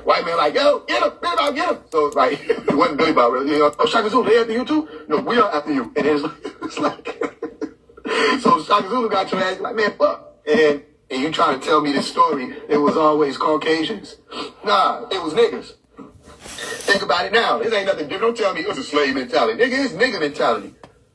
White man like, yo, get him, Billy Bob, get him. So it's like, it wasn't Billy Bob, really. You know, oh, Shaka Zulu, they after you too? No, we are after you. And it's like, so Shaka Zulu got your ass like, man, fuck. And you trying to tell me this story, it was always Caucasians. Nah, it was niggas. Think about it now. This ain't nothing different. Don't tell me it was a slave mentality. Nigga, it's nigga mentality.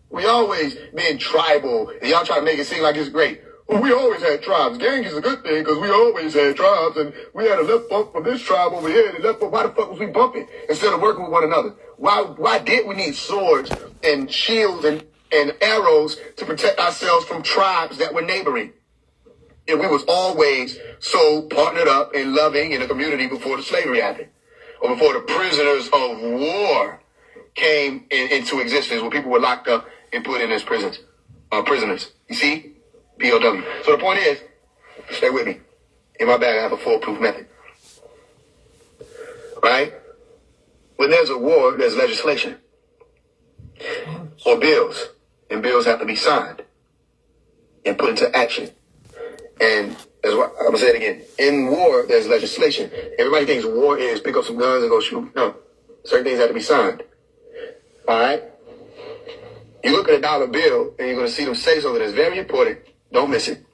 We always been tribal, and y'all try to make it seem like it's great. Well, we always had tribes. Gang is a good thing because we always had tribes, and we had a left bump from this tribe over here, and a left bump. Why the fuck was we bumping instead of working with one another? Why did we need swords and shields and arrows to protect ourselves from tribes that were neighboring? And we was always so partnered up and loving in a community before the slavery happened, or before the prisoners of war came into existence, where people were locked up and put in as prisoners. You see? POW. So the point is, stay with me. In my bag, I have a foolproof method. Right? When there's a war, there's legislation. Or bills. And bills have to be signed and put into action. And that's what I'm going to say it again. In war, there's legislation. Everybody thinks war is pick up some guns and go shoot. No. Certain things have to be signed. All right? You look at a dollar bill, and you're going to see them say something that's very important. Don't miss it.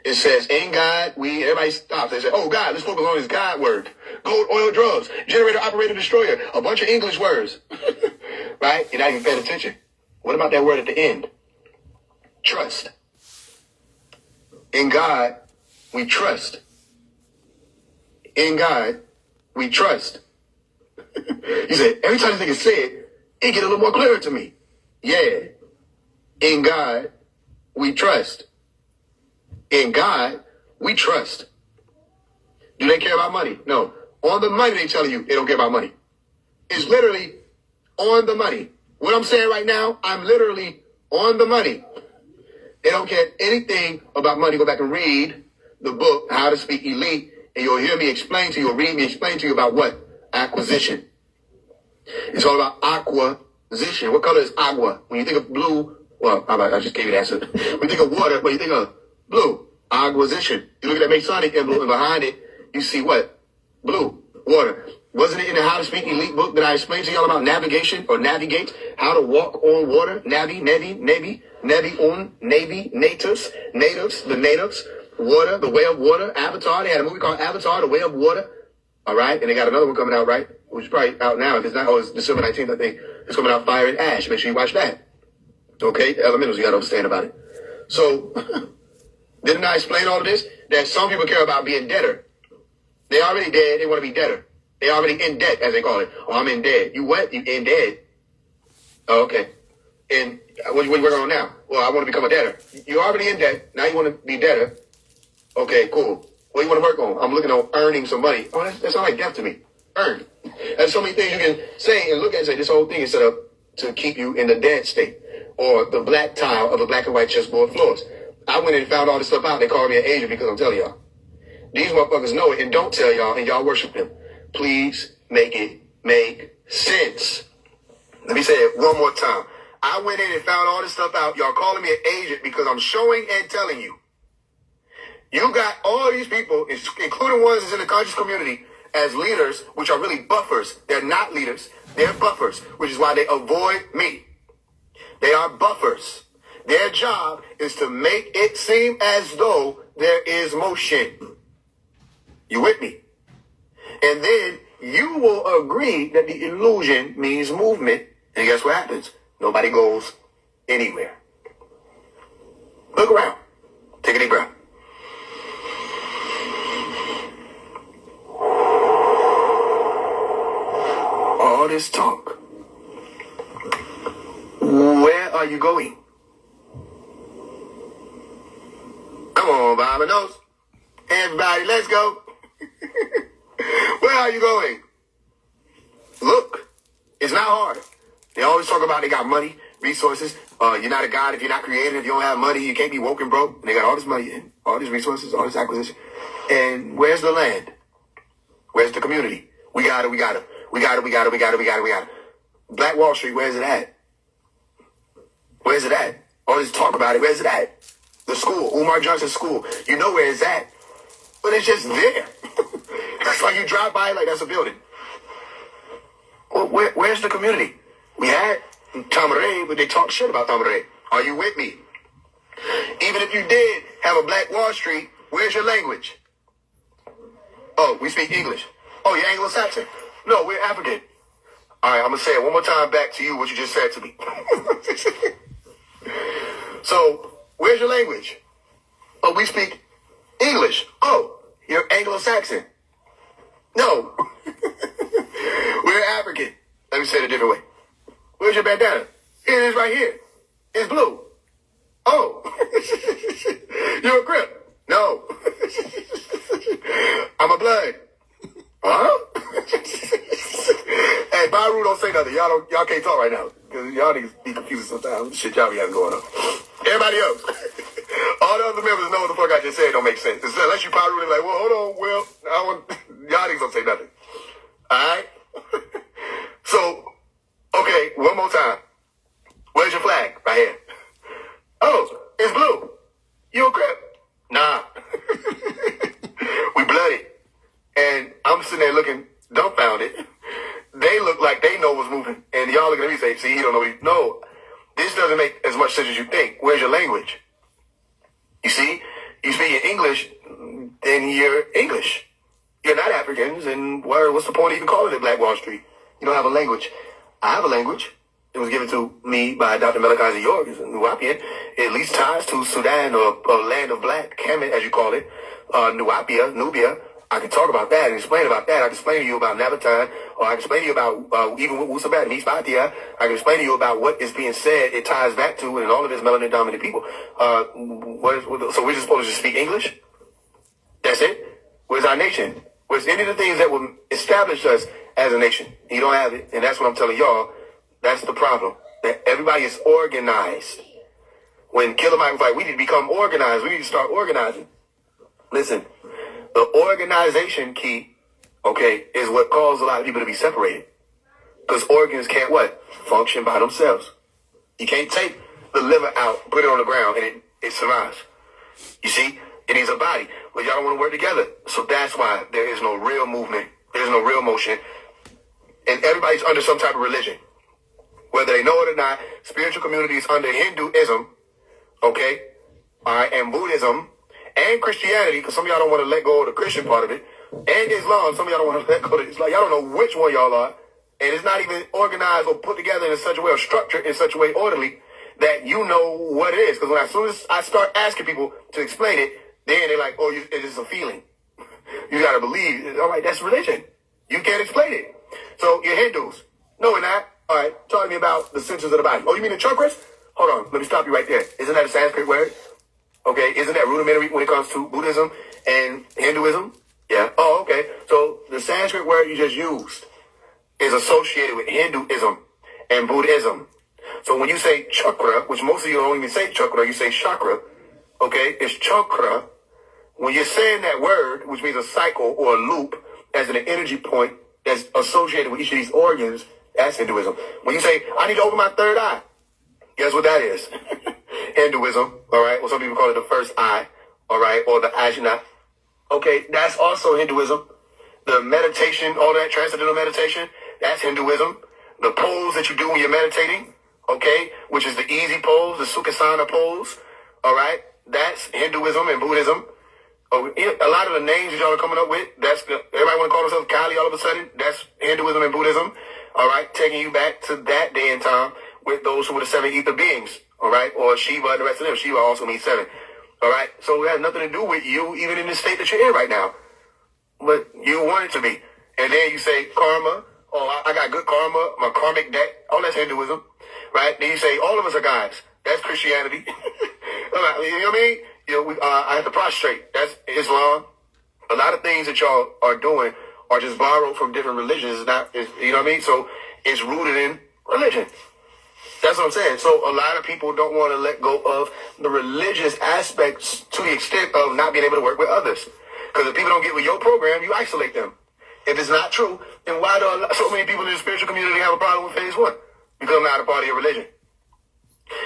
It says, in God, everybody stops. They say, oh, God, let's focus on this God word. Gold, oil, drugs, generator, operator, destroyer. A bunch of English words. Right? You're not even paying attention. What about that word at the end? Trust. In God, we trust. In God, we trust. You say, every time this nigga say it, it get a little more clear to me. Yeah. In God, we trust. In God, we trust. Do they care about money? No. On the money, they tell you they don't care about money. It's literally on the money. What I'm saying right now, I'm literally on the money. They don't care anything about money. Go back and read the book, How to Speak Elite, and you'll hear me explain to you, or read me explain to you about what? Acquisition. It's all about acquisition. What color is agua? When you think of blue, well, I just gave you the answer. When you think of water, when you think of blue, acquisition. You look at that Masonic emblem, and behind it, you see what? Blue, water. Wasn't it in the How to Speak Elite book that I explained to y'all about navigation or navigate? How to walk on water? Navy, natives, the natives, water, the way of water, Avatar. They had a movie called Avatar, the way of water. All right. And they got another one coming out, right? Which is probably out now. If it's not, it's December 19th, I think. It's coming out, Fire and Ash. Make sure you watch that. Okay? The elementals, you got to understand about it. So, didn't I explain all of this? That some people care about being debtor. They already dead. They want to be debtor. They already in debt, as they call it. Oh, I'm in debt. You what? You in debt? Oh, okay. And what you working on now? Well, I want to become a debtor. You're already in debt. Now you want to be debtor. Okay, cool. What do you want to work on? I'm looking on earning some money. Oh, that sounds like death to me. Earn. There's so many things you can say and look at and say, this whole thing is set up to keep you in the dead state. Or the black tile of the black and white chessboard floors. I went in and found all this stuff out. They called me an agent because I'm telling y'all. These motherfuckers know it and don't tell y'all, and y'all worship them. Please make it make sense. Let me say it one more time. I went in and found all this stuff out. Y'all calling me an agent because I'm showing and telling you. You got all these people, including ones that's in the conscious community, as leaders, which are really buffers. They're not leaders. They're buffers, which is why they avoid me. They are buffers. Their job is to make it seem as though there is motion. You with me? And then you will agree that the illusion means movement. And guess what happens? Nobody goes anywhere. Look around. Take a deep breath. All this talk. Where are you going? Come on, Baba knows. Everybody, let's go. Where are you going? Look, it's not hard. They always talk about they got money, resources. You're not a god if you're not creative. If you don't have money, you can't be woke and broke. And they got all this money and all these resources, all this acquisition. And where's the land? Where's the community? We got it. Black Wall Street, where's it at? Where's it at? All this talk about it, where's it at? The school, Umar Johnson School. You know where it's at. But it's just there. That's like you drive by like that's a building. Well, where's the community? We had Tamaray, but they talk shit about Tamaray. Are you with me? Even if you did have a Black Wall Street, where's your language? Oh, we speak English. Oh, you're Anglo-Saxon. No, we're African. All right, I'm going to say it one more time back to you what you just said to me. So, where's your language? Oh, we speak English. Oh, you're Anglo-Saxon. No. We're African. Let me say it a different way. Where's your bandana? Here it is right here. It's blue. Oh. You're a Crip. No. I'm a blood. Huh? Hey, Baru don't say nothing. Y'all can't talk right now. Because y'all niggas be confused sometimes. Shit y'all be having going on. Everybody else. All the other members know what the fuck I just said don't make sense. Unless you Baru, they're like, well, hold on, y'all niggas don't say nothing. Alright? So, okay, one more time. Where's your flag? Right here. Oh, it's blue. You a Crip? Nah. We bloody. And I'm sitting there looking dumbfounded. They look like they know what's moving. And y'all looking at me say, see, you don't know. No, this doesn't make as much sense as you think. Where's your language? You see, you speak English, then you're English. You're not Africans, and what's the point of even calling it Black Wall Street? You don't have a language. I have a language. It was given to me by Dr. Malachi York, is a Nuwapian. It at least ties to Sudan or land of black, Kemet, as you call it, Nuapia, Nubia. I can talk about that and explain about that. I can explain to you about Nabatan, or I can explain to you about even with Wusabat and East Batia. I can explain to you about what is being said. It ties back to, and all of this melanin-dominant people. So we're just supposed to just speak English? That's it? Where's our nation? Where's any of the things that will establish us as a nation? You don't have it, and that's what I'm telling y'all. That's the problem. That everybody is organized. When Killer Mike was like, we need to become organized. We need to start organizing. Listen, the organization key, okay, is what caused a lot of people to be separated. Because organs can't what? Function by themselves. You can't take the liver out, put it on the ground, and it survives. You see? It needs a body. But y'all don't want to work together. So that's why there is no real movement. There's no real motion. And everybody's under some type of religion. Whether they know it or not, spiritual communities under Hinduism, okay, all right, and Buddhism, and Christianity, because some of y'all don't want to let go of the Christian part of it, and Islam, some of y'all don't want to let go of Islam. Y'all don't know which one y'all are, and it's not even organized or put together in such a way or structured in such a way orderly that you know what it is. Because as soon as I start asking people to explain it, then they're like, oh, it is a feeling. You got to believe. All right, that's religion. You can't explain it. So you're Hindus. No, we're not. All right, talk to me about the centers of the body. Oh, you mean the chakras? Hold on, let me stop you right there. Isn't that a Sanskrit word? Okay, isn't that rudimentary when it comes to Buddhism and Hinduism? Yeah. Oh, okay. So the Sanskrit word you just used is associated with Hinduism and Buddhism. So when you say chakra, which most of you don't even say chakra, you say chakra, okay, it's chakra. When you're saying that word, which means a cycle or a loop, as an energy point that's associated with each of these organs, that's Hinduism. When you say, I need to open my third eye, guess what that is? Hinduism, all right? Well, some people call it the first eye, all right? Or the ajna. Okay, that's also Hinduism. The meditation, all that transcendental meditation, that's Hinduism. The pose that you do when you're meditating, okay, which is the easy pose, the Sukhasana pose, all right? That's Hinduism and Buddhism. A lot of the names that y'all are coming up with, everybody want to call themselves Kali all of a sudden. That's Hinduism and Buddhism. All right, taking you back to that day and time with those who were the seven ether beings. All right, or Shiva and the rest of them. Shiva also means seven. All right, so it has nothing to do with you, even in the state that you're in right now. But you want it to be. And then you say karma. Oh, I got good karma, my karmic debt. Oh, that's Hinduism. Right? Then you say all of us are gods. That's Christianity. You know what I mean? I have to prostrate. That's Islam. A lot of things that y'all are doing are just borrowed from different religions. You know what I mean? So it's rooted in religion. That's what I'm saying. So a lot of people don't want to let go of the religious aspects to the extent of not being able to work with others. Because if people don't get with your program, you isolate them. If it's not true, then why do so many people in the spiritual community have a problem with phase one? Because I'm not a part of your religion.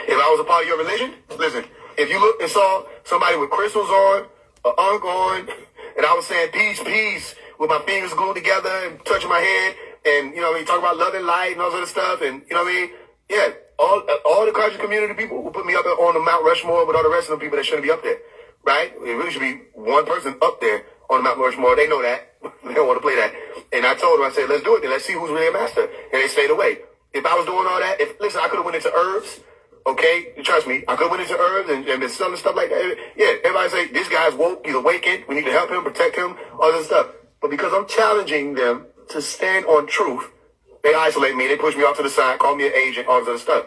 If I was a part of your religion, listen, if you looked and saw somebody with crystals on, an ankh on, and I was saying peace, peace, with my fingers glued together and touching my head, and you know what I mean, talk about love and light and all sort of stuff, and you know what I mean? Yeah, all the conscious community people will put me up on the Mount Rushmore with all the rest of the people that shouldn't be up there, right? It really should be one person up there on the Mount Rushmore. They know that. They don't want to play that. And I told them, I said, let's do it then. Let's see who's really a master. And they stayed away. If I was doing all that, listen, I could have went into herbs. Okay, trust me, I could have went into herbs and been selling stuff like that. Yeah, everybody say, this guy's woke, he's awakened, we need to help him, protect him, all this stuff. But because I'm challenging them to stand on truth, they isolate me, they push me off to the side, call me an agent, all this other stuff.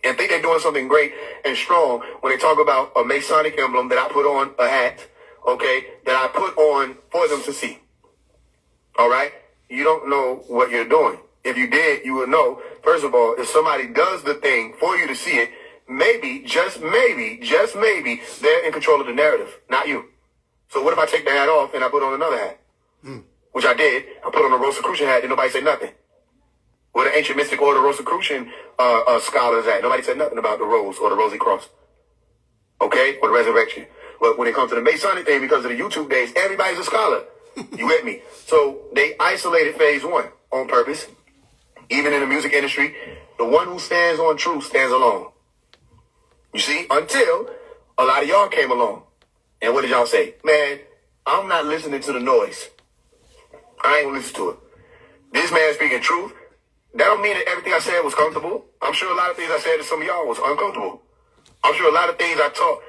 And think they're doing something great and strong when they talk about a Masonic emblem that I put on a hat, okay, that I put on for them to see. All right? You don't know what you're doing. If you did, you would know. First of all, if somebody does the thing for you to see it, maybe, just maybe, they're in control of the narrative, not you. So what if I take the hat off and I put on another hat? Which I did. I put on a Rosicrucian hat and nobody said nothing. Where the ancient mystic order Rosicrucian scholars at, nobody said nothing about the rose or the rosy cross. Okay? Or the resurrection. But when it comes to the Masonic thing, because of the YouTube days, everybody's a scholar. You with me? So they isolated phase one on purpose. Even in the music industry, the one who stands on truth stands alone. You see? Until a lot of y'all came along. And what did y'all say? Man, I'm not listening to the noise. I ain't gonna listen to it. This man speaking truth. That don't mean that everything I said was comfortable. I'm sure a lot of things I said to some of y'all was uncomfortable. I'm sure a lot of things I taught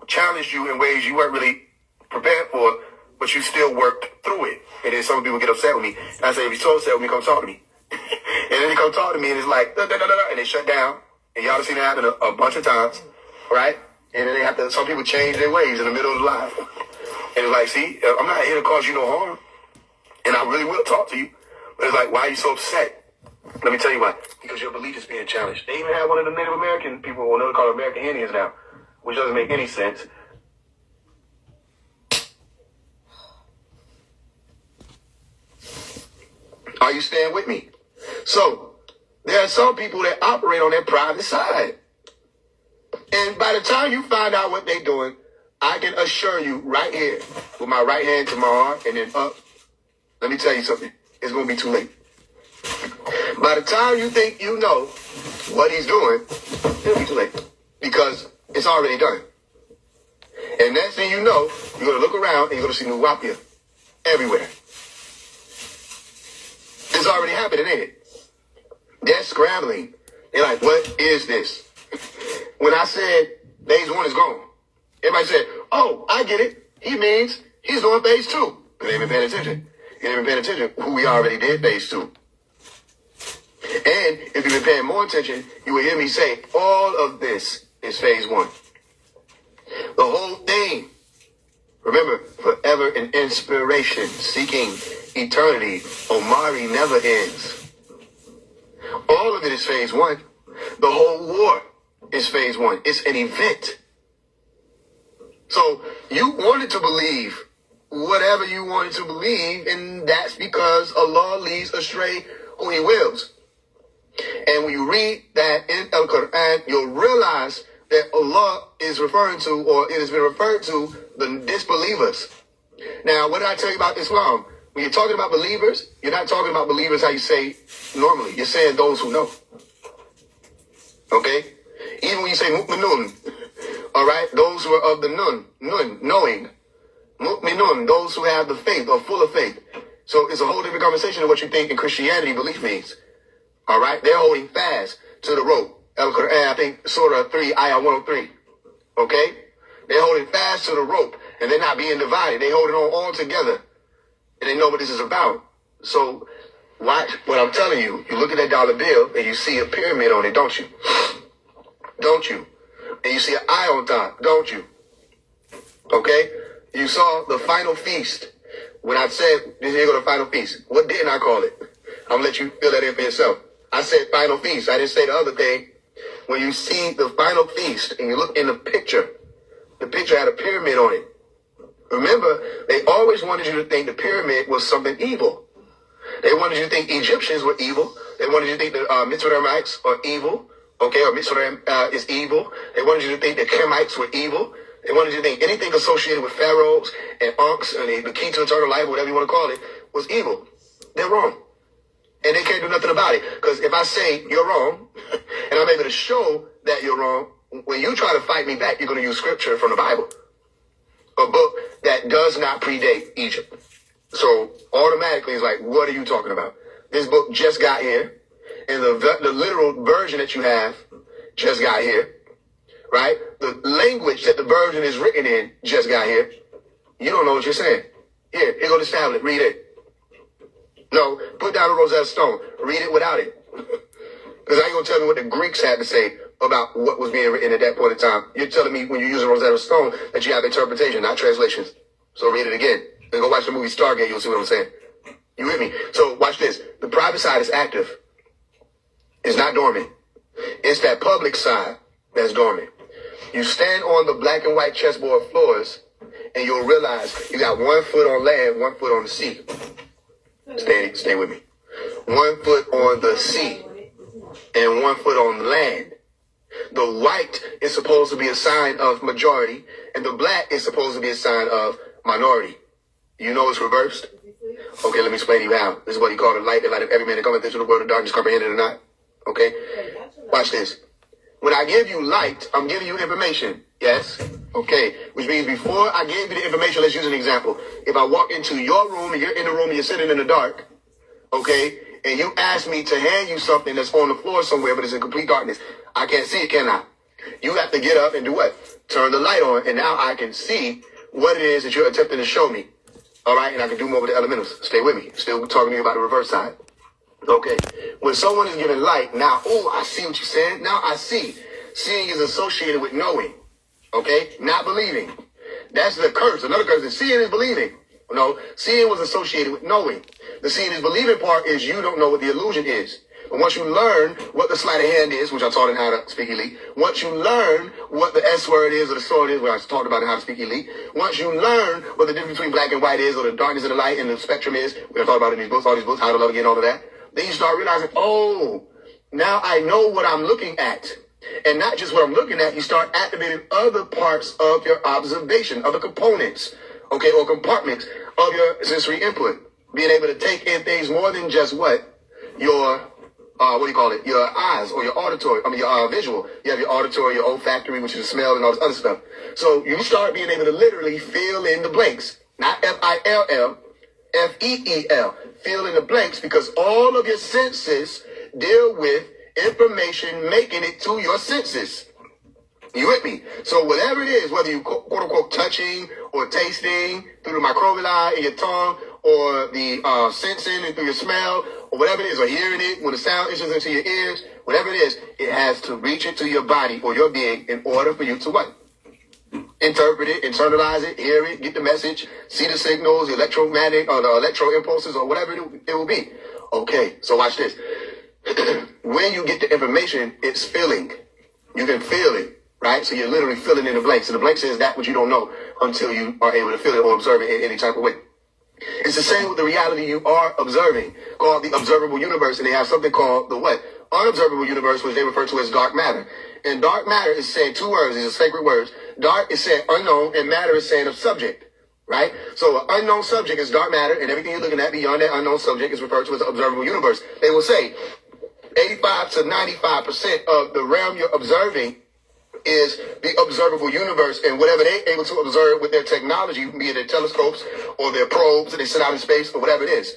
challenged you in ways you weren't really prepared for, but you still worked through it. And then some people get upset with me. And I say, if you're so upset with me, come talk to me. And then they come talk to me and it's like, da, da, da, da, da, and they shut down. And y'all have seen that happen a bunch of times, right? And then they have to, some people change their ways in the middle of the live. And it's like, see, I'm not here to cause you no harm. And I really will talk to you. But it's like, why are you so upset? Let me tell you why. Because your belief is being challenged. They even have one of the Native American people, well, they're called American Indians now, which doesn't make any sense. Are you staying with me? So, there are some people that operate on their private side. And by the time you find out what they're doing, I can assure you right here, with my right hand to my heart and then up, let me tell you something. It's going to be too late. By the time you think you know what he's doing, it'll be too late. Because it's already done. And next thing you know, you're going to look around and you're going to see Nuwapia everywhere. It's already happening, ain't it? They're scrambling. They're like, what is this? When I said phase one is gone, everybody said, oh, I get it. He means he's doing phase two. Because they ain't been paying attention. You ain't been paying attention who we already did phase two. And if you've been paying more attention, you will hear me say, all of this is phase one. The whole thing. Remember, forever in inspiration, seeking eternity. Omari never ends. All of it is phase one. The whole war is phase one. It's an event. So you wanted to believe whatever you wanted to believe, and that's because Allah leads astray who he wills. And when you read that in Al-Quran, you'll realize that Allah is referring to, or it has been referred to, the disbelievers. Now, what did I tell you about Islam? When you're talking about believers, you're not talking about believers how you say normally. You're saying those who know. Okay? Even when you say mu'minun, all right? Those who are of the nun, knowing. Mu'minun, those who have the faith or full of faith. So it's a whole different conversation of what you think in Christianity belief means. All right? They're holding fast to the rope. Al-Quran, I think, Surah 3, Ayah 103. Okay? They're holding fast to the rope, and they're not being divided. They're holding on all together, and they know what this is about. So, watch what I'm telling you. You look at that dollar bill, and you see a pyramid on it, don't you? Don't you? And you see an eye on top, don't you? Okay? You saw the final feast. When I said, here go the final feast, what didn't I call it? I'm going to let you fill that in for yourself. I said final feast. I didn't say the other thing. When you see the final feast and you look in the picture had a pyramid on it. Remember, they always wanted you to think the pyramid was something evil. They wanted you to think Egyptians were evil. They wanted you to think the Mitzrayimites are evil. Okay, or Mitzrayim is evil. They wanted you to think the Kemites were evil. They wanted you to think anything associated with pharaohs and unks and the key to eternal life, whatever you want to call it, was evil. They're wrong. And they can't do nothing about it. Because if I say you're wrong, and I'm able to show that you're wrong, when you try to fight me back, you're going to use scripture from the Bible. A book that does not predate Egypt. So automatically it's like, what are you talking about? This book just got here. And the literal version that you have just got here. Right? The language that the version is written in just got here. You don't know what you're saying. Here go this tablet. Read it. No, put down a Rosetta Stone. Read it without it. Because I ain't going to tell me what the Greeks had to say about what was being written at that point in time. You're telling me when you're using Rosetta Stone that you have interpretation, not translations. So read it again. Then go watch the movie Stargate. You'll see what I'm saying. You with me? So watch this. The private side is active. It's not dormant. It's that public side that's dormant. You stand on the black and white chessboard floors and you'll realize you got 1 foot on land, 1 foot on the sea. Stay with me. 1 foot on the sea and 1 foot on land. The white is supposed to be a sign of majority, and the black is supposed to be a sign of minority. You know it's reversed? Okay, let me explain to you how. This is what he called the light of every man that cometh into the world of darkness, comprehended or not. Okay? Watch this. When I give you light, I'm giving you information. Yes? Okay. Which means before I gave you the information, let's use an example. If I walk into your room and you're in the room and you're sitting in the dark, okay, and you ask me to hand you something that's on the floor somewhere, but it's in complete darkness, I can't see it, can I? You have to get up and do what? Turn the light on, and now I can see what it is that you're attempting to show me. All right? And I can do more with the elementals. Stay with me. Still talking to you about the reverse side. Okay. When someone is given light, now, oh, I see what you're saying. Now I see. Seeing is associated with knowing. Okay? Not believing. That's the curse. Another curse is seeing is believing. No, seeing was associated with knowing. The seeing is believing part is you don't know what the illusion is. But once you learn what the sleight of hand is, which I taught in How to Speak Elite, once you learn what the S word is or the sword is, where I talked about in How to Speak Elite, once you learn what the difference between black and white is, or the darkness and the light and the spectrum is, we're going to talk about it in these books, all these books, How to Love Again, all of that, then you start realizing, oh, now I know what I'm looking at. And not just what I'm looking at, you start activating other parts of your observation, other components, okay, or compartments of your sensory input. Being able to take in things more than just what? Your, your eyes or your auditory, your visual. You have your auditory, your olfactory, which is the smell and all this other stuff. So you start being able to literally fill in the blanks. Not F-I-L-L, F-E-E-L. Fill in the blanks because all of your senses deal with information making it to your senses. You with me? So whatever it is, whether you quote unquote touching or tasting through the microvilli in your tongue, or the sensing and through your smell, or whatever it is, or hearing it when the sound enters into your ears, whatever it is, it has to reach into your body or your being in order for you to what? Interpret it, internalize it, hear it, get the message, see the signals, the electromagnetic or the electro impulses or whatever it will be. Okay, so watch this. When you get the information, it's filling. You can feel it, right? So you're literally filling in the blanks. So the blank says that which you don't know until you are able to feel it or observe it in any type of way. It's the same with the reality you are observing, called the observable universe, and they have something called the what? Unobservable universe, which they refer to as dark matter. And dark matter is saying two words, these are sacred words. Dark is saying unknown, and matter is saying of subject, right? So an unknown subject is dark matter, and everything you're looking at beyond that unknown subject is referred to as the observable universe. They will say 85 to 95% of the realm you're observing is the observable universe, and whatever they're able to observe with their technology, be it their telescopes or their probes that they send out in space or whatever it is.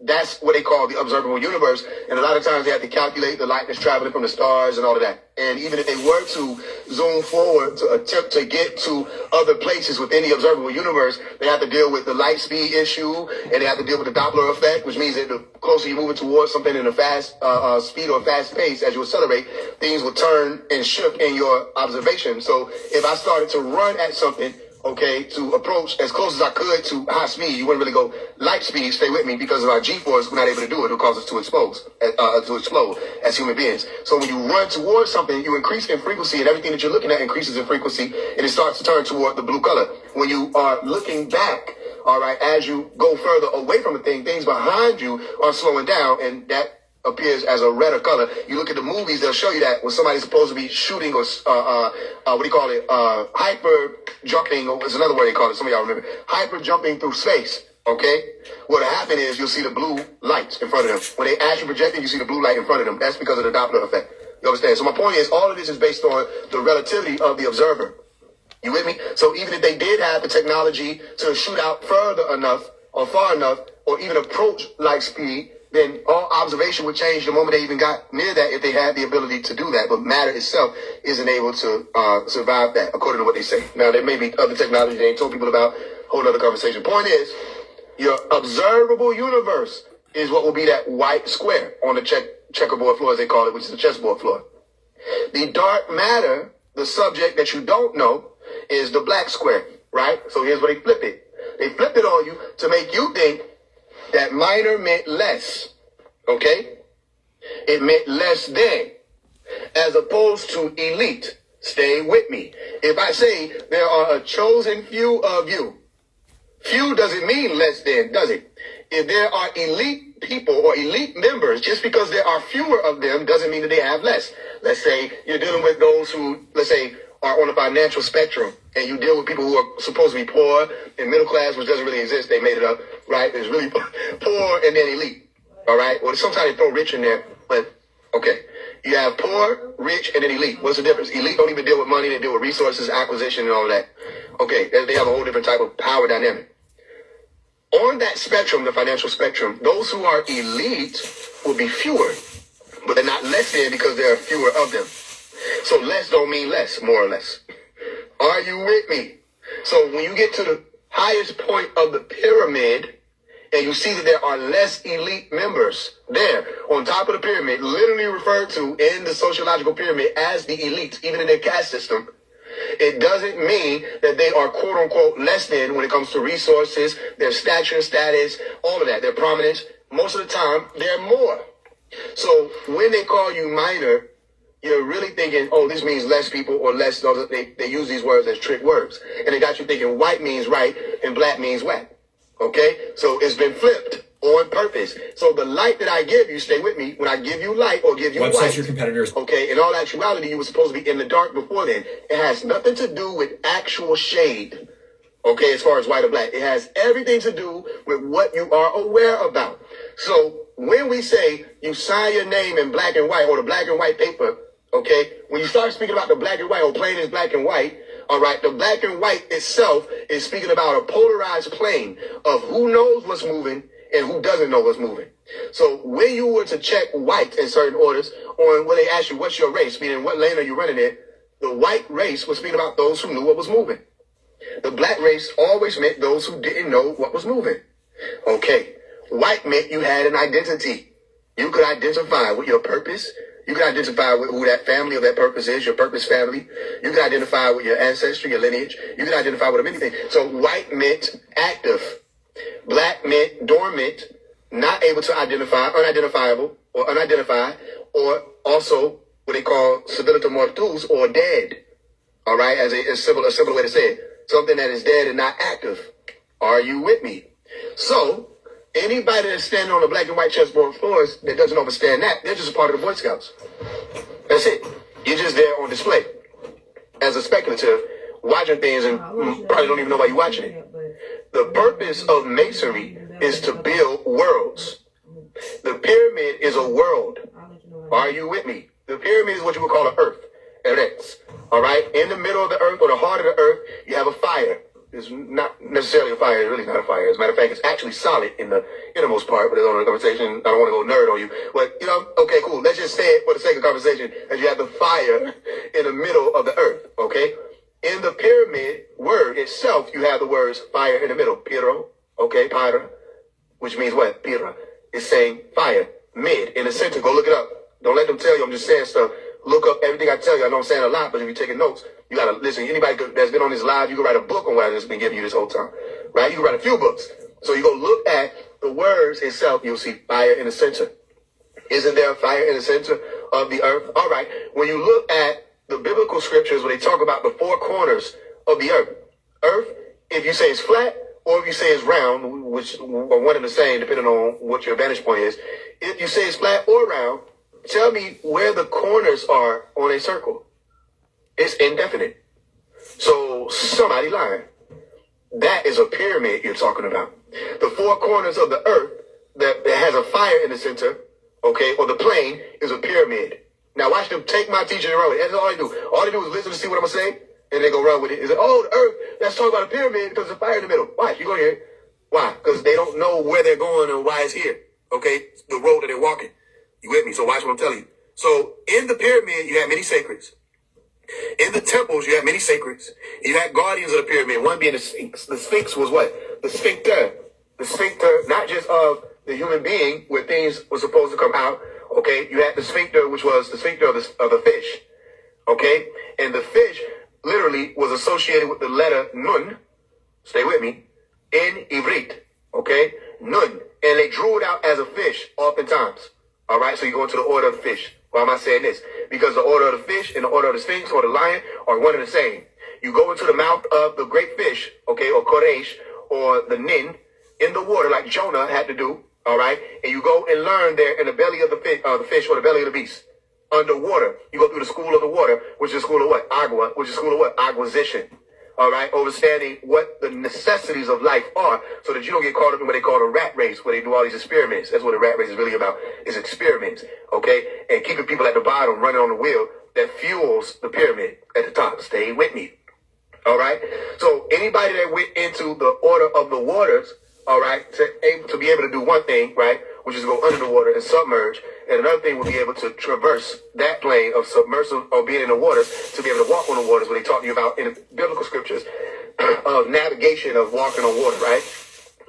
That's what they call the observable universe. And a lot of times they have to calculate the light that's traveling from the stars and all of that. And even if they were to zoom forward to attempt to get to other places within the observable universe, they have to deal with the light speed issue, and they have to deal with the Doppler effect, which means that the closer you're moving towards something in a fast speed or fast pace, as you accelerate, things will turn and shift in your observation. So if I started to run at something, okay, to approach as close as I could to high speed, you wouldn't really go light speed, stay with me, because of our G-force, we're not able to do it. It'll cause us to explode as human beings. So when you run towards something, you increase in frequency, and everything that you're looking at increases in frequency, and it starts to turn toward the blue color. When you are looking back, all right, as you go further away from a thing, things behind you are slowing down, and that appears as a redder color. You look at the movies, they'll show you that when somebody's supposed to be shooting or, hyper jumping, or it's another word they call it, some of y'all remember, hyper jumping through space, Okay? What'll happen is you'll see the blue lights in front of them. When they astral projecting, you see the blue light in front of them. That's because of the Doppler effect. You understand? So my point is, all of this is based on the relativity of the observer. You with me? So even if they did have the technology to shoot out further enough or far enough or even approach light speed, then all observation would change the moment they even got near that if they had the ability to do that. But matter itself isn't able to survive that, according to what they say. Now, there may be other technology they ain't told people about. Whole other conversation. Point is, your observable universe is what will be that white square on the checkerboard floor, as they call it, which is the chessboard floor. The dark matter, the subject that you don't know, is the black square, right? So here's where they flip it. They flipped it on you to make you think that minor meant less, okay? It meant less than, as opposed to elite. Stay with me. If I say there are a chosen few of you, few doesn't mean less than, does it? If there are elite people or elite members, just because there are fewer of them doesn't mean that they have less. Let's say you're dealing with those who, let's say, are on a financial spectrum, and you deal with people who are supposed to be poor and middle class, which doesn't really exist. They made it up, right? There's really poor and then elite, all right? Well, sometimes they throw rich in there, but okay. You have poor, rich, and then elite. What's the difference? Elite don't even deal with money. They deal with resources, acquisition, and all that. Okay, they have a whole different type of power dynamic. On that spectrum, the financial spectrum, those who are elite will be fewer, but they're not less than because there are fewer of them. So less don't mean less, more or less. Are you with me? So when you get to the highest point of the pyramid and you see that there are less elite members there on top of the pyramid, literally referred to in the sociological pyramid as the elites, even in their caste system, it doesn't mean that they are quote unquote less than when it comes to resources, their stature, status, all of that, their prominence. Most of the time, they're more. So when they call you minor, you're really thinking, oh, this means less people or less. They use these words as trick words. And they got you thinking white means right and black means whack. Okay? So it's been flipped on purpose. So the light that I give you, stay with me, when I give you light or give you white, your competitors. Okay, in all actuality, you were supposed to be in the dark before then. It has nothing to do with actual shade. Okay, as far as white or black. It has everything to do with what you are aware about. So when we say you sign your name in black and white or the black and white paper, okay, when you start speaking about the black and white or plain is black and white, all right, the black and white itself is speaking about a polarized plane of who knows what's moving and who doesn't know what's moving. So when you were to check white in certain orders, on when they ask you what's your race, meaning what lane are you running in, the white race was speaking about those who knew what was moving. The black race always meant those who didn't know what was moving. Okay, white meant you had an identity. You could identify with your purpose. You can identify with who that family or that purpose is, your purpose family. You can identify with your ancestry, your lineage. You can identify with anything. So white meant active. Black meant dormant, not able to identify, unidentifiable or unidentified, or also what they call civilita mortus or dead. All right, as a simple way to say it. Something that is dead and not active. Are you with me? So anybody that's standing on the black and white chessboard floors that doesn't understand that, they're just a part of the Boy Scouts. That's it. You're just there on display as a speculative, watching things and probably don't even know why you're watching it. The purpose of masonry is to build worlds. The pyramid is a world. Are you with me? The pyramid is what you would call an earth. Eretz. All right? In the middle of the earth or the heart of the earth, you have a fire. It's not necessarily a fire. It's really not a fire. As a matter of fact, it's actually solid in the innermost part, but it's on a conversation. I don't want to go nerd on you. But, okay, cool. Let's just say it for the sake of conversation that you have the fire in the middle of the earth, okay? In the pyramid word itself, you have the words fire in the middle. Piro, okay, pyra, which means what? Pira. It's saying fire, mid, in the center. Go look it up. Don't let them tell you I'm just saying stuff. Look up everything I tell you. I know I'm saying a lot, but if you're taking notes, you got to listen. Anybody that's been on this live, you can write a book on what I've just been giving you this whole time, right? You can write a few books. So you go look at the words itself. You'll see fire in the center. Isn't there a fire in the center of the earth? All right. When you look at the biblical scriptures, when they talk about the four corners of the earth, if you say it's flat or if you say it's round, which are one and the same, depending on what your vantage point is. If you say it's flat or round, tell me where the corners are on a circle. It's indefinite. So somebody lying. that is a pyramid you're talking about. The four corners of the earth that has a fire in the center, okay, or the plane is a pyramid. Now watch them take my teaching and run with it. That's all they do. All they do is listen to see what I'm going to say, and they go run with it. It's like, oh, the earth, let's talk about a pyramid because there's a fire in the middle. Watch, you're going to hear it. Why? Because they don't know where they're going and why it's here, okay? The road that they're walking. You with me? So watch what I'm telling you. So in the pyramid, you have many sacreds. In the temples, you have many sacreds. You had guardians of the pyramid, one being the Sphinx. The Sphinx was what? The sphincter. The sphincter, not just of the human being where things were supposed to come out. Okay, you had the sphincter, which was the sphincter of the fish. Okay, and the fish literally was associated with the letter Nun. Stay with me. In Ivrit. Okay, Nun. And they drew it out as a fish oftentimes. All right, so you go into the order of the fish. Why am I saying this? Because the order of the fish and the order of the sphinx or the lion are one and the same. You go into the mouth of the great fish, okay, or Koresh, or the Nin, in the water like Jonah had to do, all right? And you go and learn there in the belly of the fish or the belly of the beast. Underwater, you go through the school of the water, which is the school of what? Agua, which is the school of what? Acquisition. All right, understanding what the necessities of life are so that you don't get caught up in what they call a rat race, where they do all these experiments. That's what a rat race is really about, is experiments, okay? And keeping people at the bottom running on the wheel that fuels the pyramid at the top. Stay with me, all right? So anybody that went into the order of the waters, all right, to be able to do one thing, right, which is go under the water and submerge, and another thing will be able to traverse that plane of submersible or being in the waters to be able to walk on the waters, what they taught you about in the biblical scriptures of navigation of walking on water, right?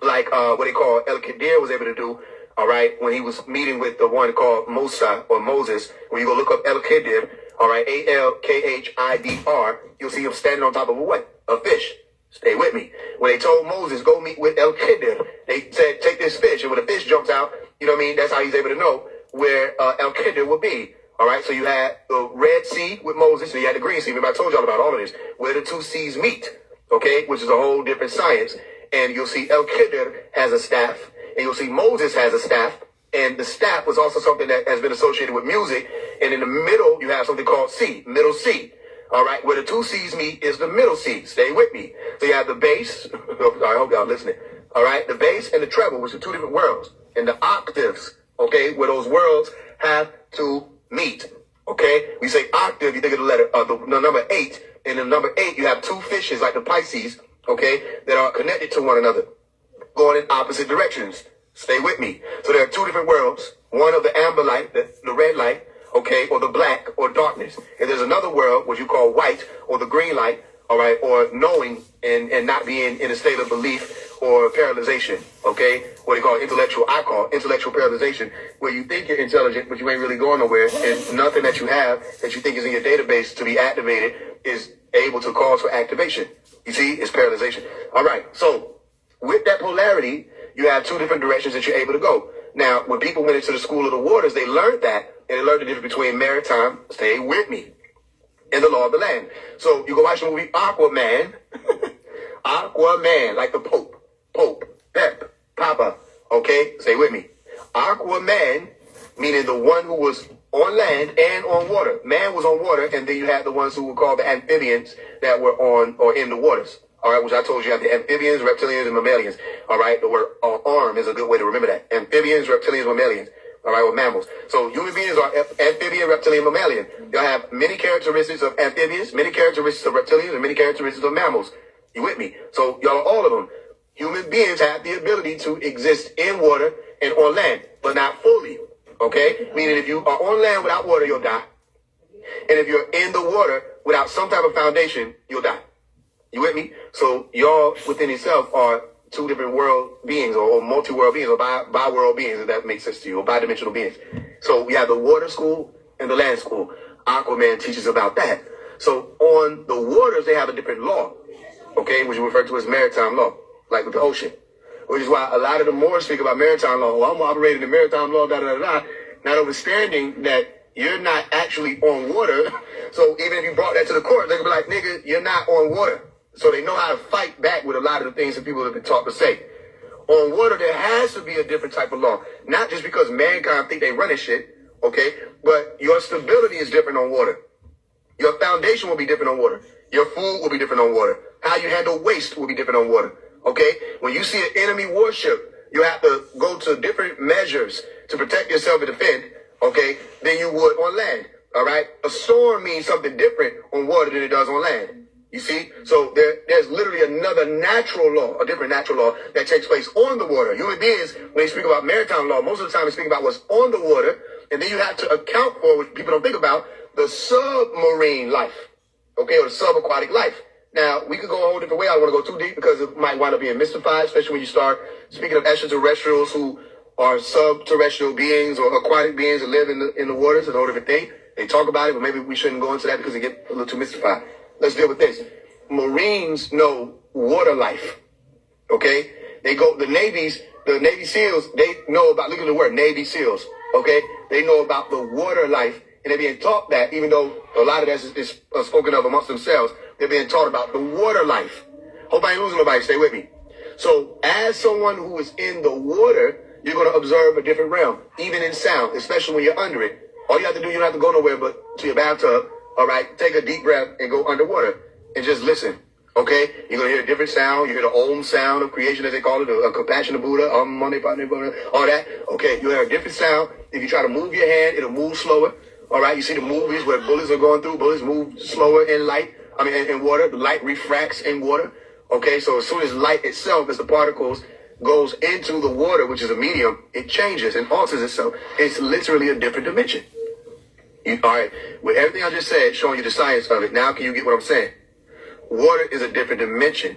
Like what they call El Kadir was able to do, all right, when he was meeting with the one called Musa or Moses. When you go look up El Kadir, all right, Alkhidr, you'll see him standing on top of a what? A fish. Stay with me. When they told Moses, go meet with El Kadir, they said, take this fish. And when the fish jumps out, you know what I mean? That's how he's able to know where El Kadir will be. All right. So you had the Red Sea with Moses, and you had the Green Sea. Remember, I told y'all about all of this, where the two seas meet. Okay. Which is a whole different science. And you'll see El Kadir has a staff, and you'll see Moses has a staff. And the staff was also something that has been associated with music. And in the middle, you have something called sea, middle sea. All right, where the two seas meet is the middle sea. Stay with me. So you have the bass. I hope y'all listening. All right, the bass and the treble, which are two different worlds. And the octaves, okay, where those worlds have to meet. Okay, we say octave, you think of the letter, the number 8. And in number 8, you have two fishes like the Pisces, okay, that are connected to one another, going in opposite directions. Stay with me. So there are two different worlds. One of the amber light, the red light, okay, or the black or darkness. And there's another world, what you call white or the green light, all right, or knowing and not being in a state of belief or paralyzation, okay? What they call I call intellectual paralyzation, where you think you're intelligent, but you ain't really going nowhere, and nothing that you have that you think is in your database to be activated is able to cause for activation. You see, it's paralyzation. All right, so with that polarity, you have two different directions that you're able to go. Now, when people went into the school of the waters, they learned that, and they learned the difference between maritime, stay with me, and the law of the land. So you go watch the movie Aquaman, Aquaman, like the Pope, Pep, Papa, okay? Stay with me. Aquaman, meaning the one who was on land and on water. Man was on water, and then you had the ones who were called the amphibians that were on or in the waters. All right, which I told you, you have the amphibians, reptilians, and mammalians. All right, the word arm is a good way to remember that. Amphibians, reptilians, mammalians. All right, with mammals. So human beings are amphibian, reptilian, mammalian. You'll have many characteristics of amphibians, many characteristics of reptilians, and many characteristics of mammals. You with me? So y'all are all of them. Human beings have the ability to exist in water and on land, but not fully. Okay? Meaning if you are on land without water, you'll die. And if you're in the water without some type of foundation, you'll die. You with me? So y'all within yourself are two different world beings or multi-world beings or bi-world beings, if that makes sense to you, or bi-dimensional beings. So we have the water school and the land school. Aquaman teaches about that. So on the waters, they have a different law, okay, which we refer to as maritime law, like with the ocean, which is why a lot of the Moors speak about maritime law. Well, I'm operating the maritime law, not understanding that you're not actually on water. So even if you brought that to the court, they could be like, nigga, you're not on water. So they know how to fight back with a lot of the things that people have been taught to say. On water, there has to be a different type of law. Not just because mankind think they running shit, okay? But your stability is different on water. Your foundation will be different on water. Your food will be different on water. How you handle waste will be different on water. Okay? When you see an enemy warship, you have to go to different measures to protect yourself and defend, okay, than you would on land. All right? A storm means something different on water than it does on land. You see? So there's literally another natural law, a different natural law that takes place on the water. Human beings, when they speak about maritime law, most of the time they speak about what's on the water, and then you have to account for, what people don't think about, the submarine life, okay, or the subaquatic life. Now, we could go a whole different way. I don't want to go too deep because it might wind up being mystified, especially when you start speaking of extraterrestrials who are subterrestrial beings or aquatic beings that live in the waters and all different thing. They talk about it, but maybe we shouldn't go into that because it get a little too mystified. Let's deal with this. Marines know water life, okay? They go, the Navy SEALs, they know about, look at the word, Navy SEALs, okay? They know about the water life, and they're being taught that, even though a lot of that is spoken of amongst themselves, they're being taught about the water life. Hope I ain't losing nobody, stay with me. So, as someone who is in the water, you're going to observe a different realm, even in sound, especially when you're under it. All you have to do, you don't have to go nowhere but to your bathtub, all right? Take a deep breath and go underwater and just listen, okay? You're going to hear a different sound. You hear the Om sound of creation, as they call it, a compassion of Buddha, Monday, all that. Okay, you hear a different sound. If you try to move your hand, it'll move slower, all right? You see the movies where bullets are going through. Bullets move slower in water. The light refracts in water, okay? So as soon as light itself, as the particles, goes into the water, which is a medium, it changes and alters itself. It's literally a different dimension. All right, with everything I just said, showing you the science of it, now can you get what I'm saying? Water is a different dimension,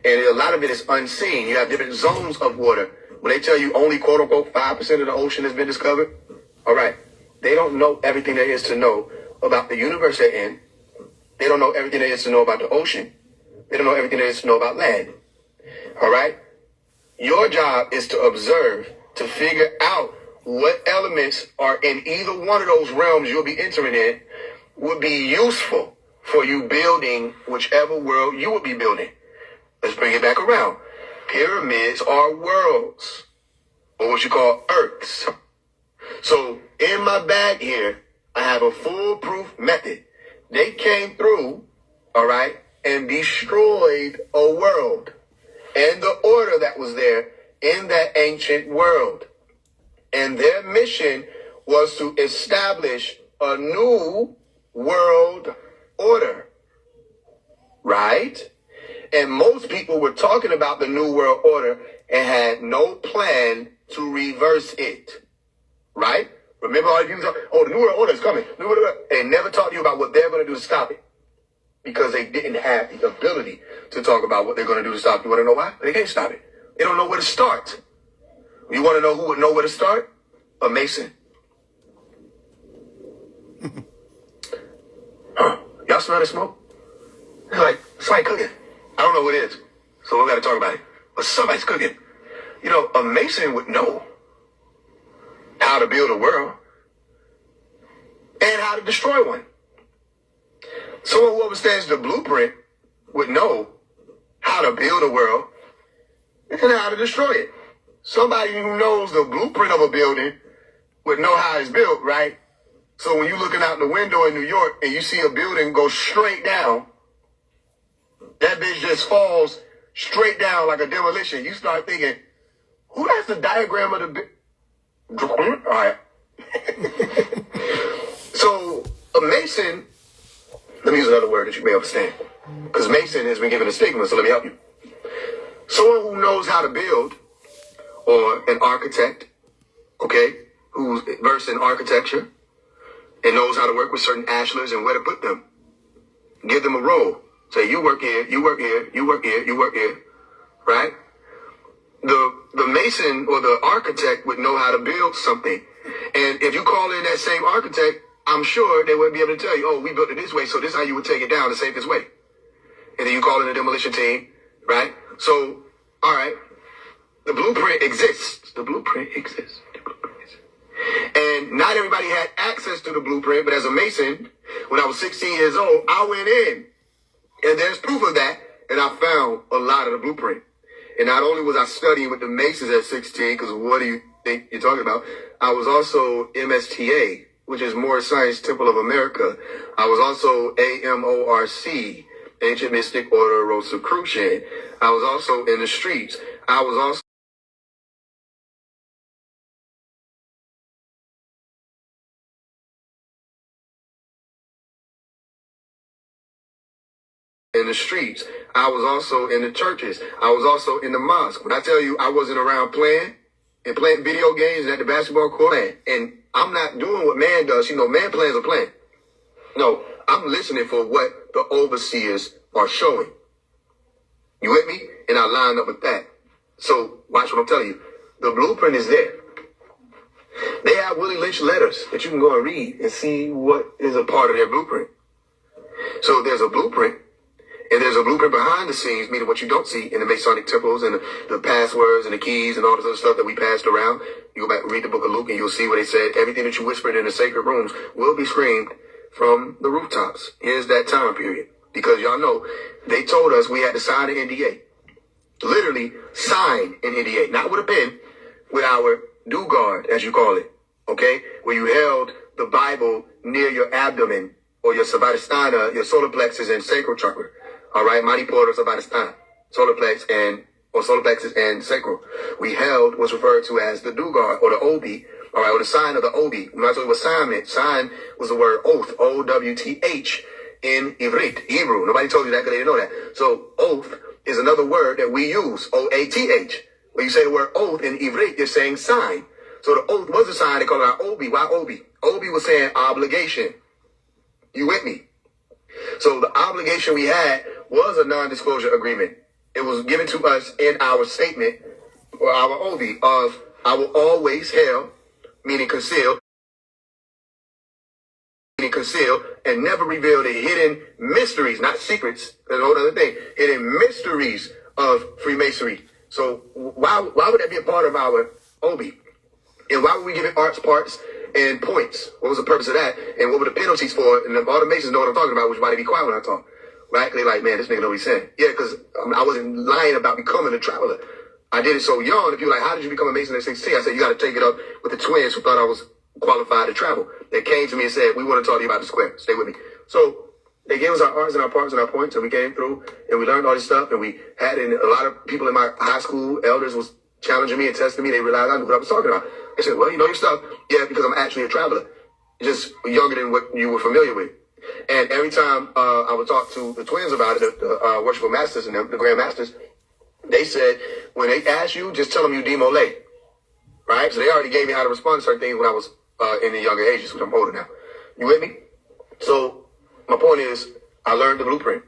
and a lot of it is unseen. You have different zones of water. When they tell you only, quote unquote, 5% of the ocean has been discovered, all right, they don't know everything there is to know about the universe they're in. They don't know everything there is to know about the ocean. They don't know everything there is to know about land. All right? Your job is to observe, to figure out what elements are in either one of those realms you'll be entering in would be useful for you building whichever world you would be building. Let's bring it back around. Pyramids are worlds, or what you call earths. So in my bag here, I have a foolproof method. They came through, all right, and destroyed a world and the order that was there in that ancient world. And their mission was to establish a new world order, right? And most people were talking about the new world order and had no plan to reverse it, right? Remember all the people talk, oh, the new world order is coming. They never talked to you about what they're going to do to stop it because they didn't have the ability to talk about what they're going to do to stop it. You want to know why? They can't stop it. They don't know where to start. You want to know who would know where to start? A Mason. Y'all smell the smoke? They're like, somebody cooking. I don't know what it is, so we got to talk about it. But somebody's cooking. You know, a Mason would know how to build a world and how to destroy one. Someone who understands the blueprint would know how to build a world and how to destroy it. Somebody who knows the blueprint of a building would know how it's built, right? So when you're looking out the window in New York and you see a building go straight down, that bitch just falls straight down like a demolition. You start thinking, who has the diagram of the building? All right. So a Mason, let me use another word that you may understand, because Mason has been given a stigma, so let me help you. Someone who knows how to build, or an architect, okay, who's versed in architecture and knows how to work with certain ashlars and where to put them. Give them a role. Say, you work here, you work here, you work here, you work here, right? The mason or the architect would know how to build something. And if you call in that same architect, I'm sure they wouldn't be able to tell you, oh, we built it this way, so this is how you would take it down the safest way. And then you call in the demolition team, right? So, all right, the blueprint exists. The blueprint exists. The blueprint exists. And not everybody had access to the blueprint, but as a Mason, when I was 16 years old, I went in. And there's proof of that, and I found a lot of the blueprint. And not only was I studying with the Masons at 16, because what do you think you're talking about? I was also MSTA, which is Moorish Science Temple of America. I was also AMORC, Ancient Mystic Order of Rosicrucian. I was also in the streets. I was also in the streets. I was also in the churches. I was also in the mosque. When I tell you I wasn't around playing video games at the basketball court, and I'm not doing what man does. You know, man plans a plan. No, I'm listening for what the overseers are showing. You with me? And I line up with that. So watch what I'm telling you. The blueprint is there. They have Willie Lynch letters that you can go and read and see what is a part of their blueprint. So there's a blueprint. And there's a blueprint behind the scenes, meaning what you don't see in the Masonic temples and the passwords and the keys and all this other stuff that we passed around. You go back and read the book of Luke and you'll see where they said everything that you whispered in the sacred rooms will be screamed from the rooftops. Here's that time period. Because y'all know, they told us we had to sign an NDA. Literally sign an NDA. Not with a pen, with our do guard, as you call it. Okay? Where you held the Bible near your abdomen or your Savadhisthana, your solar plexus and sacral chakra. All right, Mighty Porter, Savadhisthana, solar plexus and sacral. We held what's referred to as the Dugard or the Obi, all right, or the sign of the Obi. When I told you what sign meant, sign was the word oath, O-W-T-H in Ivrit, Hebrew. Nobody told you that because they didn't know that. So oath is another word that we use, O-A-T-H. When you say the word oath in Ivrit, you're saying sign. So the oath was a sign. They call it our Obi. Why Obi? Obi was saying obligation. You with me? So the obligation we had was a non-disclosure agreement. It was given to us in our statement, or our Obi, of I will always hail, meaning conceal, and never reveal the hidden mysteries, not secrets, that's a whole other thing, hidden mysteries of Freemasonry. So why would that be a part of our Obi? And why would we give it arts, parts, and points? What was the purpose of that? And what were the penalties for it? And all the Masons know what I'm talking about, which is why they be quiet when I talk. Right? They're like, man, this nigga know what he's saying. Yeah, because I wasn't lying about becoming a traveler. I did it so young. If you're like, how did you become a Mason at 16? I said, you got to take it up with the twins who thought I was qualified to travel. They came to me and said, we want to talk to you about the square. Stay with me. So they gave us our arts and our parts and our points, and we came through, and we learned all this stuff, and we had, and a lot of people in my high school, elders was challenging me and testing me. They realized I knew what I was talking about. They said, well, you know your stuff. Yeah, because I'm actually a traveler. Just younger than what you were familiar with. And every time I would talk to the twins about it, the worshipful masters and the grand masters, they said, when they ask you, just tell them you Demo Lay. Right? So they already gave me how to respond to certain things when I was in the younger ages, which I'm older now. You with me? So my point is, I learned the blueprint.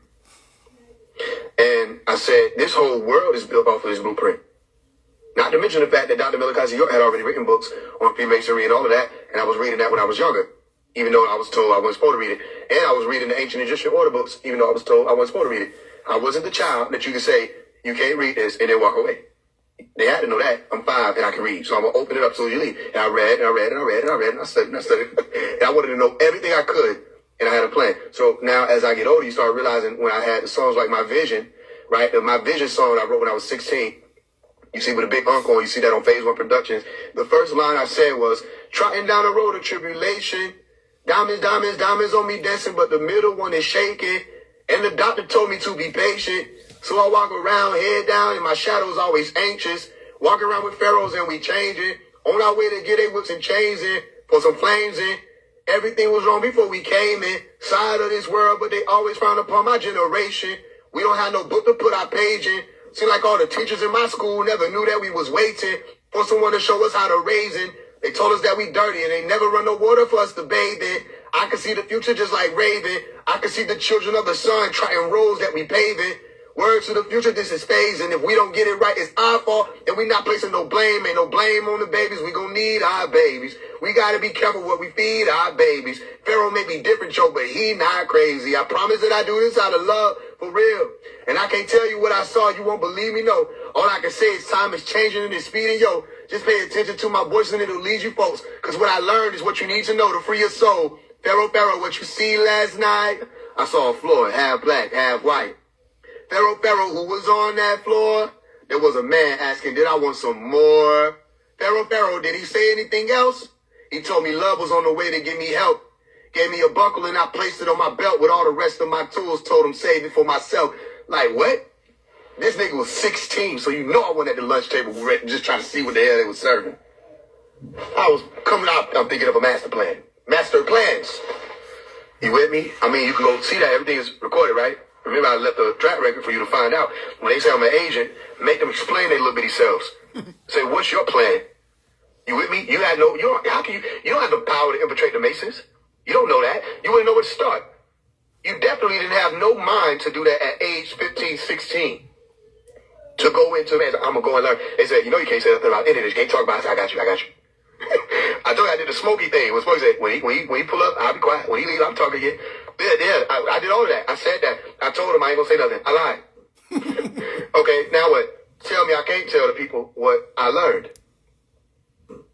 And I said, this whole world is built off of this blueprint. Not to mention the fact that Dr. Malachi York had already written books on Freemasonry and all of that, and I was reading that when I was younger, even though I was told I wasn't supposed to read it. And I was reading the ancient Egyptian order books, even though I was told I wasn't supposed to read it. I wasn't the child that you could say, you can't read this, and then walk away. They had to know that. I'm 5 and I can read, so I'm going to open it up so you leave. And I read, and I read, and I read, and I read, and I studied, and I studied. And I wanted to know everything I could, and I had a plan. So now as I get older, you start realizing when I had the songs like My Vision, right? My Vision song I wrote when I was 16, you see with a big uncle, you see that on Phase 1 Productions. The first line I said was, trotting down the road of tribulation, diamonds, diamonds, diamonds on me dancing, but the middle one is shaking. And the doctor told me to be patient. So I walk around, head down, and my shadow's always anxious. Walk around with pharaohs and we changing. On our way to get a whips and chains in, for some flames in. Everything was wrong before we came in. Side of this world, but they always frown upon my generation. We don't have no book to put our page in. Seem like all the teachers in my school never knew that we was waiting for someone to show us how to raise it. They told us that we dirty and they never run no water for us to bathe in. I can see the future just like Raven. I can see the children of the sun trying roads that we paving. Words to the future, this is phasing. If we don't get it right, it's our fault. And we not placing no blame. Ain't no blame on the babies. We gonna need our babies. We gotta be careful what we feed our babies. Pharaoh may be different, Joe, but he not crazy. I promise that I do this out of love, for real. And I can't tell you what I saw. You won't believe me, no. All I can say is time is changing and it's speeding, yo. Just pay attention to my voice and it'll lead you folks. Cause what I learned is what you need to know to free your soul. Pharaoh, what you see last night? I saw a floor, half black, half white. Pharaoh, who was on that floor? There was a man asking, did I want some more? Pharaoh, did he say anything else? He told me love was on the way to give me help. Gave me a buckle and I placed it on my belt with all the rest of my tools. Told him save it for myself. Like, what? This nigga was 16, so you know I went at the lunch table just trying to see what the hell they was serving. I was coming out, I'm thinking of a master plan. Master plans. You with me? I mean, you can go see that. Everything is recorded, right? Remember, I left a track record for you to find out. When they say I'm an agent, make them explain their little bitty selves. Say, what's your plan? You with me? You had no, you don't, how can you don't have the power to infiltrate the Masons. You don't know that. You wouldn't know where to start. You definitely didn't have no mind to do that at age 15, 16. To go into, man, I'm going to go and learn. They said, you know, you can't say nothing about any of this. You can't talk about it. I got you. I told you I did the Smokey thing. What Smokey said, when he pull up, I'll be quiet. When he leave, I'm talking again. Yeah, I did all of that. I said that. I told him I ain't going to say nothing. I lied. Okay, now what? Tell me I can't tell the people what I learned.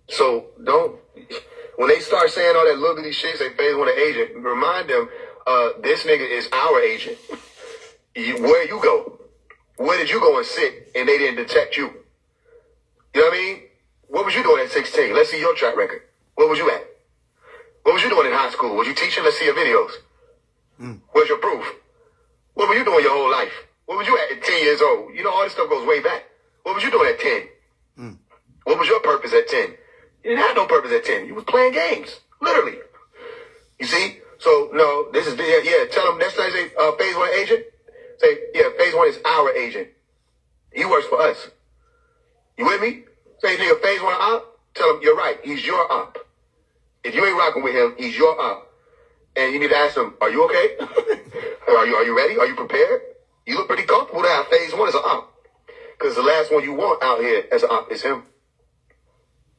So don't, when they start saying all that little bitty shit, say phase one agent, remind them, this nigga is our agent. Where you go? Where did you go and sit and they didn't detect you? You know what I mean? What was you doing at 16? Let's see your track record. Where was you at? What was you doing in high school? Was you teaching? Let's see your videos. Where's your proof? What were you doing your whole life? What was you at 10 years old? You know, all this stuff goes way back. What was you doing at 10? What was your purpose at 10? You didn't have no purpose at 10. You was playing games. Literally. You see? So, no, this is, yeah, tell them next time they say, phase one agent. Say, yeah, phase one is our agent. He works for us. You with me? Say, nigga, phase one op. Tell him, you're right. He's your op. If you ain't rocking with him, he's your op. And you need to ask him, are you okay? Are you ready? Are you prepared? You look pretty comfortable to have phase one as an op. Because the last one you want out here as an op is him.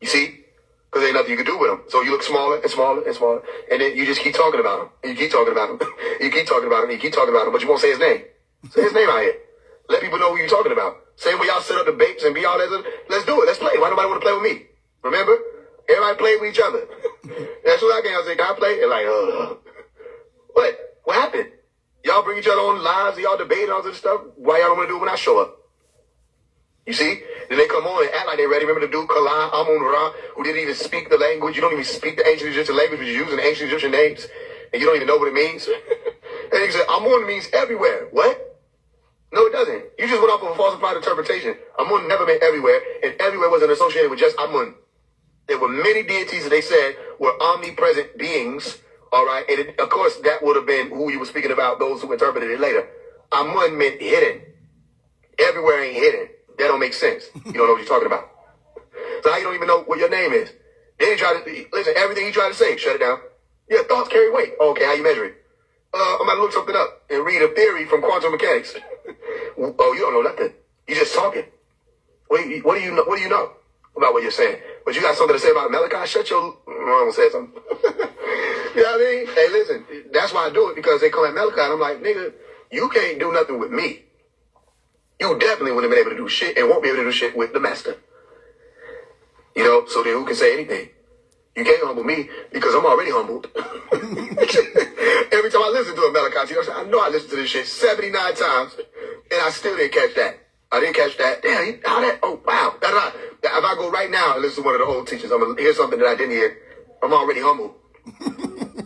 You see? Because ain't nothing you can do with him. So you look smaller and smaller and smaller. And then you just keep talking about him. And you keep talking about him. You keep talking about him. You keep talking about him. But you won't say his name. Say his name out here. Let people know who you're talking about. Same way y'all set up debates and be all that. Let's do it. Let's play. Why nobody want to play with me? Remember? Everybody play with each other. That's what I came. I said, can I play? They're like, what? What happened? Y'all bring each other on lives and y'all debate and all this stuff. Why y'all don't want to do it when I show up? You see? Then they come on and act like they're ready. Remember the dude, Kala Amun-Ra, who didn't even speak the language. You don't even speak the ancient Egyptian language, but you're using ancient Egyptian names, and you don't even know what it means. And he said, Amun means everywhere. What? No, it doesn't. You just went off of a falsified interpretation. Amun never meant everywhere, and everywhere wasn't associated with just Amun. There were many deities that they said were omnipresent beings, all right? And of course, that would have been who you were speaking about, those who interpreted it later. Amun meant hidden. Everywhere ain't hidden. That don't make sense. You don't know what you're talking about. So how you don't even know what your name is? Then he tried to, listen, everything he tried to say, shut it down. Yeah, thoughts carry weight. Oh, okay, how you measure it? I'm about to look something up and read a theory from quantum mechanics. Oh, you don't know nothing. You just talking. What do you know about what you're saying? But you got something to say about Malachi? Shut your, I'm gonna say something. You know what I mean? Hey, listen, that's why I do it, because they come at Malachi and I'm like, nigga, you can't do nothing with me. You definitely wouldn't have been able to do shit and won't be able to do shit with the master. You know, so then who can say anything? You can't humble me because I'm already humbled. Every time I listen to a Malachi, I know I listened to this shit 79 times and I still didn't catch that. I didn't catch that. Damn, how that? Oh, wow. If I go right now and listen to one of the old teachers, I'm going to hear something that I didn't hear. I'm already humbled.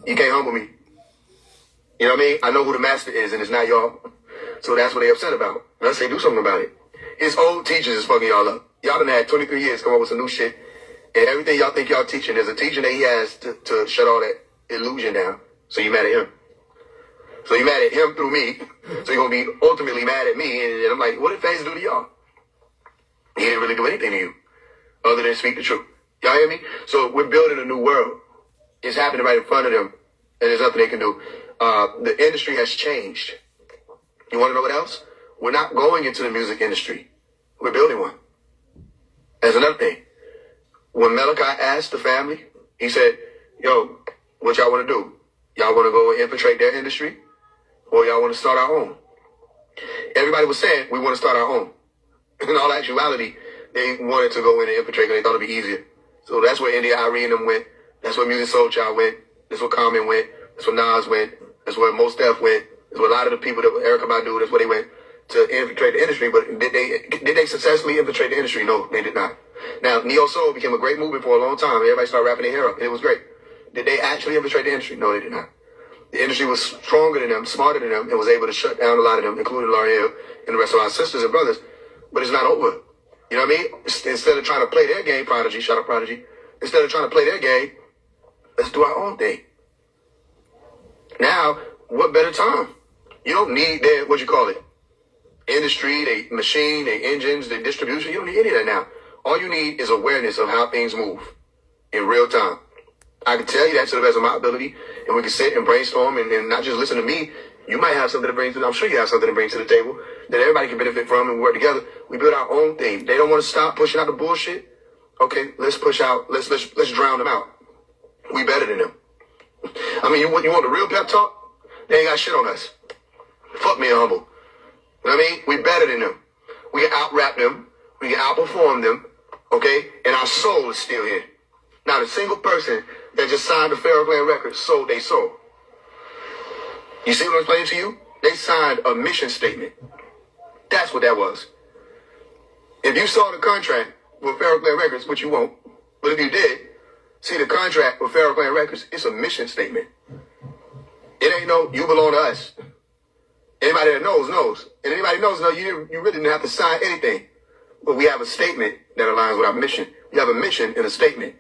You can't humble me. You know what I mean? I know who the master is and it's not y'all. So that's what they upset about. And I say, do something about it. His old teachers is fucking y'all up. Y'all done had 23 years come up with some new shit. And everything y'all think y'all teaching, there's a teaching that he has to shut all that illusion down. So you mad at him. So you mad at him through me. So you're going to be ultimately mad at me. And I'm like, what did Faze do to y'all? He didn't really do anything to you other than speak the truth. Y'all hear me? So we're building a new world. It's happening right in front of them. And there's nothing they can do. The industry has changed. You want to know what else? We're not going into the music industry. We're building one. That's another thing. When Malachi asked the family, he said, yo, what y'all want to do? Y'all want to go and infiltrate their industry? Or y'all want to start our own? Everybody was saying, we want to start our own. In all actuality, they wanted to go in and infiltrate because they thought it'd be easier. So that's where India Irie and them went. That's where Music Soul Child went. That's where Common went. That's where Nas went. That's where Mos Def went. That's where a lot of the people that were Erykah Badu, that's where they went to infiltrate the industry. But did they successfully infiltrate the industry? No, they did not. Now, Neo Soul became a great movement for a long time. Everybody started rapping their hair up. It was great. Did they actually infiltrate the industry? No, they did not. The industry was stronger than them, smarter than them, and was able to shut down a lot of them, including Lauryn Hill and the rest of our sisters and brothers. But it's not over. You know what I mean? Instead of trying to play their game, Prodigy, shout out Prodigy. Instead of trying to play their game, let's do our own thing. Now, what better time? You don't need their, what you call it, industry, their machine, their engines, their distribution. You don't need any of that now. All you need is awareness of how things move in real time. I can tell you that to the best of my ability, and we can sit and brainstorm and not just listen to me. You might have something to bring to, I'm sure you have something to bring to the table that everybody can benefit from and work together. We build our own thing. They don't want to stop pushing out the bullshit. Okay, let's push out, let's drown them out. We better than them. I mean, you want the real pep talk? They ain't got shit on us. Fuck me and humble. You know what I mean? We better than them. We can out-rap them. We can outperform them. Okay? And our soul is still here. Not a single person that just signed the Pharaoh Clan Records sold their soul. You see what I'm explaining to you? They signed a mission statement. That's what that was. If you saw the contract with Pharaoh Clan Records, which you won't, but if you did, see the contract with Pharaoh Clan Records, it's a mission statement. It ain't no, you belong to us. Anybody that knows, knows. And anybody knows, you really didn't have to sign anything. But we have a statement that aligns with our mission. We have a mission and a statement.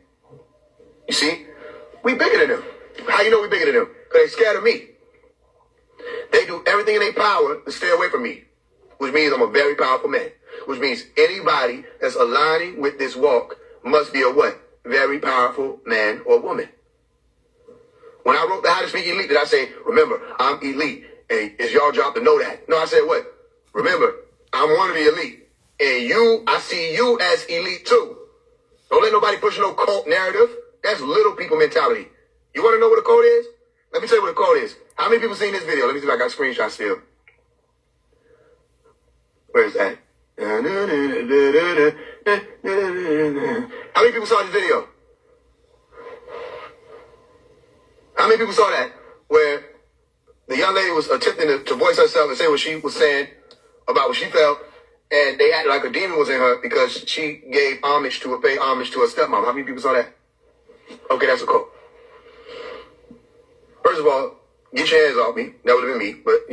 You see? We bigger than them. How you know we bigger than them? Because they scared of me. They do everything in their power to stay away from me. Which means I'm a very powerful man. Which means anybody that's aligning with this walk must be a what? Very powerful man or woman. When I wrote the How to Speak Elite, did I say, remember, I'm elite. And it's y'all job to know that. No, I said what? Remember, I'm one of the elite. And I see you as elite too. Don't let nobody push no cult narrative. That's little people mentality. You want to know what a cult is? Let me tell you what a cult is. How many people seen this video? Let me see if I got screenshots still. Where is that? How many people saw this video? How many people saw that? Where the young lady was attempting to voice herself and say what she was saying about what she felt, and they acted like a demon was in her because she gave homage to paid homage to her stepmom. How many people saw that? Okay, that's a cult. First of all, get your hands off me. That would have been me. But,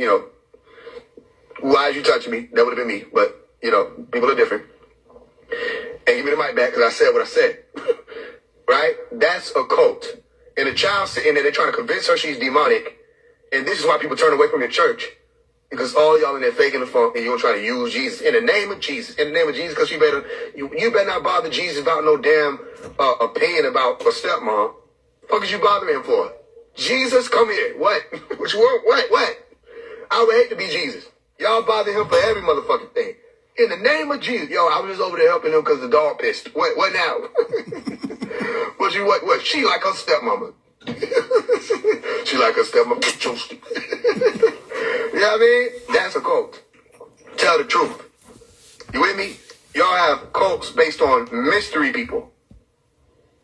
why is you touching me? That would have been me. But, people are different. And give me the mic back because I said what I said. Right? That's a cult. And the child sitting there, they're trying to convince her she's demonic. And this is why people turn away from your church. Because all y'all in there faking the funk and you're trying to use Jesus. In the name of Jesus. In the name of Jesus, because you better not bother Jesus about no damn opinion about a stepmom. Fuck is you bothering him for? Jesus, come here. What? What you want? What? I would hate to be Jesus. Y'all bother him for every motherfucking thing. In the name of Jesus. Yo, I was just over there helping him because the dog pissed. What now? What? She like her stepmama. She like her stepmama. You know what I mean? That's a cult. Tell the truth. You with me? Y'all have cults based on mystery people.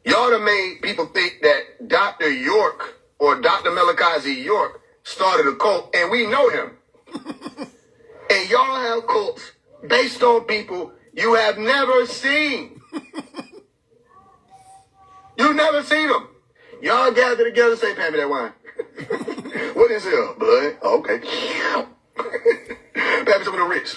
Y'all done made people think that Dr. York or Dr. Malachi York started a cult, and we know him. And y'all have cults based on people you have never seen. You've never seen them. Y'all gather together, say, "Pay me that wine." What is it? Blood? Oh, okay. Pay me some of the rich.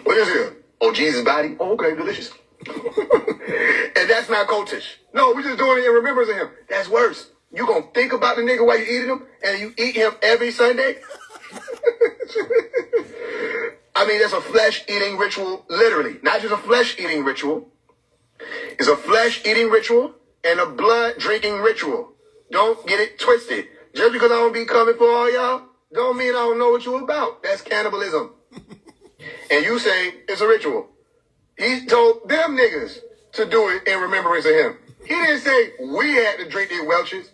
What is it? Oh, Jesus' body? Oh, okay, delicious. And that's not cultish. No, we're just doing it in remembrance of him. That's worse. You gonna think about the nigga while you eating him, and you eat him every Sunday? I mean, that's a flesh-eating ritual, literally. Not just a flesh-eating ritual. It's a flesh-eating ritual and a blood-drinking ritual. Don't get it twisted. Just because I don't be coming for all y'all, don't mean I don't know what you about. That's cannibalism. And you say it's a ritual. He told them niggas to do it in remembrance of him. He didn't say we had to drink these Welches.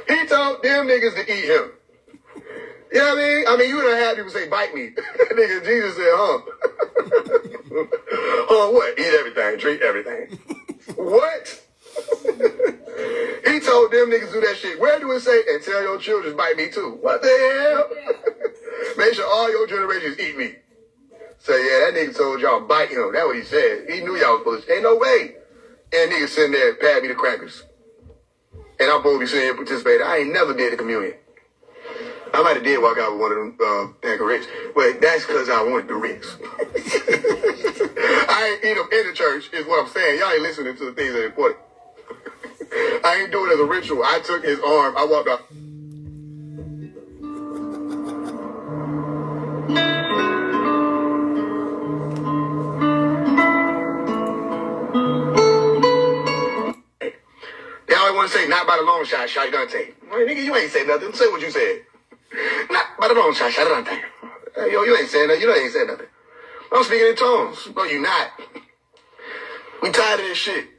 He told them niggas to eat him. You know what I mean? I mean, you done had people say, bite me. Nigga, Jesus said, what? Eat everything, drink everything. What? He told them niggas do that shit. Where do it say, and tell your children bite me too? What the hell? Make sure all your generations eat me. So yeah, that nigga told y'all bite him. That's what he said. He knew y'all was supposed to. Ain't no way. And niggas sitting there, pat me the crackers. And I'm supposed to be sitting here participating. I ain't never did the communion. I might have did walk out with one of them Anchor Ricks, but that's because I wanted the Ricks. I ain't eat them in the church, is what I'm saying. Y'all ain't listening to the things that are important. I ain't doing it as a ritual. I took his arm. I walked out. They always want to say, not by the long shot, Shy Dante. Well, nigga, you ain't say nothing. Say what you said. Not by the long shot, Shy Dante. Yo, you ain't saying nothing. You ain't saying nothing. I'm speaking in tongues. No, you not. We tired of this shit.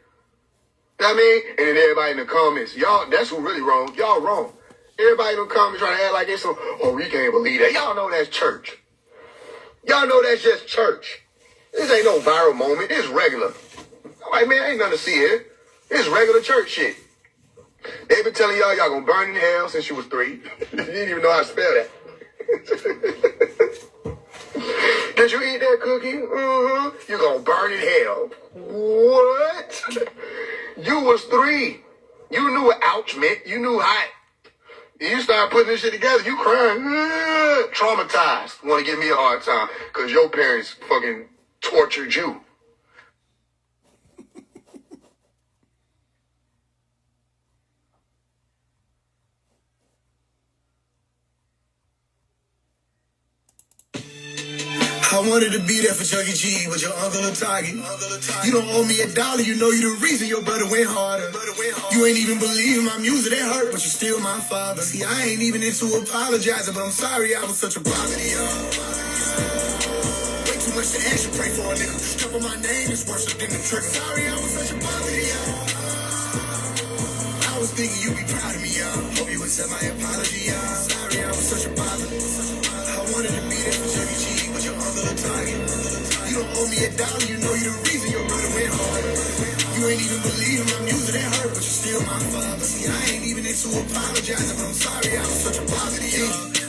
You know what I mean? And then everybody in the comments, y'all, that's who really wrong. Y'all wrong. Everybody in the comments trying to act like it's so, oh, we can't believe that. Y'all know that's church. Y'all know that's just church. This ain't no viral moment. It's regular. I'm like, man, ain't nothing to see here. It's regular church shit. They been telling y'all gonna burn in hell since you was 3. You didn't even know how to spell that. Did you eat that cookie? Mm-hmm. You gonna burn in hell. What? You was 3. You knew what ouch meant. You knew hot. You start putting this shit together, you crying. Traumatized. Want to give me a hard time because your parents fucking tortured you. I wanted to be there for Chuck E. Cheese, but your uncle a target. You don't owe me $1, you know you the reason your brother went harder. You ain't even believe my music, that hurt, but you still my father. See, I ain't even into apologizing, but I'm sorry I was such a poverty, way too much to ask you, pray for a nigga. Strip on my name is worse than the trigger. Sorry I was such a poverty, I was thinking you'd be proud of me, hope you would accept my apology, sorry I was such a bother. I wanted to be there for Chuck E. Cheese, but your uncle a target. You don't owe me $1, you know you the reason your brother went harder. You ain't even believe my music, that hurt, but you still my father. See, I ain't even into apologizing, but I'm sorry I was such a poverty,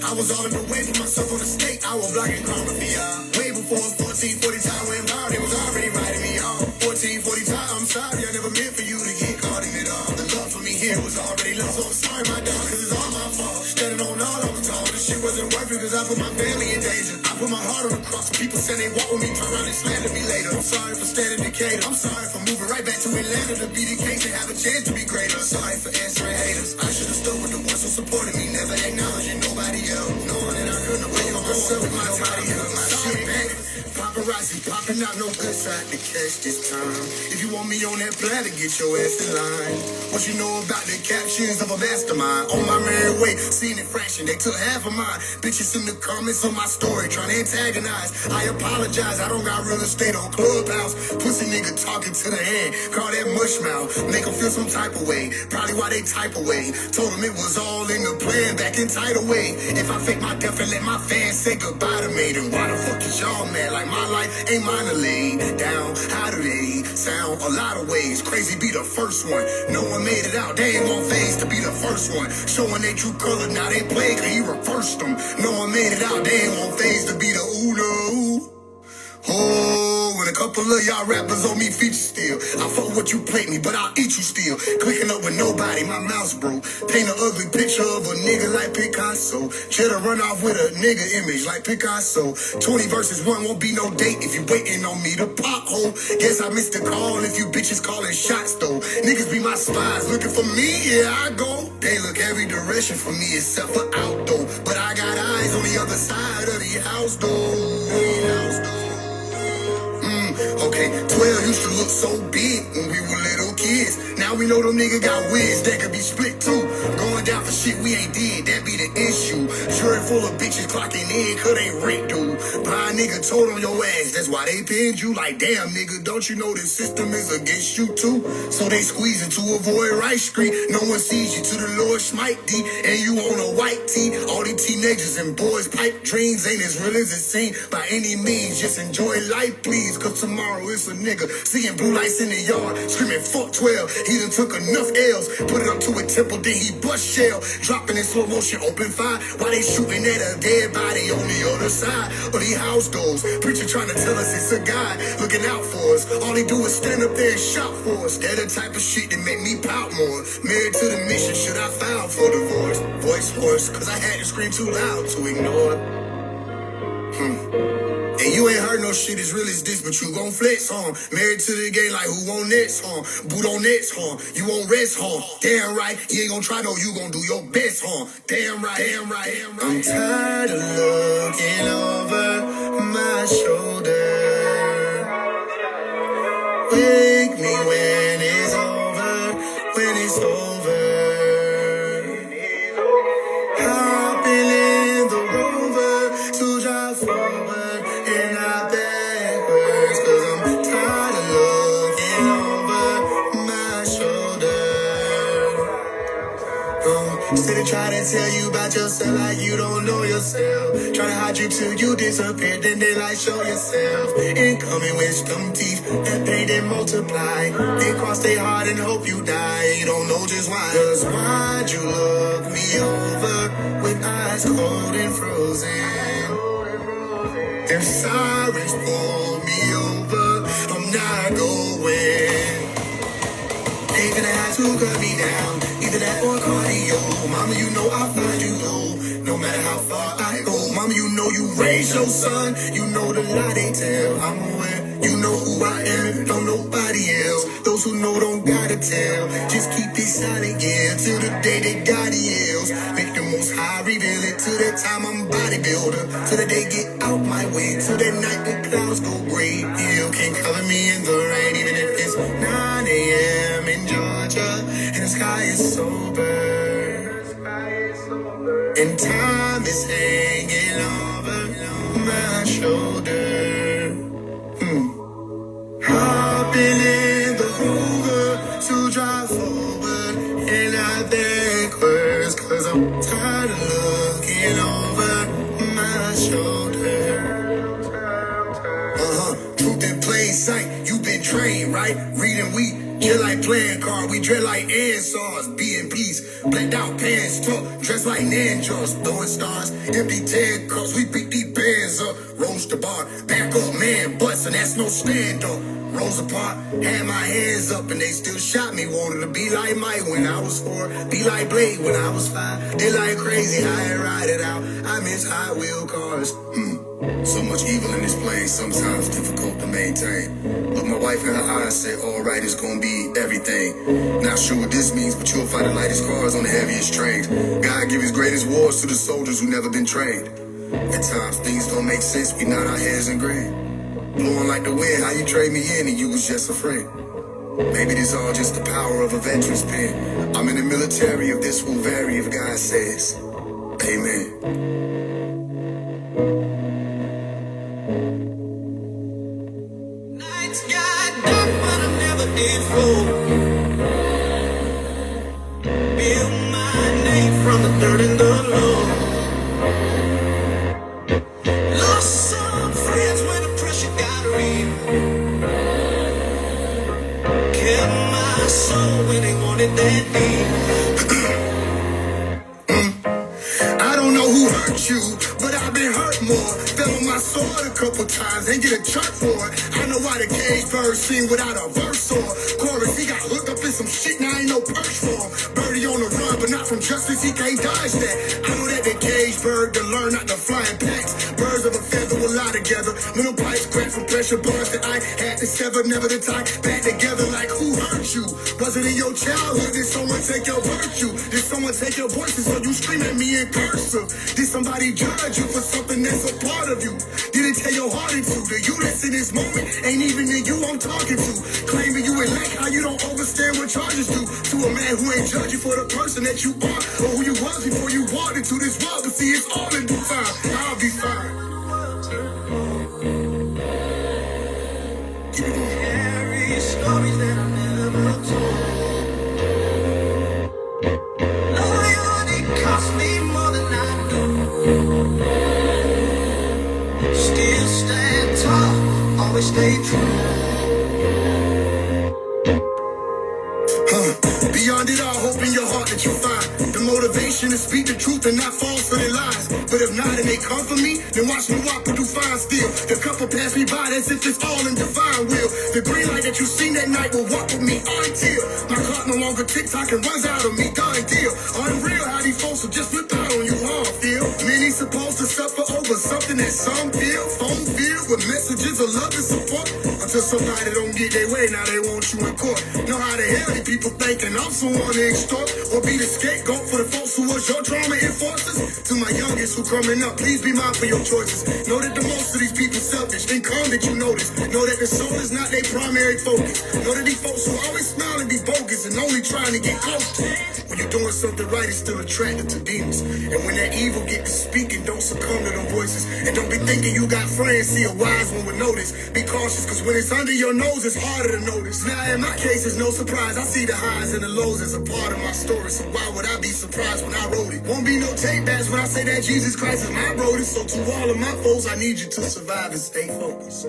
I was all in the way for myself on the state, I was blocking pornography, way before 1440 time went viral, they was already writing me off. 1440 time, I'm sorry, I never meant for you to get caught in it all. The love for me here was already lost, so I'm sorry, my dog, cause it's all my fault. Standing on all I was taught, this shit wasn't worth it, cause I put my family in danger. I put my heart on the cross, people said they walk with me, turn around and slander me later. I'm sorry for standing Decatur, I'm sorry for moving right back to Atlanta to be the case and have a chance to be greater. Sorry for answering haters, I should've stood with the ones who supported me, never acknowledging nobody else. Knowing that I couldn't play on myself with nobody else. My shit back, paparazzi popping out, no good side to catch this time. If you want me on that platter, get your ass in line. What you know about the captions of a mastermind? On my merry way, seeing it fraction, they took half of mine. Bitches in the comments on my story, trying to antagonize. I apologize, I don't got real estate on Clubhouse. Pussy nigga talking to the hand, call that mush mouth. Make them feel some type of way, probably why they type away. Told them it was all in the plan, back in title way. If I fake my death and let my fans say goodbye to me, then why the fuck is y'all mad? Like my life ain't mine to lay down. How do they sound? A lot of ways. Crazy be the first one. No one made it out. They ain't want phase to be the first one. Showing they true color, now they play cause he reversed them. No one made it out. They ain't want phase to be the ooh. Oh, and a couple of y'all rappers owe me features still. I fuck what you play me, but I'll eat you still. Clicking up with nobody, my mouse broke. Paint an ugly picture of a nigga like Picasso. Shoulda run off with a nigga image like Picasso. 20 versus 1 won't be no date if you waiting on me to pop hole. Guess I missed the call if you bitches calling shots though. Niggas be my spies looking for me, yeah I go. They look every direction for me except for outdoor. But I got eyes on the other side of the house though. Okay, 12 used to look so big when we were little kids. Now we know them niggas got wigs that could be split too. Going down for shit we ain't did, that be the issue. Jury full of bitches clocking in, cause they rent due. Buy a nigga told on your ass, that's why they pinned you. Like damn nigga, don't you know the system is against you too? So they squeezing to avoid Rice Street. No one sees you to the Lord smite thee. And you on a white tee. All these teenagers and boys pipe dreams ain't as real as it seems. By any means, just enjoy life please, cause tomorrow it's a nigga. Seeing blue lights in the yard, screaming fuck 12. He done took enough L's, put it up to a temple, then he bust shell. Dropping in slow motion, open fire, while they shooting at a dead body on the other side of the house doors. Preacher trying to tell us it's a guy looking out for us. All he do is stand up there and shout for us. That the type of shit that make me pout more. Married to the mission, should I file for divorce? Voice hoarse, cause I had to scream too loud to ignore. And you ain't heard no shit as real as this, but you gon' flex, huh? Married to the game like who on next, huh? Boot on next, huh? You won't rest, huh? Damn right, you ain't gon' try, no, you gon' do your best, huh? Damn right, damn right, damn right. I'm tired of looking over my shoulder. Wake me when it's over, when it's over. Hopping in the Rover to drive forward and not backwards, cause I'm tired of looking over my shoulder. Instead of trying to tell you about yourself like you don't know yourself. Try to hide you till you disappear, then they like show yourself. Incoming wisdom teeth, that pain they multiply. They cross their heart and hope you die. You don't know just why. Cause why'd you look me over with eyes cold and frozen? Them sirens pull me over, I'm not going. Ain't gonna have to cut me down, either that or cardio. Mama, you know I'll find you low, no matter how far I go. Mama, you know you raised your son, you know the lie they tell. I'm aware, you know who I am, don't nobody else. Those who know don't gotta tell, just keep it silent, yeah, till the day that God yells. Make the most high reveal it, till that time I'm bodybuilder, till the day get out my way, till that night the clouds go gray. You can cover me in the rain, even if it's 9 a.m. in Georgia, and the sky is sober, and time is hanging over my shoulder. Hopping in the Rover to drive forward and not backwards, cause I'm tired of looking over my shoulder. Truth in plain sight, you been trained, right? Reading we just like playing card, we dread like answers, be in peace, blacked out pants, talk, dressed like ninjas, throwing stars, empty 10 cups, we pick these bands up, roast the bar, back up, man, butts, and that's no stand up. Rose apart, had my hands up, and they still shot me. Wanted to be like Mike when I was 4, be like Blade when I was 5. They like crazy, I ain't ride it out. I miss Hot Wheel cars. So much evil in this place, sometimes difficult to maintain. Look my wife in her eyes, said, all right, it's gonna be everything. Not sure what this means, but you'll find the lightest cars on the heaviest trains. God give his greatest wars to the soldiers who never been trained. At times things don't make sense, we nod our heads in green. Blowing like the wind, how you trade me in and you was just afraid. Maybe this all just the power of a veteran's pen. I'm in the military, if this will vary, if God says, amen. Nights got dark, but I never did fall. Build my name from the dirt and the low. Lost some friends when the pressure got real. Kept my soul when they wanted that deal. I don't know who hurt you, but I've been hurt more. Fell on my sword a couple times, ain't get a church for it. I know why the cage bird sing without a verse or chorus. He got hooked up in some shit, now ain't no perch for him. Birdie on the run, but not from justice, he can't dodge that. I know that the cage bird to learn not to fly in packs. Birds of a feather will lie together. Little pipes cracked from pressure bars that I had to sever, never to tie back together. Like who hurt you? Was it in your childhood? Did someone take your virtue? Did someone take your voices so you scream at me in cursive? Did somebody judge you for something that's a part of you? Did it tear your heart into? The you that's in this moment ain't even the you I'm talking to. Claiming you elect how you don't understand what charges do to a man who ain't judging for the person that you are or who you was before you walked into this world. But see, it's all in due time. I'll be fine. Carry stories that I never told. Loyalty cost me more than I do. Still stand tall, always stay true. Beyond it all, hope in your heart that you find the motivation to speak the truth and not false for their lies. But if not and they come for me, then watch me walk through fine still. The couple pass me by as if it's all in divine will. The green light that you seen that night will walk with me until my clock no longer TikTok and runs out of me. Done deal. Unreal how these folks will just flip out on you, hard feel. Many supposed to suffer over something that some feel. Phone filled with messages of love and support. Until somebody don't get their way, now they want you in court. Know how the hell these people thinking I'm someone to extort or be the scapegoat for the folks who was your trauma enforcers. To my youngest who coming up, please be mindful of your choices. Know that the most of these people selfish. Then come that you notice. Know that the soul is not their primary focus. Know that these folks who always smile and be bogus and only trying to get close. When you're doing something right, it's still attracted to demons. And when that evil get to speaking, don't succumb to them voices. And don't be thinking you got friends, see a wise one with notice. Be cautious, cause when it's under your nose, it's harder to notice. Now in my case, it's no surprise. I see the highs and the lows as a part of my story. So why would I be surprised when I wrote it? Won't be no take backs when I say that Jesus Christ is my road. So to all of my foes, I need you to survive and stay focused.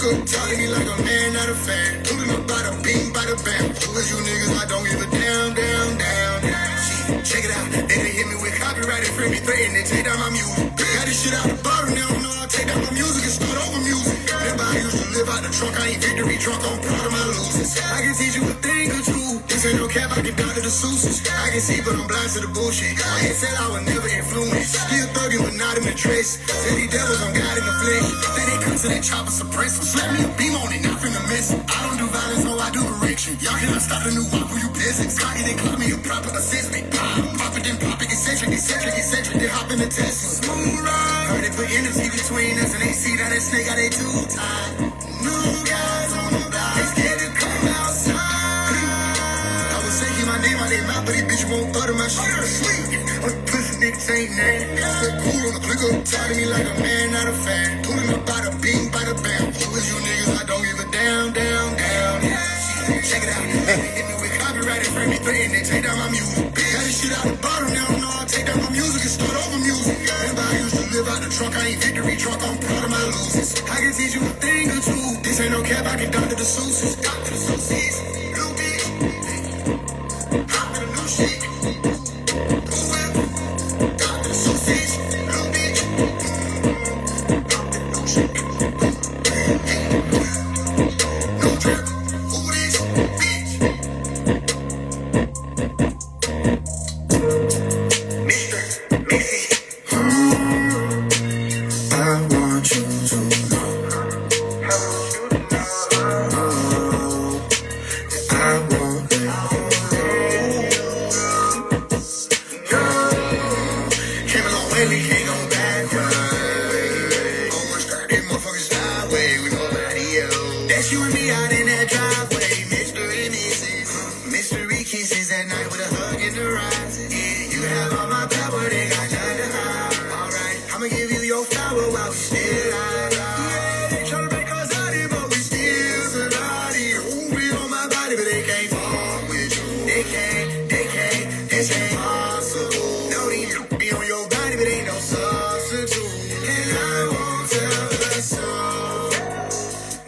Talking me like a man, not a fan. Pulling up by the beam, by the band. Who is you niggas? I don't give a damn. Check it out. They done hit me with copyright and free me, threatening to take down my music. Got this shit out the bottom now. Know I take down my music and start over music. Remember I used to live out the trunk. I ain't victory drunk. I'm proud of my losers. I can teach you a thing or two. This ain't no cap. I can down to the Souses. I can see, but I'm blind to the bullshit. I ain't said I would never influence. Still thugging, but not in the trace. Say these devils on God in the flesh. Then they come to that chopper suppress. Slap me a beam on it, not finna miss. I don't do violence, no, I do correction. Y'all cannot stop the new walk for you peasants. Cocky, they call me a proper assistant. Pop it, then pop it, eccentric. Then hop in the Tesla. Smooth ride. Heard they put energy between us and they see that snake got they too tight. New guys on the block, they scared to come outside. I would say keep my name out their mouth, but these bitches won't utter my shit. Pussy niggas ain't name. Step cool on the clicker. Talking me like a man, not a fan. Pulling up by the beam, by the band. Who is you niggas? I don't give a damn. Check it out. They hit me with copyright and frame me, threatening to take down my music. Got this shit out the bottom now. Know I take down my music and start over music. Remember I used to live out the trunk. I ain't victory drunk. I'm proud of my losers. I can teach you a thing or two. This ain't no cap. I can doctor the Souses. Doctor the Souses. New bitch. Hop in the new shit. Doctor the Souses. New bitch. Doctor the new shit. No trap. Who this bitch? Mr. Missy. I want you to know. I won't let Came a long way, we can't go back. Almost started motherfuckers sideways with nobody else. That's you and me out in that driveway. Mystery misses. Mystery kisses at night with a hug in the horizon. Yeah, you have all my power, they got nothing to hide. Alright, I'ma give you your flower while we still alive. Yeah, they tryna break us out here, but we still survive. Ooh, be on my body, but they can't fall with you. They can't, this ain't possible. Don't even be on your body, but ain't no substitute. And I won't tell the soul.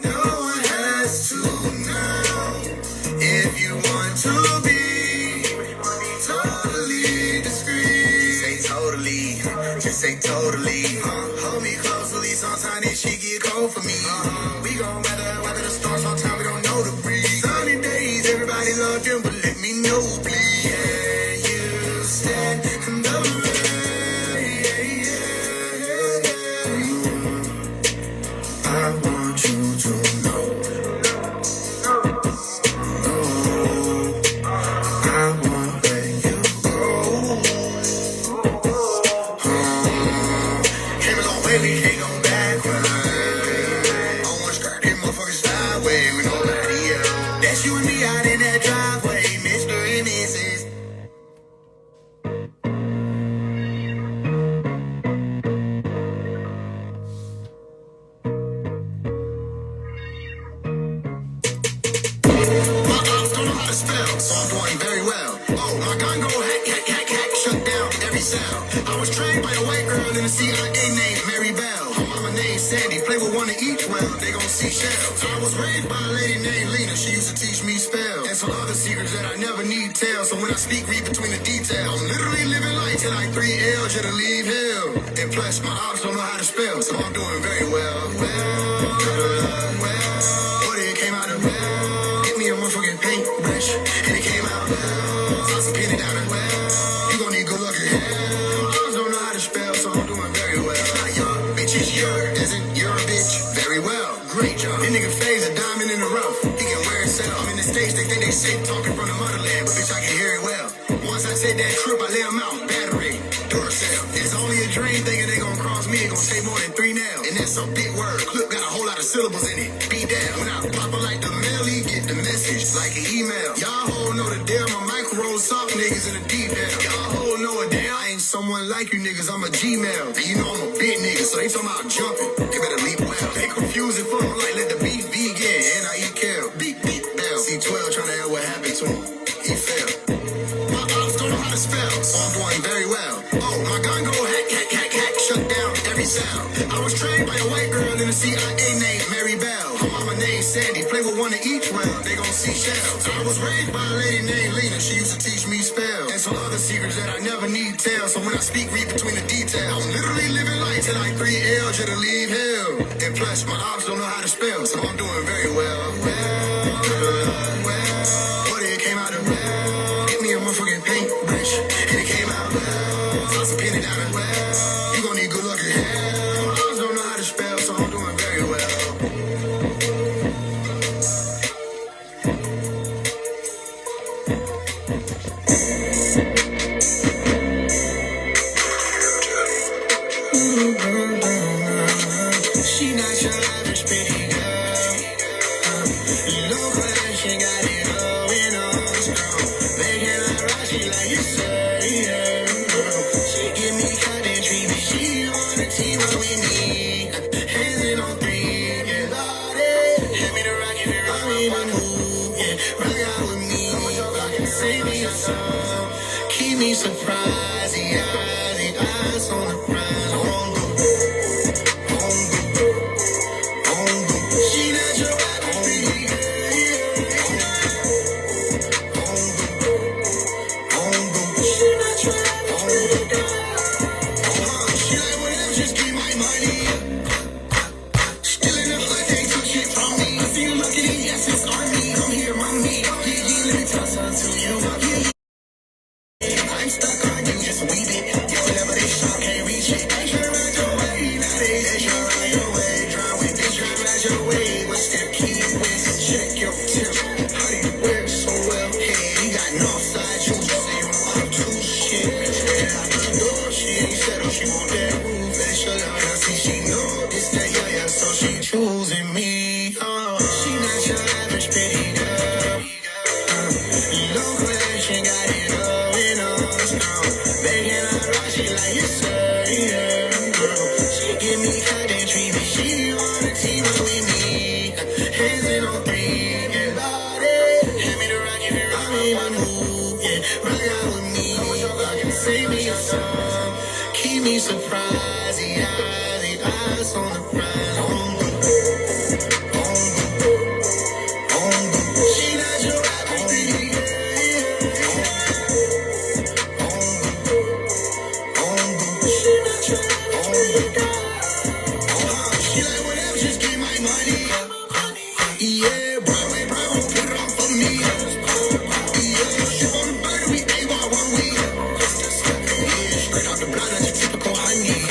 No one has to know. If you want to be totally discreet, say totally, just say totally. Hold me closely, sometimes this shit get cold for me. We gon' weather the storm, sometimes we don't know the breeze. Sunny days, everybody love them, but let me know, please. Yeah, you stand in the way. I want you to know. I won't let you go. Came a long way, we can't go back. Almost started motherfuckers sideways with nobody else. Just you and me out in that driveway, Mr. and Mrs. My ops don't know how to spell, so I'm doing very well. Oh, my gun go hack, hack, hack, hack, shut down every sound. I was trained by a white girl in the CIA named Mary Bell. Her mama named Sandy, play with one of each, well, they gon' see shells. I was raised by a lady named Lena, she used to teach me spells. And some other secrets that I never need tell, so when I speak, read between the details. I'm literally living life till like 3 L's, to leave hell. And plus, my ops don't know how to spell, so I'm doing very well. What it came out of me a motherfucking paintbrush, and it came out well. Toss a penny down as well. You gon' need good luck in hell. I just don't know how to spell, so I'm doing very well. Not your bitch, it's your, as in you're a bitch. Very well, great job. This nigga Faye's a diamond in the rough. He can wear it sell. I'm in the States, they think they sick talking from the motherland, but bitch, I can hear it well. Once I said that trip, I lay them out. Battery, Duracell. It's only a dream thinking they gon' cross me. It gon' take more than 3 nails. And that's a big word. Clip got a whole lot of syllables in it. Be down. When I pop it like the mail, he get the message like an email. Y'all whole know the deal. My micro soft niggas in the deep down. Y'all whole know a damn. I ain't someone like you niggas. I'm a Gmail. And you know I'm a big nigga, so they talking about jumping. They better leap well. They confusing for them like let the beef vegan and I eat kale. Beep beep bell. C12 trying to hear what happened to him. He fell. My ops don't know how to spell, so I'm doing very well. Oh, my gun go hack, hack, hack, hack, shut down every sound. I was trained by a white girl in the CIA named Mary Bell. Her mama named Sandy, play with one of each, well, they gon' see shells. I was raised by a lady named Lena, she used to teach me spells. And some other secrets that I never need tell, so when I speak, read between the details. I'm literally living life till like 3 L's, to leave hell. And plus, my ops don't know how to spell, so I'm doing very well. What it came out of hit me a motherfucking paintbrush, and it came out well. Toss a penny down as well. You gon' need good luck in hell. I just don't know how to spell, so I'm doing very well. She not your average pretty girl. No question, got it going on strong. Making her rock, she like you say, yeah. She give me cotton treatment, she wanna team up with me. Hands in on 3, yeah. Hand me the rock if you rock me the move, yeah. Rock out with me, sing me a song. Keep me surprised, the eyes on the prize. She not your average pretty girl, she not your average girl. She like whatever, just give my money. Still in the hood, they took shit from me. I see you looking at yes, it's army. Come here, mommy. Yeah, let me tell something to you. I'm stuck on you, just weave it. Whatever they shot, can't reach it. They try to ride your way, now they try to ride your way. Drive with bitch, try to ride your way. What's their key with? Check your tip. How do you wear it so well? Hey, you got north side shoes, so you know how to shit. Yeah, she ain't settled, she want that roof. And she'll let her see she know this, that, yeah, so she choosing me. She not your average pretty girl. No question, got it going on strong. Making her rock, she like you say, yeah. She give me cotton treatment, she wanna team up with me. Hands in on 3, yeah. Hand me the rock if you rock me the move, yeah. Rock out with me, sing me a song. Keep me surprised, the eyes on the prize. She not your average pretty girl, she not your average girl. She like whatever, just give my money. Yeah, Broadway, Bravo, put it on for me. Yeah, she on the burger, we A1 1 week. Yeah, straight out the block, that's your typical honey.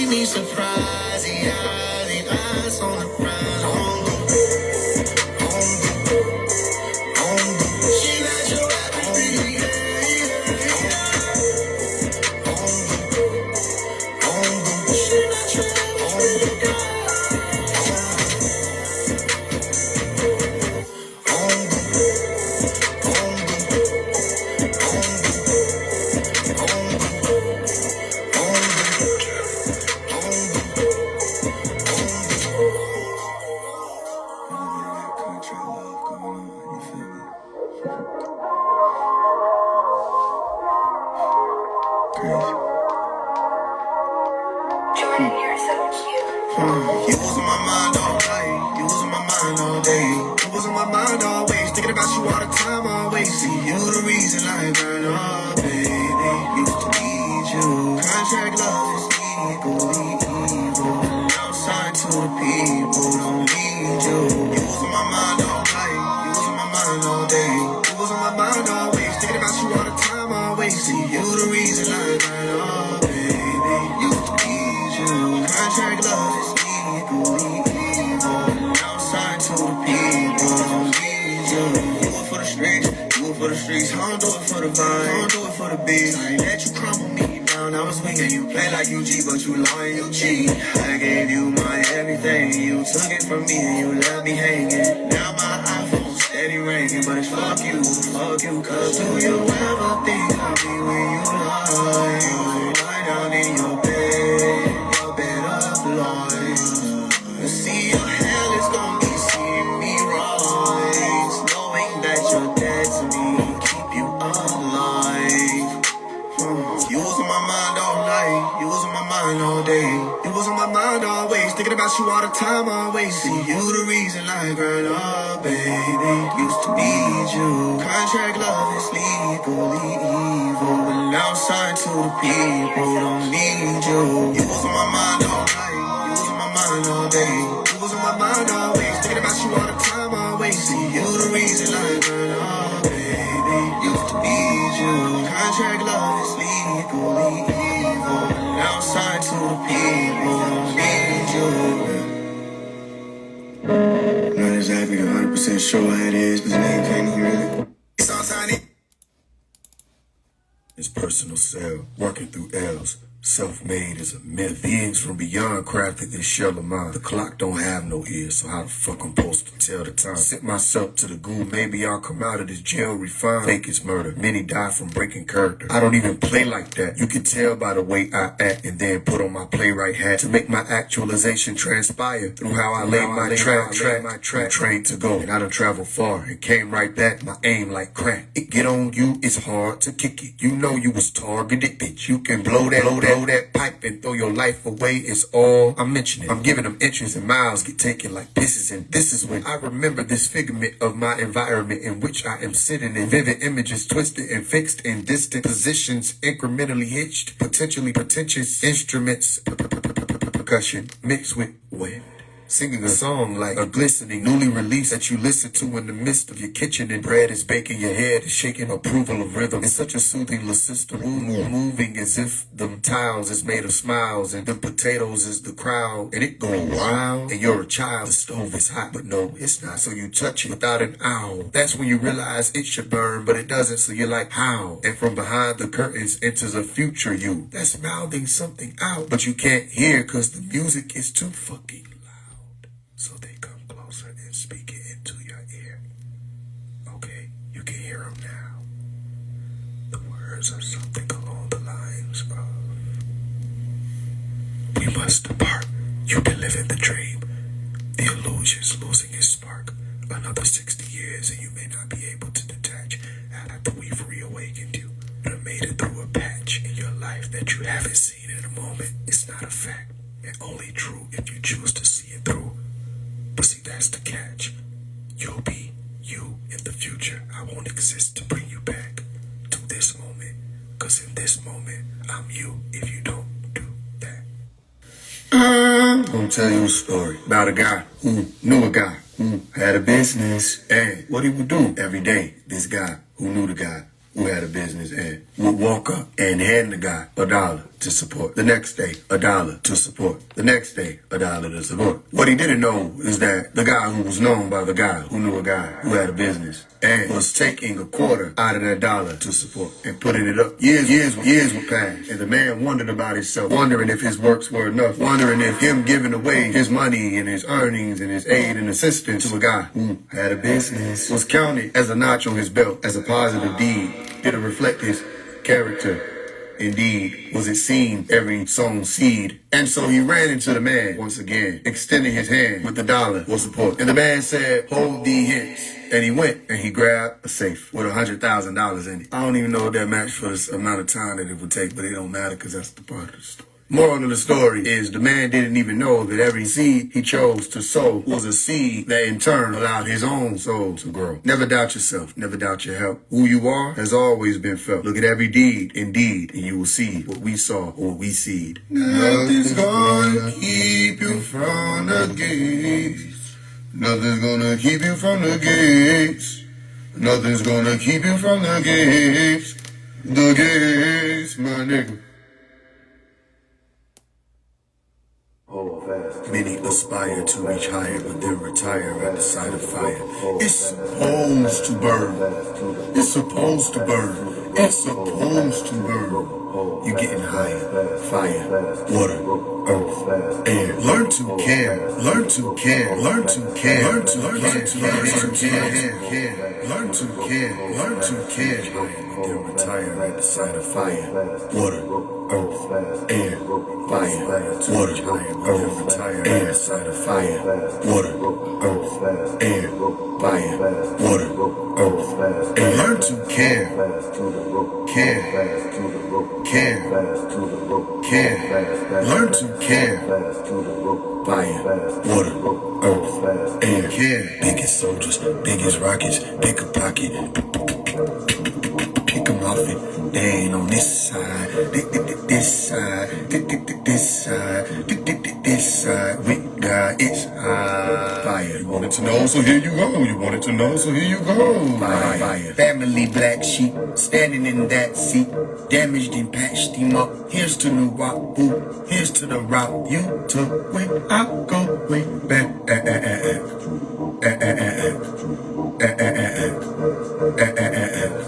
see me surprised. The eyes on the prize. She let you You was on my mind all night, you was on my mind all day. You was on my mind always, thinking about you all the time, always. See, you the reason I burn up, baby. Used to need you. Contract love is legally evil. Outside to the people, don't need you. You was on my mind all night, you was on my mind all day. You was on my mind always, thinking about you all the time, always. See, you the reason I burn up, baby. Used to need you. Contract love is legally evil. Outside to the people, don't need you. Do it for the streets, do it for the streets. I don't do it for the vibe, I don't do it for the beat. I ain't let you crumble me down, I was weak and you play like you G, but you lie and you cheat. I gave you my everything, you took it from me and you left me hanging. Now my iPhone steady ringing, but it's fuck you, cause do you ever think I'll be when you lie down in your bed of lies. See your hell is gonna be seeing me rise, knowing that you're dead to me, keep you alive. You was on my mind all night, you was on my mind all day. You was on my mind always, thinking about you all the time, always. See, you the reason I burn up, baby. Used to need you. Contract love is legally evil, but outside to the people, don't need you. You was on my mind all night, you was on my mind all day. You was on my mind always, thinking about you all the time, always. See, you the reason I burn up, baby. Used to need you. Contract love is legally evil, outside to the people, don't need you. Not exactly 100% sure how it is, but the name came here really. It's all tiny. His personal cell, working through L's. Self-made is a myth. Beings from beyond crafted this shell of mine. The clock don't have no ears, so how the fuck I'm supposed to tell the time? Sent myself to the goo, maybe I'll come out of this jail refined. Fake is murder, many die from breaking character. I don't even play like that. You can tell by the way I act and then put on my playwright hat to make my actualization transpire through how I lay my track, trained to go. And I done traveled far and came right back, my aim like crack. It get on you, it's hard to kick it. You know you was targeted, bitch. You can blow that pipe and throw your life away is all I'm mentioning. I'm giving them inches and miles get taken like pisses, and this is when I remember this figment of my environment in which I am sitting in. Vivid images twisted and fixed in distant positions, incrementally hitched, potentially pretentious instruments, percussion mixed with wind. Singing a song like a glistening, newly released that you listen to in the midst of your kitchen and bread is baking, your head is shaking approval of rhythm. It's such a soothing little system, moving as if them tiles is made of smiles and them potatoes is the crowd and it go wild and you're a child. The stove is hot, but no, it's not. So you touch it without an owl. That's when you realize it should burn, but it doesn't. So you're like, how? And from behind the curtains enters a future you that's mouthing something out, but you can't hear cause the music is too fucking loud. So they come closer and speak it into your ear. Okay, you can hear them now. The words are something along the lines of, we must depart. You've been living the dream. The illusion's losing its spark. Another 60 years and you may not be able to detach after we've reawakened you. You have made it through a patch in your life that you haven't seen in a moment. It's not a fact and only true if you choose to see it through. But see, that's the catch. You'll be you in the future. I won't exist to bring you back to this moment. Cause in this moment, I'm you if you don't do that. I'm gonna tell you a story about a guy who knew a guy who had a business and what he would do every day. This guy who knew the guy who had a business and would walk up and hand the guy $1 to to support. The next day, $1 to support. The next day, $1 to support. What he didn't know is that the guy who was known by the guy who knew a guy who had a business and was taking a quarter out of that dollar to support and putting it up. Years would pass, and the man wondered about himself, wondering if his works were enough, wondering if him giving away his money and his earnings and his aid and assistance to a guy who had a business was counted as a notch on his belt, as a positive deed. Did it reflect his character? Indeed, was it seen every sown seed? And so he ran into the man once again, extending his hand with the dollar for support. And the man said, "Hold thee hence." And he went and he grabbed a safe with $100,000 in it. I don't even know what that matched for the amount of time that it would take, but it don't matter because that's the part of the story. Moral of the story is the man didn't even know that every seed he chose to sow was a seed that in turn allowed his own soul to grow. Never doubt yourself. Never doubt your help. Who you are has always been felt. Look at every deed, indeed, and you will see what we saw or what we seed. Nothing's gonna keep you from the gates. Nothing's gonna keep you from the gates. Nothing's gonna keep you from the gates. The gates, my nigga. Many aspire to reach higher, but then retire at the sight of fire. It's supposed to burn. It's supposed to burn. It's supposed to burn. You're getting higher. Fire, water, earth, air. Learn to care. Learn to care. Learn to care. Learn to care. Learn to care. Learn to care. Learn to care. But then retire at the sight of fire, water, earth, air, fire, water, earth, retire at the sight of fire, water, earth, air, fire, water, earth, air. Learn to care. Care. Care. Care. Learn to care. Fire, water, earth, air. Care. Biggest soldiers, biggest rockets, pick a pocket. Pick them off it. They ain't on this side. This side. This side. This side. With God, it's high. Fire. You wanted to know, so here you go. You wanted to know, so here you go. Fire. Family black sheep standing in that seat. Damaged and patched him up. Here's to new rock. Ooh. Here's to the route you took. When I go way back.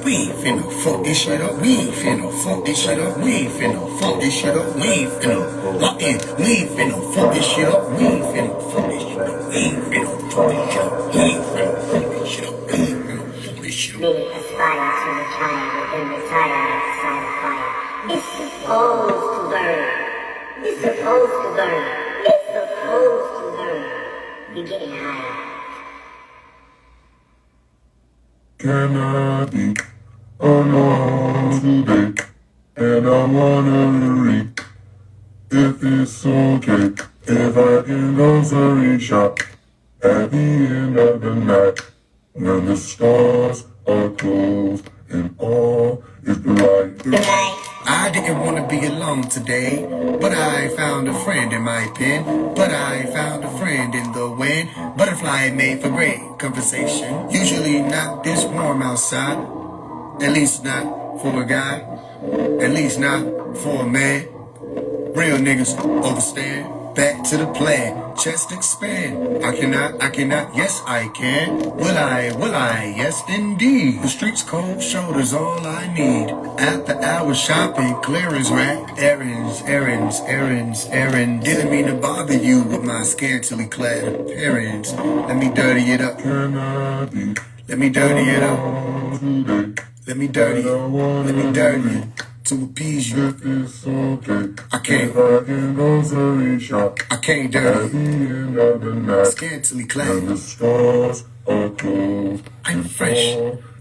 We ain't finna fuck this shit up. We ain't finna fuck this shit up. We ain't finna fuck this shit up. We ain't finna lock in. We ain't finna fuck this shit up. We ain't finna fuck this shit up. We ain't finna fuck this shit up. We ain't finna fuck this shit up. We ain't finna fuck this shit up. Many aspire to the triangle, then retire at the sight of fire. It's supposed to burn. It's supposed to burn. It's supposed to burn. You're getting higher. Can I be alone today? And I'm wondering if it's okay if I can go for a shot at the end of the night when the stars are closed and all is bright. I didn't want to be alone today, but I found a friend in my pen. But I found a friend in the wind. Butterfly made for great conversation. Usually not this warm outside. At least not for a guy. At least not for a man. Real niggas overstand. Back to the plan. Chest expand. I cannot, yes I can. Will I, yes indeed. The streets cold shoulders all I need. After hours shopping, clearance rack. Errands. Didn't mean to bother you with my scantily clad appearance. Let me dirty it up. Let me dirty it up. Let me dirty it. To appease you. I can't dirty. Scantily clad. I'm fresh.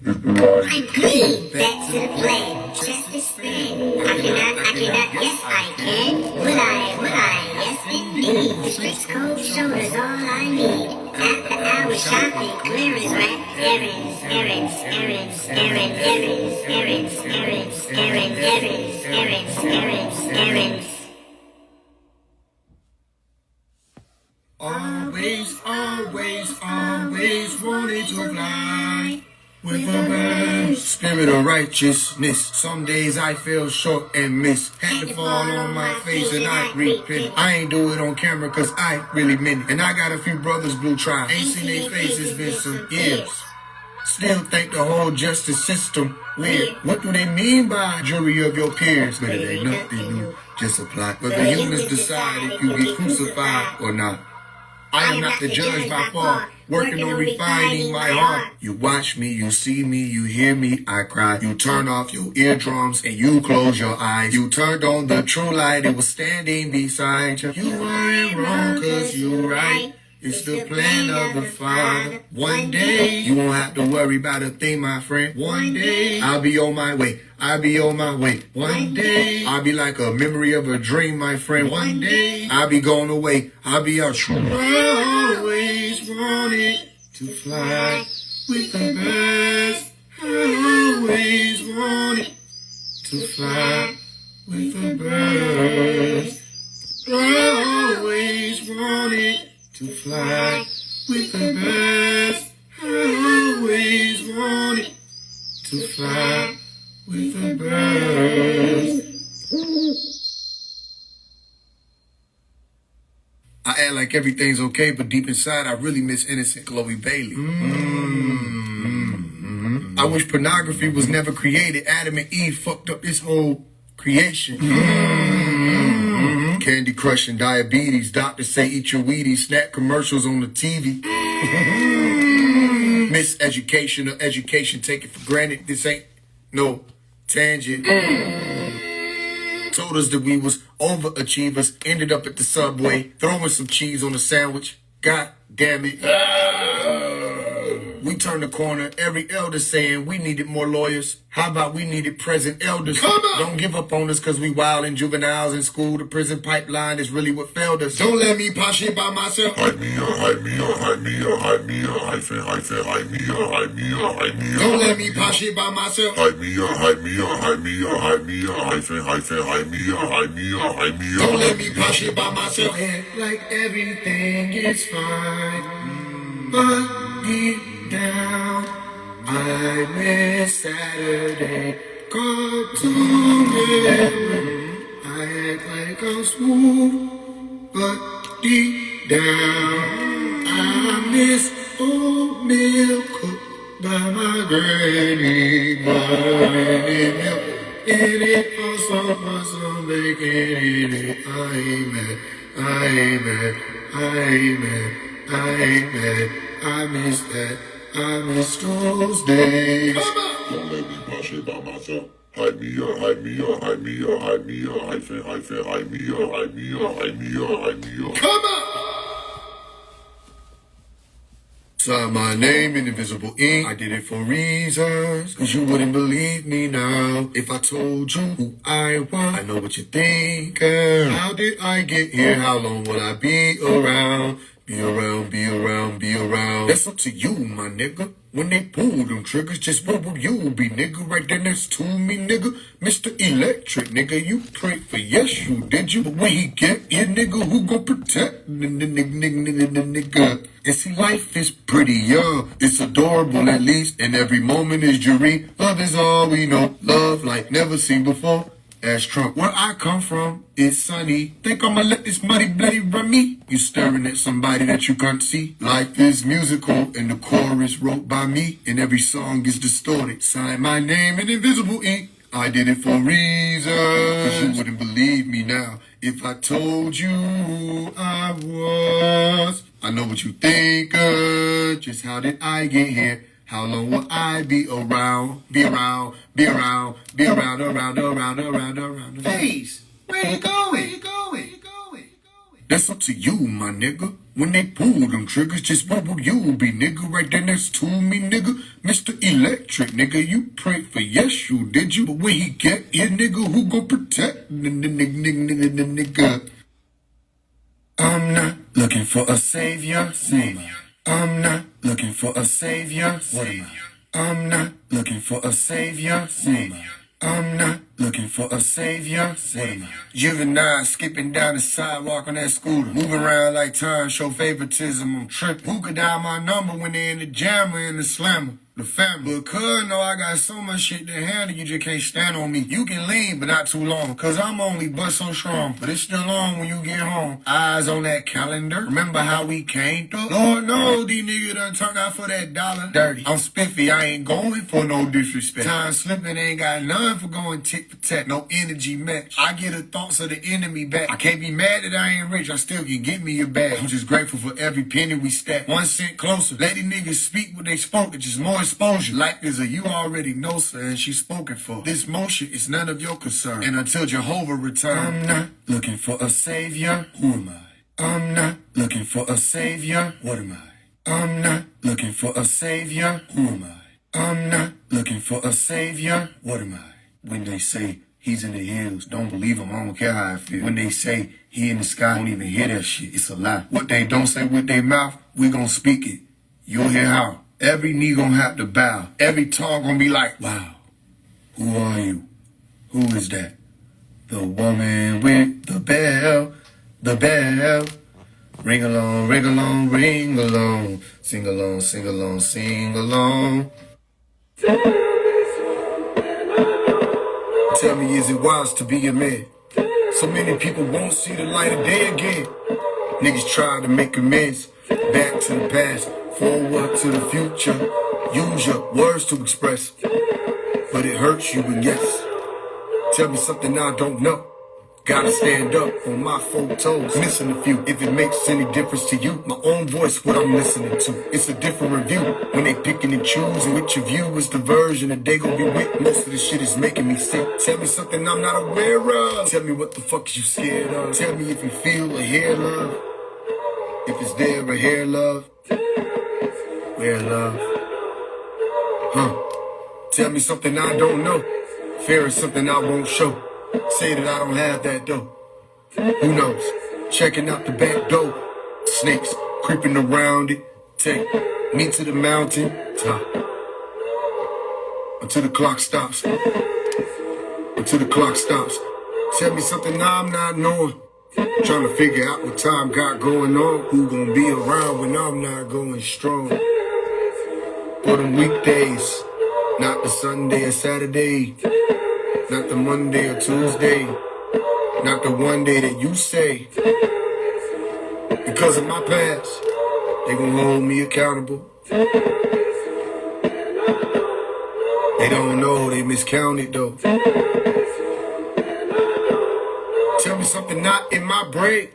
I'm clean. Back to the plan. Just expand. I cannot, yes I can. Will I, yes indeed. The streets cold shoulders all I need. After hours shopping, clearance rack. Errands. Always wanted to fly. with a burst. Spirit of righteousness. Some days I fell short and miss. Had to fall on my face and I repent. I ain't do it on camera cause I really meant it. And I got a few brothers blue try. Ain't seen their faces been some years. Still think the whole justice system weird. What do they mean by jury of your peers? But it ain't nothing new, just apply. But the humans decide if you get crucified or not. I am not the judge by far, working on refining my heart. You watch me, you see me, you hear me, I cry. You turn off your eardrums and you close your eyes. You turned on the true light, it was standing beside you. You weren't wrong cause you're right. It's the plan of the Father. One day, you won't have to worry about a thing, my friend. One day, I'll be on my way. I'll be on my way. One day, I'll be like a memory of a dream, my friend. One day, I'll be going away. I'll be out. I always wanted to fly with the birds. I always wanted to fly with the birds. I always wanted to fly with the birds. I always wanted to fly with the birds. I act like everything's okay, but deep inside I really miss innocent Chloe Bailey. I wish pornography was never created. Adam and Eve fucked up this whole creation. Candy Crush and diabetes. Doctors say eat your Wheaties. Snack commercials on the TV. Miseducation or education taken for granted. This ain't no tangent. Told us that we was overachievers. Ended up at the Subway throwing some cheese on a sandwich. God damn it. We turned the corner. Every elder saying we needed more lawyers. How about we needed present elders? Don't give up on us cause we wild and juveniles in school. The prison pipeline is really what failed us. Don't let me pop shit by myself. Hide me up, hide me up, hide me up, hide me up, hyphen, hide me up, hide me up, hide me up. Don't let me pop shit by myself. Hide me up, hide me up, hide me up, hide me up, hyphen, hide me up, hide me up, hide me up. Don't let me pop shit by myself. Act like everything is fine, but deep down, I miss Saturday cartoon network. I act like I'm smooth, but deep down, I miss oatmeal cooked by my granny. Butter in milk in it, for some bacon in it. I ain't mad, I ain't mad, I ain't mad, I ain't mad. I miss that. I miss those days. Don't let me push it by myself. Hide me up, hide me up, hide me up, hide me up, hyphen, hide me up, hide me up, hide me up, hide me up. Come on! Sign my name in invisible ink. I did it for reasons, cause you wouldn't believe me now. If I told you who I was, I know what you're thinking. How did I get here? How long will I be around? Be around, be around, be around. That's up to you, my nigga. When they pull them triggers, just what will you be, nigga? Right there next to me, nigga. Mr. Electric, nigga. You prayed for yes, you did you. But when he get here, nigga, who gon' protect the nigga? And see, life is pretty young. It's adorable at least. And every moment is jury. Love is all we know. Love like never seen before. Ask Trump, where I come from, it's sunny. Think I'ma let this muddy bloody run me? You staring at somebody that you can't see. Life is musical, and the chorus wrote by me, and every song is distorted. Sign my name in invisible ink. I did it for reasons. Cause you wouldn't believe me now if I told you who I was. I know what you think of. Just how did I get here? How long will I be around? Be around, be around, be around, around. Face, where you going? Where you going? That's up to you, my nigga. When they pull them triggers, just what will you be, nigga? Right there next to me, nigga. Mr. Electric, nigga. You prayed for yes, you did you? But when he get here, nigga, who gon' protect the nigga? I'm not looking for a savior. I'm not looking for a savior. I'm not looking for a savior. I'm not looking for a savior? Juvenile skipping down the sidewalk on that scooter. Moving around like time, show favoritism, I'm tripping. Who could dial my number when they in the jam or in the slammer? The family. But cuz know I got so much shit to handle, you just can't stand on me. You can lean, but not too long, cause I'm only but so strong. But it's still on when you get home. Eyes on that calendar, remember how we came through? Lord knows these niggas done turned out for that dollar. Dirty, I'm spiffy, I ain't going for no disrespect. Time slipping, ain't got none for going tick for tack. No energy match. I get the thoughts of the enemy back. I can't be mad that I ain't rich, I still can get me a bag. I'm just grateful for every penny we stack. 1 cent closer, let these niggas speak what they spoke, it's just more exposure. Life is a you already know, sir, and she's spoken for. This motion is none of your concern. And until Jehovah returns, I'm not looking for a savior. Who am I? I'm not looking for a savior. What am I? I'm not looking for a savior. Who am I? I'm not looking for a savior. What am I? When they say he's in the hills, don't believe him, I don't care how I feel. When they say he in the sky, don't even hear that shit, it's a lie. What they don't say with their mouth, we gon' speak it. You'll hear how. Every knee gon' have to bow. Every tongue gon' be like, wow, who are you? Who is that? The woman with the bell, the bell. Ring along, ring along, ring along. Sing along, sing along, sing along. Tell me, is it wise to be a man? So many people won't see the light of day again. Niggas try to make amends. Back to the past, forward to the future. Use your words to express, but it hurts you, and yes. Tell me something I don't know. Gotta stand up on my 4 toes, missing a few. If it makes any difference to you, my own voice, what I'm listening to. It's a different review when they picking and choosing which of you is the version that they gon' be with. Most of this shit is making me sick. Tell me something I'm not aware of. Tell me what the fuck you scared of. Tell me if you feel or hear love. If it's there or here, love. Where love? Tell me something I don't know. Fear is something I won't show. Say that I don't have that though. Who knows? Checking out the back door. Snakes creeping around it. Take me to the mountain top. Until the clock stops. Until the clock stops. Tell me something I'm not knowing. Trying to figure out what time got going on. Who gonna be around when I'm not going strong? For them weekdays, not the Sunday or Saturday, not the Monday or Tuesday, not the one day that you say. Because of my past, they gon' hold me accountable. They don't know, they miscounted though. Tell me something not in my brain.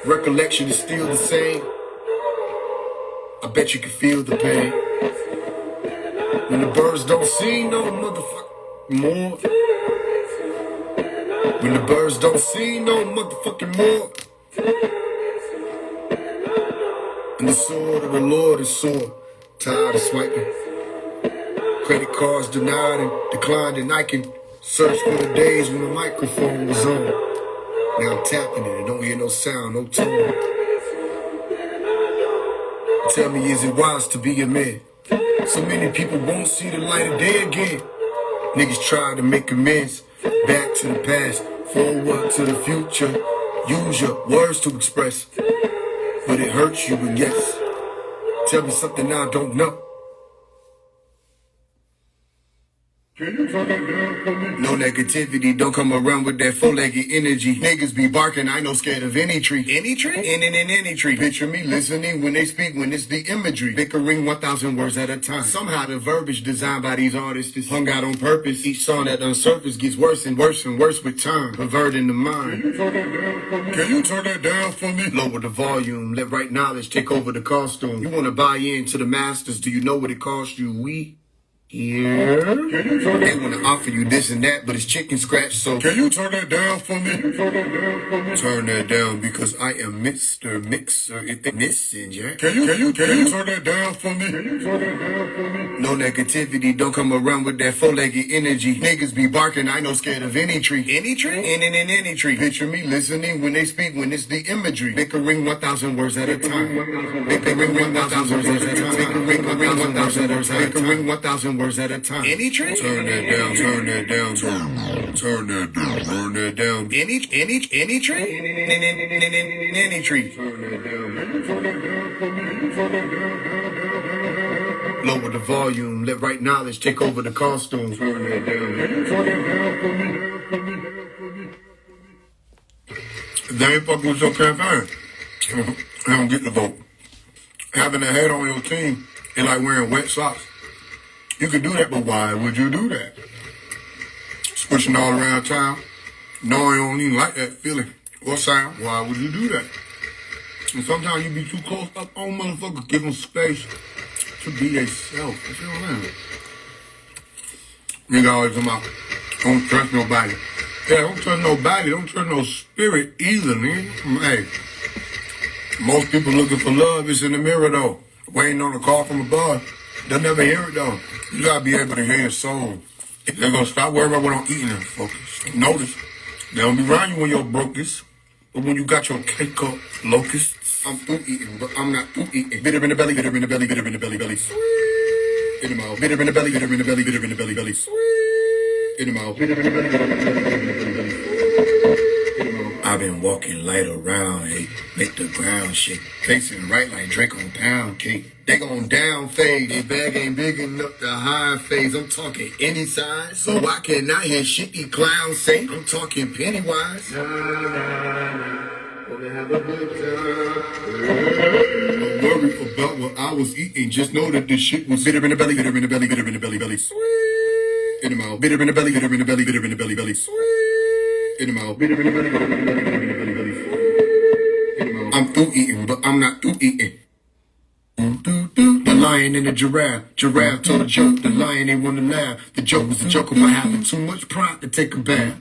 Recollection is still the same. I bet you can feel the pain. When the birds don't sing no motherfucking more. When the birds don't sing no motherfucking more. And the sword of the Lord is sore. Tired of swiping. Credit cards denied and declined, and I can search for the days when the microphone was on. Now I'm tapping it and don't hear no sound, no tone. Tell me, is it wise to be a man? So many people won't see the light of day again. Niggas try to make amends. Back to the past, forward to the future. Use your words to express, but it hurts you, and yes. Tell me something I don't know. Can you turn that down for me? No negativity, don't come around with that four-legged energy. Niggas be barking, I ain't no scared of any tree. Any tree? In any tree. Picture me listening when they speak, when it's the imagery. Bickering 1,000 words at a time. Somehow the verbiage designed by these artists is hung out on purpose. Each song that unsurfaced gets worse and worse and worse with time. Perverting the mind. Can you turn that down for me? Can you turn that down for me? Lower the volume, let right knowledge take over the costume. You wanna buy into the masters, do you know what it costs you? We here. Can you turn They wanna offer you this and that, but it's chicken scratch, so Can you turn that down for me? Can you turn that down for me? turn that down because I am Mr. Mixer. If they messenger. Can you turn that down for me? Can you turn that down for me? No negativity, don't come around with that four-legged energy. Niggas be barking, I ain't no scared of any tree. Any tree? In any tree. Picture me listening when they speak, when it's the imagery. Bickering 1,000 words at a time. Bickering 1,000 words at a time. Bickering 1,000 words at a time. Bickering 1,000 words at a time. Any tree? Turn that down, turn that down, turn that down, turn that down. Any tree? Any tree. Turn that down, turn that down for me, turn that down. Lower the volume, let right knowledge take over the costume. Turn that down, turn that down for me, for me. They ain't fucking with your campaign. They don't get the vote. Having a head on your team is like wearing wet socks. You could do that, but why would you do that? Switching all around town, knowing you don't even like that feeling or sound, why would you do that? And sometimes you be too close up on motherfuckers, give them space to be themselves. You know what I mean? Nigga always come out, don't trust nobody. Yeah, don't trust nobody, don't trust no spirit either, nigga. Hey, most people looking for love is in the mirror though, waiting on a call from above. They'll never hear it though. You gotta be able to hear your soul. They're gonna stop worrying about what I'm eating and focus. Notice, they don't be around you when you're brokest, but when you got your cake up locusts, I'm through eating, but I'm not through eating. Bitter in the belly, bitter in the belly, bitter in the belly, belly. Sweet. In the mouth. Bitter in the belly, bitter in the belly, bitter in the belly, belly. Sweet. In the mouth. Bitter in the belly, bitter in the belly, bitter in the belly. In the mouth. I've been walking light around, hey, make the ground shake. Facing right like Drake on pound cake. They gon' down fade, their bag ain't big enough to high phase. I'm talking any size, so I cannot hear shit these clowns say. I'm talking Pennywise. Gonna have a good time. Don't worry about what I was eating, just know that this shit was bitter in the belly, bitter in the belly, bitter in the belly, belly. Sweet. In the mouth. Bitter in the belly, bitter in the belly, bitter in the belly, belly. Sweet. In the mouth. Bitter in the belly, bitter in the belly, bitter in the belly, belly. Sweet. In the mouth. I'm through eating, but I'm not through eating. The lion and the giraffe. Giraffe told a joke. The lion ain't wanna laugh. The joke was a joke about having too much pride to take a bath.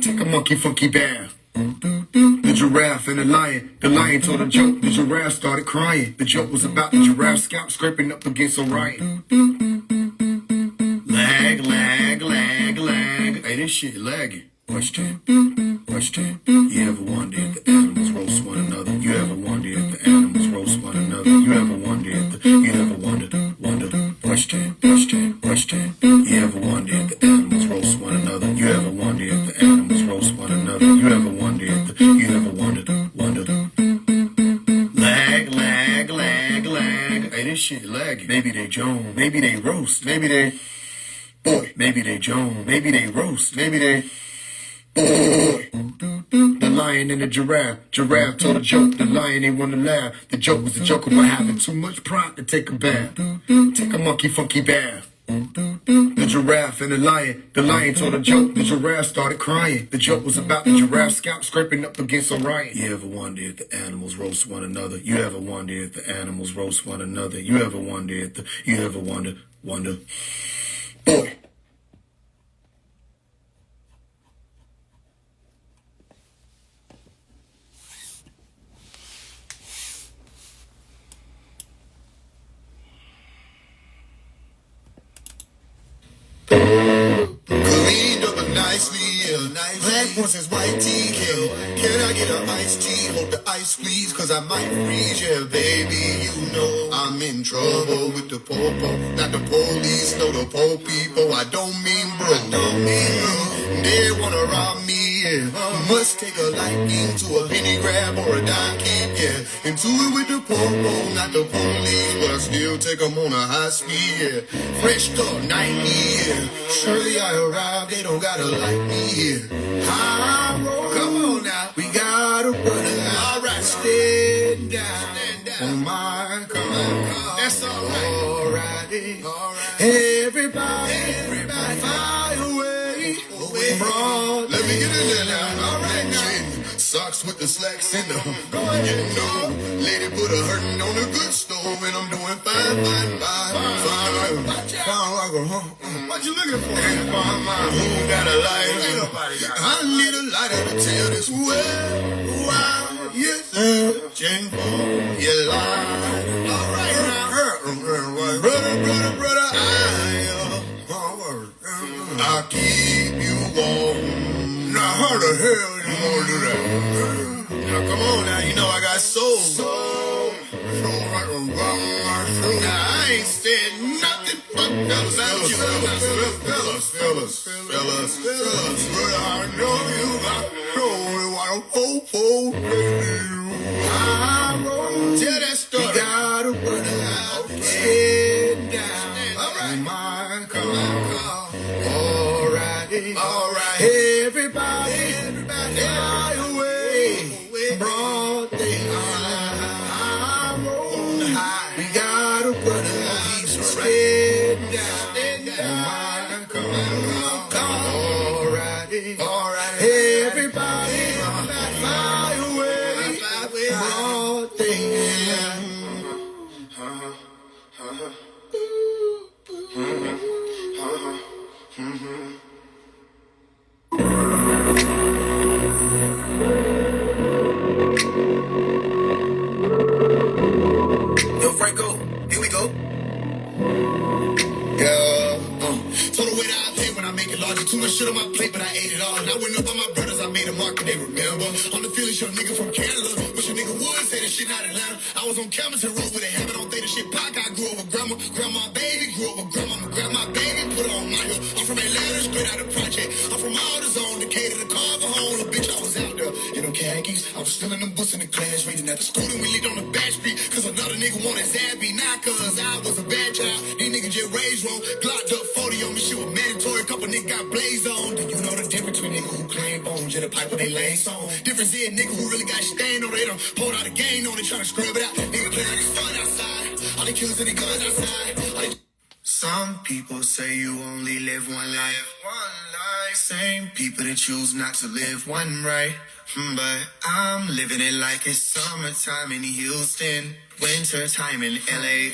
Take a monkey funky bath. The giraffe and the lion. The lion told a joke. The giraffe started crying. The joke was about the giraffe's scalp scraping up against Orion. Lag, lag, lag, lag. Hey, this shit lagging. Question. You ever wonder if the animals roast one another? You ever wonder if the animals roast one another? You ever wonder if the, you ever wonder. Question. You ever wonder if the animals roast one another? You ever wonder if the animals roast one another? You ever wonder if the, you ever wonder. Lag. Hey, this shit lagging. Maybe they Joan, maybe they roast, maybe they, boy, maybe they Joan, maybe they roast, maybe they. The lion and the giraffe. Giraffe told a joke. The lion ain't wanna laugh. The joke was a joke about having too much pride to take a bath. Take a monkey funky bath. The giraffe and the lion. The lion told a joke. The giraffe started crying. The joke was about the giraffe's scalp scraping up against Orion. You ever wonder if the animals roast one another? You ever wonder if the animals roast one another? You ever wonder if the, you ever wonder. Boy. Cleaned up nicely, yeah. Black versus white tea, yeah. Can I get an iced tea? Hold the ice squeeze, cause I might freeze, yeah. Baby, you know I'm in trouble with the popo. Not the police, no, the po people. I don't mean bro. They wanna rob me, yeah. Must take a liking to a penny grab or a dime keep, yeah. Into it with the popo, not the police, but I still take them on a high speed, yeah. Fresh start nightly, yeah. Surely I arrived, they don't gotta like me here. High road, come on now, we gotta run it. Alright, stand down on my car. That's alright. Everybody, fly away. Bro, let me get in there now. Alright now. Socks with the slacks in them. You know, lady put a hurtin' on a good stove, and I'm doing fine. What you looking for? Can't find mine. Who got a lighter? I need a lighter to tell this world why you're searching for your light. Alright now. Brother, I'll keep you warm. Now how the hell you gonna do that? Now come on now, you know I got soul. Now I ain't said nothing but Fellas, but I know you got know what I'm for, tell that story. You gotta run it out, get down. All right, my car. All right. Everybody, fly away, broad daylight. I'm on high. We gotta run it out, get down. My car. All right. Everybody, fly away, broad daylight. Yo, Franco, here we go. Told her wait I pay when I make it larger. Too much shit on my plate, but I ate it all. And I went up on my brothers, I made a mark and they remember. I'm the feelings, your nigga from Canada. Wish a nigga would say this shit not Atlanta. I was on cameras and road with a hammer. Don't think this shit pop. I grew up with grandma baby, grew up with grandma. Grab my baby, put her on my hill. I'm from Atlanta, straight out of project. I'm from all the zone, Decatur, the Carver home. Little bitch, I was out there in them khakis. I was still in them books in the class, reading at the school, and we lived on the back street. Cause another nigga wanted his ass beat, not cause I was a bad child. These niggas just raised wrong, glocked up 40 on me, shit was mandatory. Couple niggas got blazed on. Do you know the difference between niggas who claim bones, jet a pipe when they lay song? Difference is niggas who really got stained on it, they done pulled out a gain on it, trying to scrub it out. Nigga play like it's fun outside. All they killers and they guns outside. Some people say you only live one life. Same people that choose not to live one right. But I'm living it like it's summertime in Houston, winter time in LA.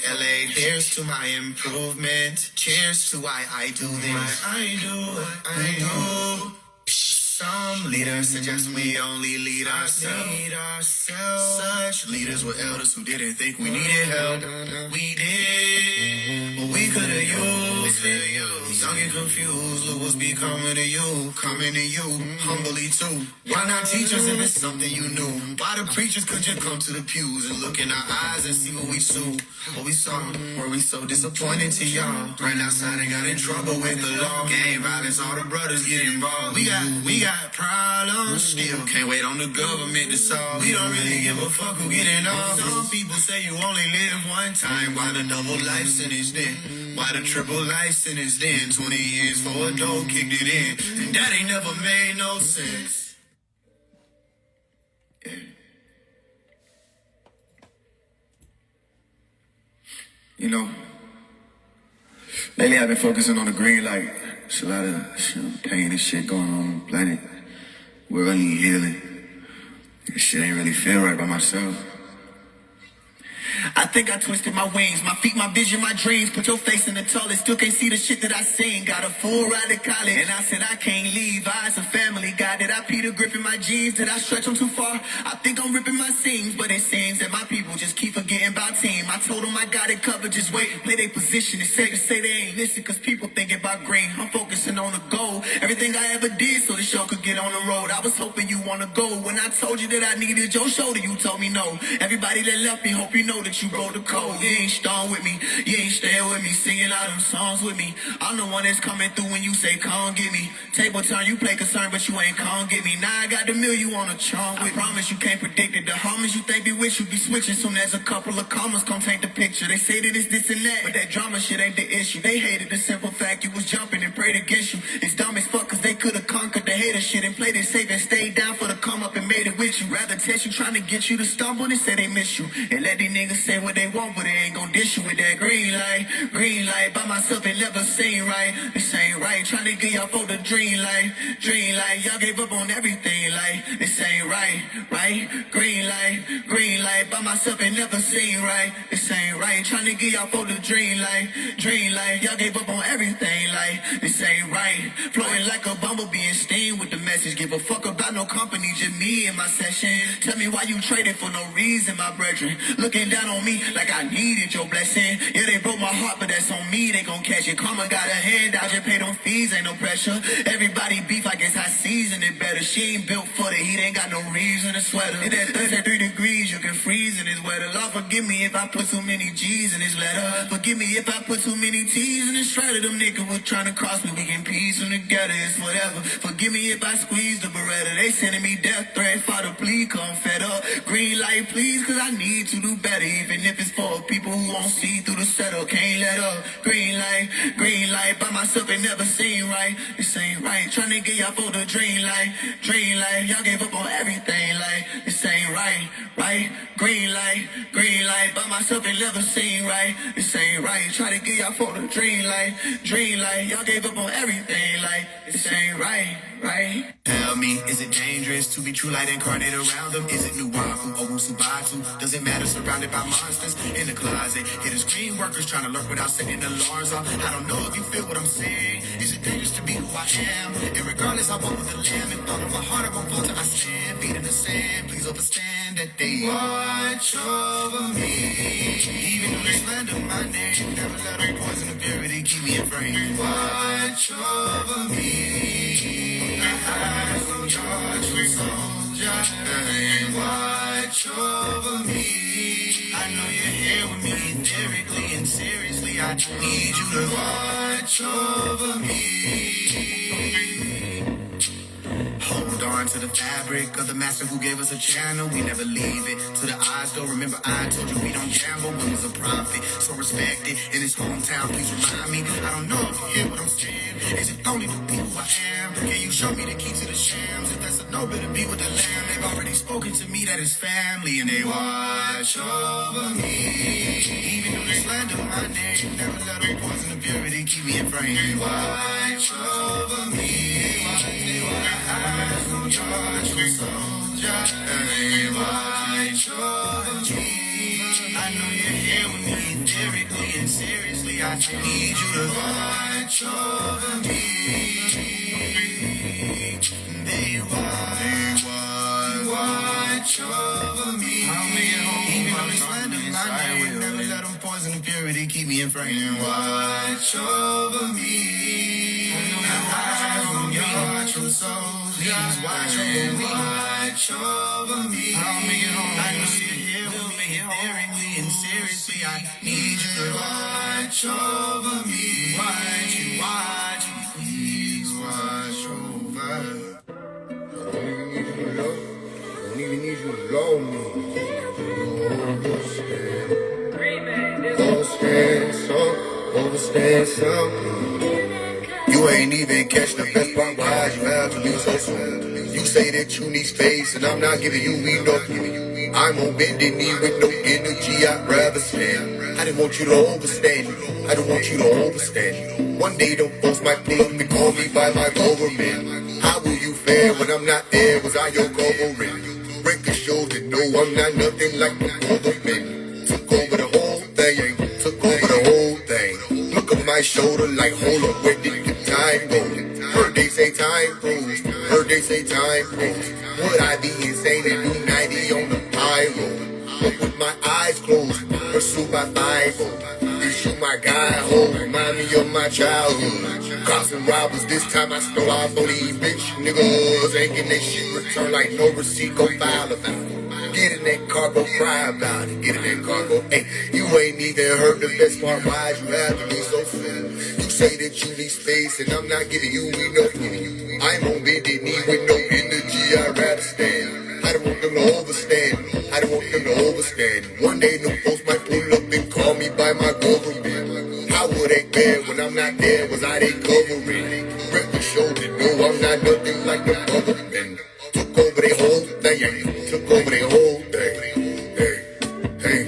Here's to my improvement. Cheers to why I do this. I do. Some leaders suggest we only lead ourselves. Such leaders were elders who didn't think we needed help. We did, but we could have used it. Young and confused, look what's becoming to you, humbly too. Why not teach us if it's something you knew? Why the preachers could just come to the pews and look in our eyes and see what we saw? Were we so disappointed to y'all? Ran outside and got in trouble with the law. Gang violence, all the brothers get involved. We got problems still. Can't wait on the government to solve. We don't really give a fuck who get in off. Some people say you only live one time. Why the double life sentence then? Why the triple life sentence then? 20 years for a dog kicked it in. And that ain't never made no sense. Yeah. You know, lately I've been focusing on the green light. There's a lot of pain and shit going on the planet. We really need healing. This shit ain't really feel right by myself. I think I twisted my wings, my feet, my vision, my dreams. Put your face in the toilet, still can't see the shit that I seen. Got a full ride to college, and I said I can't leave. I's a family guy. Did I Peter Griffin my jeans? Did I stretch them too far? I think I'm ripping my seams, but it seems that my people just keep forgetting about team. I told them I got it covered, just wait, play their position. It's safe to say they ain't listen, cause people thinking about green. I'm focusing on the goal, everything I ever did so the show could get on the road. I was hoping you wanna go. When I told you that I needed your shoulder, you told me no. Everybody that left me, hope you know that you broke the code. You ain't starting with me, you ain't staying with me, singing all them songs with me. I'm the one that's coming through when you say come get me. Table turn, you play concern, but you ain't come get me. Now I got the mill, you on a charm with. I promise you can't predict it. The homies you think be with you be switching soon as a couple of commas come paint the picture. They say that it's this and that, but that drama shit ain't the issue. They hated the simple fact you was jumping and prayed against you. It's dumb as fuck cause they could've conquered the hater shit and played it safe and stayed down for the come up and made it with you. Rather test you trying to get you to stumble and say they miss you. And let these niggas say what they want, but they ain't gon' dish you with that green light. Green light by myself ain't never seen right. This ain't right. Trying to get y'all for the dream light. Dream light. Y'all gave up on everything like this ain't right. Right? Green light by myself ain't never seen right. This ain't right. Trying to get y'all for the dream light. Dream light. Y'all gave up on everything like this ain't right. Floating like a bumblebee and steam with the message. Give a fuck about no company, just me and my session. Tell me why you traded for no reason, my brethren. Looking down on me like I needed your blessing. Yeah, they broke my heart, but that's on me. They gon' catch it. Karma got a hand out, just pay them fees, ain't no pressure. Everybody beef, I guess I season it better. She ain't built for the heat, ain't got got no reason to sweat her. It at 33 degrees, you can freeze in this weather. Lord, forgive me if I put too many G's in this letter. Forgive me if I put too many T's in this shredder. Them niggas was trying to cross me, we can piece them together, it's whatever. Forgive me if I squeeze the Beretta. They sending me death threat for the plea, come fed up. Green light, please, cause I need to do better. Even if it's for people who won't see through the setup. Can't let up. Green light, by myself ain't never seen right. This ain't right. Trying to get y'all for the dream light. Y'all gave up on everything like this ain't right. Green light, by myself ain't never seen right. This ain't right. Try to get y'all for the dream light. Y'all gave up on everything like this ain't right. Tell me, is it dangerous to be true light incarnate around them? Is it Nuwafu or Usubatu? Does it matter surrounded by monsters in the closet? Hidden screen workers trying to lurk without setting the alarms off. I don't know if you feel what I'm saying. Is it dangerous to be who I am? And regardless, I walk with the lamb. And thought of my heart, I won't falter. I stand, feet in the sand. Please understand that they watch over me. Even though they slander my name, never let them poison the purity, keep me in frame. Watch over me. Eyes on your true soldier, watch over me. I know you're here with me, lyrically and seriously. I need you to watch over me. Hold on to the fabric of the master who gave us a channel. We never leave it to the eyes though. Remember I told you we don't gamble. We was a prophet, so respected in his hometown. Please remind me. I don't know if you hear what I'm saying. Is it only to be who I am? Can you show me the key to the shams? If that's a no, better be with the lamb. They've already spoken to me that is family, and they watch over me. Even though they slander my name, never let them poison the purity, keep me in frame. They watch over me. Eyes on your true soldier, they watch over me. I know you're here with me, lyrically and seriously. I need you to watch over me. They watch over me. Even though they slander my name, never let them poison the purity, keep me in frame. Watch over me. Eyes on your true soldier. Please watch over me. Watch over me. I know you're here with me, lyrically and seriously. I need you to watch over me. Watch, please watch over. Don't even need you to love me. Overstand something. You ain't even catch the best part. Why you have to leave so soon? You say that you need space, and I'm not giving you enough. I'm on bended knee with no energy. I'd rather stand. I didn't want you to overstand me. I don't want you to overstand me. One day them folks might pull up and call me by my government. How will you fare when I'm not there? Was I your government? Break the shoulder, no, I'm not nothing like the government. Took over the whole thing, took over the whole thing. Look at my shoulder like, hold up, where did the time go? Heard they say time froze, heard they say time froze. Would I be insane to do 90 on the pyro? But with my eyes closed, pursue my Bible. Is you my guy home? Remind me of my childhood. Cops and robbers, this time I stole off on these bitch niggas. Ain't getting that shit returned like no receipt, go file about it. Get in that car, go cry about it. Get in that car, go, hey, you ain't even heard the best part. Why'd you have to be so soon? You say that you need space, and I'm not giving you enough. I'm on bended knee with no energy, I'd rather stand. I don't want them to overstand. I don't want them to overstand. One day them folks might pull up and call me by my government. How would they care when I'm not there? Was I they covering? Break the shoulder, no, I'm not nothing like the government. Took over their whole thing, took over their whole thing. Hey,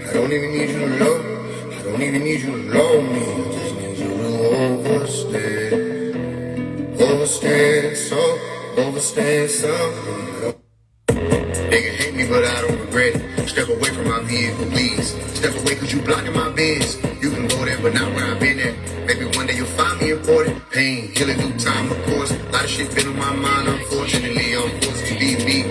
I don't even need you to love. I don't even need you to love me. I just need you to overstand something. They can hate me, but I don't regret it. Step away from my vehicle, please. Step away, cause you blocking my biz. You can go there, but not where I've been at. Maybe one day you'll find me important. Pain, healing through time, of course. A lot of shit been on my mind, unfortunately. I'm forced to be me.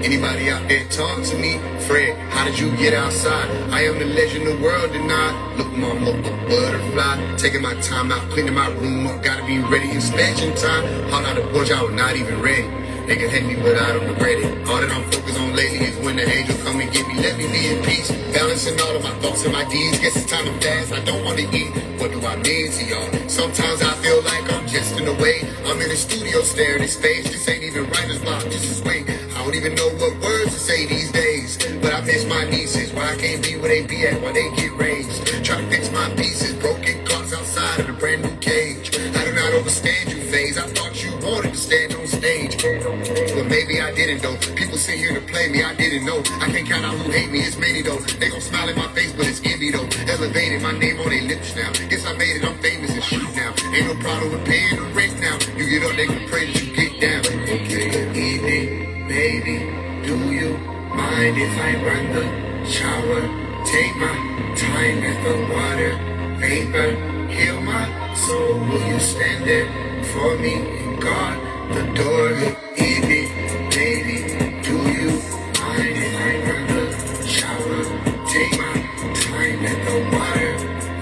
Anybody out there talk to me? Fred, how did you get outside? I am the legend the world denied. Look, mom, look, a butterfly. Taking my time out, cleaning my room up. Gotta be ready, inspection time. Hung out the porch, I was not even ready. They can hate me, but I don't regret it. All that I'm focused on lately is when the angel come and get me. Let me be in peace, balancing all of my thoughts and my deeds. Guess it's time to fast. I don't want to eat. What do I mean to y'all? Sometimes I feel like I'm just in the way. I'm in the studio staring at space. This ain't even writer's block. This is wait. I don't even know what words to say these days. But I miss my nieces. Why I can't be where they be at while they get raised. Try to fix my pieces. Broken clocks outside of the brand new cage. I do not understand you, phase. I thought you wanted to stand on stage. But maybe I didn't though. People sit here to play me. I didn't know. I can't count out who hate me. It's many though. They gon' smile in my face, but it's envy though. Elevated, my name on their lips now. Guess I made it. I'm famous and shit now. Ain't no problem with paying the rent now. You get up, they can pray that you get down. Okay, good evening, baby. Do you mind if I run the shower? Take my time at the water vapor, heal my soul. Will you stand there for me and guard the door? Good evening, baby. Do you mind if I run the shower? Take my time at the water